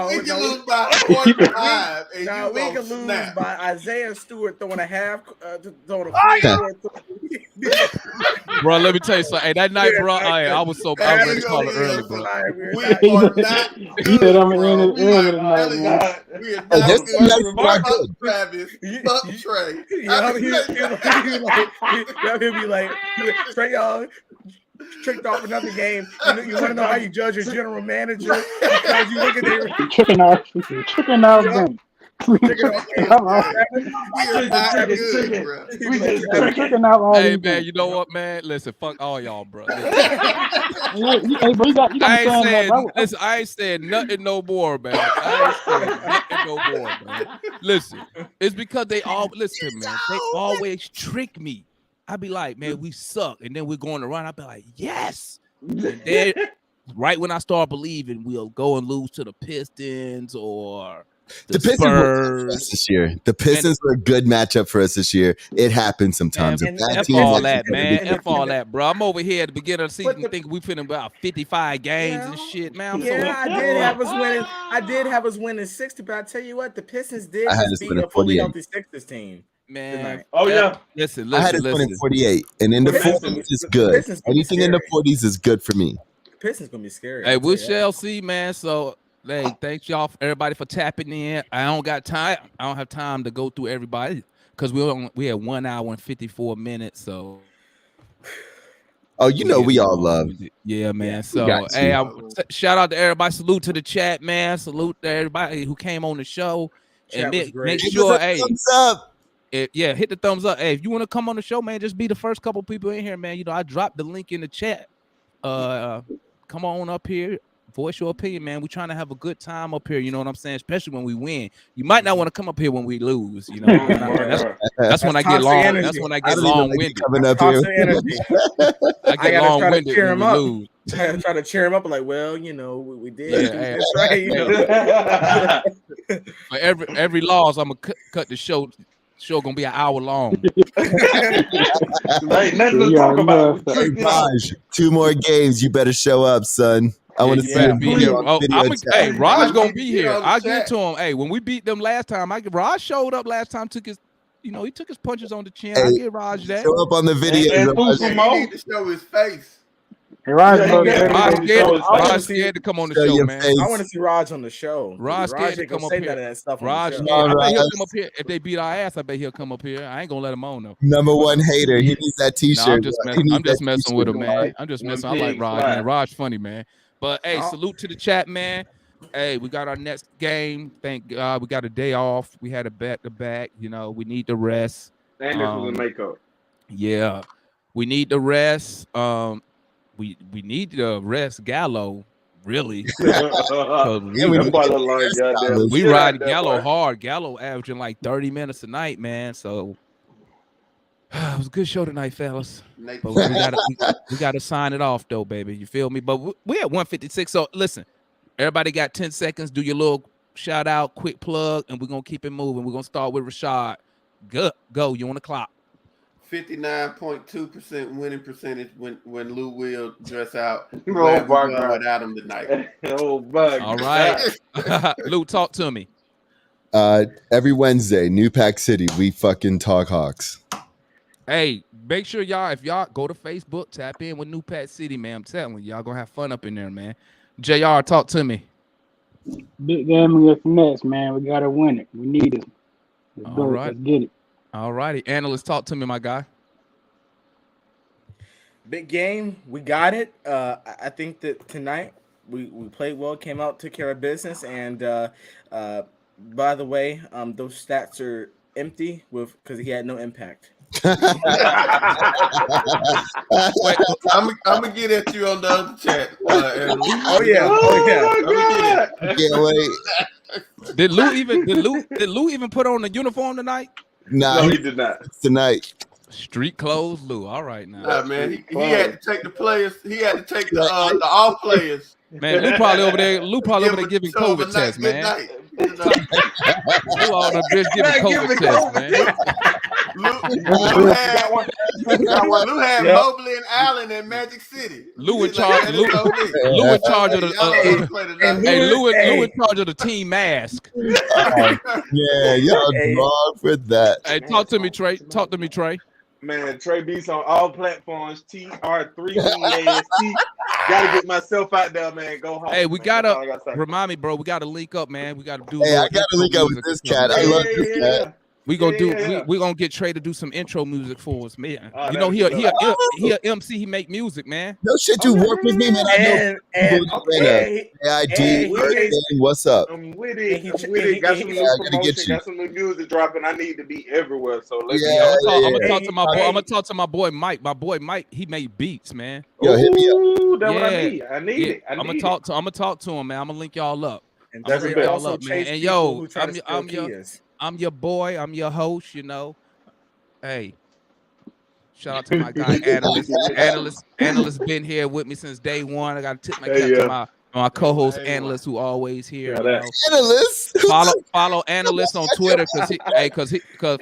We can lose by 0.5. And we can lose by Isaiah Stewart throwing a half, throwing a bro, let me tell you something. Hey, that night, bro, I was ready to call it early, bro. We are not good. He said I'm in it early tonight, man. We are not good. Fuck Travis. Fuck Trae. He'll be like, Trae Young tricked off another game. You want to know how you judge your general manager? Because you look at their tricking our game. Hey man, you know what, man? Listen, fuck all y'all, bro. I ain't saying nothing no more, man. I ain't saying nothing no more, man. Listen, it's because they all listen, man. They always trick me. I be like, man, we suck, and then we're going to run. I be like, yes. And then right when I start believing, we'll go and lose to the Pistons or the Pistons Spurs were this year. The Pistons were a good matchup for us this year. It happens sometimes. F all that, man. F all that, bro. I'm over here at the beginning of the season thinking we finna about 55 games and shit, man. I did have us winning 60, but I tell you what, the Pistons did beat a fully healthy Sixers team. Man, listen. I had it winning 48, and in the 40s is good. Anything in the 40s is good for me. The Pistons gonna be scary. Hey, we shall see, man. So, hey, thanks y'all, everybody, for tapping in. I don't have time to go through everybody because we had 1 hour and 54 minutes. So, we all love. Yeah, man. So, hey, shout out to everybody. Salute to the chat, man. Salute to everybody who came on the show. And make sure, hey, thumbs up. hit the thumbs up. Hey, if you want to come on the show, man, just be the first couple people in here, man. I dropped the link in the chat. Come on up here, voice your opinion, man. We're trying to have a good time up here. You know what I'm saying? Especially when we win. You might not want to come up here when we lose. That's when I get long. Energy. That's when I get long-winded. Coming up here. I get long-winded when we lose. Try to cheer him up, like, well, we did. Yeah, that's right. For every loss, I'm gonna cut the show. Show gonna be an hour long. Ain't nothing to talk about. Hey, Raj, 2 more games. You better show up, son. I want to see him be here. Hey, Raj gonna be here. I'll get to him. Hey, when we beat them last time, Raj showed up last time. Took his punches on the chin. I get Raj that. Show up on the video. He need to show his face. Raj scared to come on the show, man. I want to see Raj on the show. Raj scared to come up here. That stuff Raj, I bet he'll come up here. If they beat our ass, I bet he'll come up here. I ain't gonna let him on though. Number 1 hater. He needs that T-shirt. I'm just messing with him, man. I'm just messing. I like Raj, man. Raj funny, man. But hey, salute to the chat, man. Hey, we got our next game. Thank God we got a day off. We had a back-to-back. We need the rest. And this was a makeup. Yeah, we need the rest. We need to rest Gallo, really. We riding Gallo hard. Gallo averaging like 30 minutes a night, man. So it was a good show tonight, fellas. But we gotta sign it off though, baby. You feel me? But we at 156. So listen, everybody got 10 seconds. Do your little shout out, quick plug, and we're gonna keep it moving. We're gonna start with Rashad. Go. You on the clock? 59.2% winning percentage when Lou will dress out. Without him tonight. Oh, bug. All right. Lou, talk to me. Every Wednesday, New Pack City, we fucking talk Hawks. Hey, make sure if y'all go to Facebook, tap in with New Pack City, man. I'm telling you, y'all gonna have fun up in there, man. JR, talk to me. Big game against the Nets, man. We gotta win it. We need it. Let's get it. All righty. Analyst, talk to me, my guy. Big game. We got it. I think that tonight we played well, came out, took care of business. And by the way, those stats are empty because he had no impact. I'm gonna get at you on the other chat. Oh yeah. Can't wait. Did Lou even put on the uniform tonight? Nah, no, he did not. Tonight. Street clothes, Lou. All right now. Nah, man, he had to take the players. He had to take the all players Man, Lou probably over there. Lou probably over there Give giving him a COVID tests, good man. night. You know? Lou on the bitch giving Man, COVID giving tests, COVID. man. Lou had Yep. Mobley and Allen in Magic City. Lou in He's like, charge. man, it's on me. Lou in charge of the. Y'all don't wanna play tonight. Hey, Lou in charge of the team mask. Yeah, y'all Hey. wrong for that. Hey, talk to me, Trae. Talk to me, Trae. Man, Trae Beats on all platforms. TR3BAST. Gotta get myself out there, man. Go home. Hey, we man. gotta That's all I gotta say. remind me, bro. We gotta link up, man. We gotta do. Hey, I gotta link up with this cat. I love this cat. We gonna do. Yeah. We gonna get Trae to do some intro music for us, man. Oh, You know he that'd be a MC. He make music, man. No shit, you work with me, man. I know. What's up? I'm with it. Got some new promotion. Got some new music dropping. I need to be everywhere. So let's I'm gonna talk to my boy. I'm gonna talk to my boy Mike. My boy Mike, he made beats, man. Yo, hit me up. That's what I need. I need it. I'm gonna talk to him, man. I'm gonna link y'all up. And I'm gonna link y'all up, man. And yo, I'm your boy. I'm your host. You know. Hey, shout out to my guy Analyst been here with me since day one. I got to tip my cap to my co-host Analyst who always here. You know? Analyst. Follow Analyst on Twitter because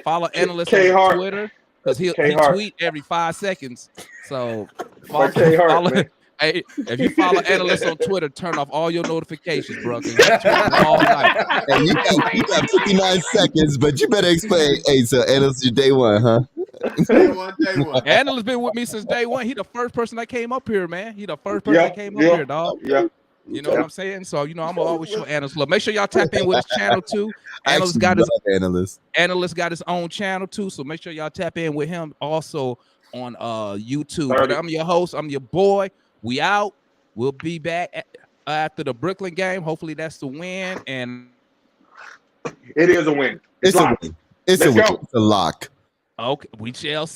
follow Analyst on Twitter because he tweet every 5 seconds. So follow. Hey, if you follow Analyst on Twitter, turn off all your notifications, bro. All night. Hey, you got 59 seconds, but you better explain. Hey, so Analyst, your day one, huh? Day one. Analyst been with me since day one. He the first person that came up here, man. He the first person that came up here, dog. Yeah. You know what I'm saying? So, you know, I'm gonna always show Analyst love. Make sure y'all tap in with his channel too. Analyst got his own channel too. So make sure y'all tap in with him also on YouTube. But I'm your host. I'm your boy. We out. We'll be back after the Brooklyn game. Hopefully that's the win. And it is a win. It's a win. It's a win. It's a lock. Okay, we shall see.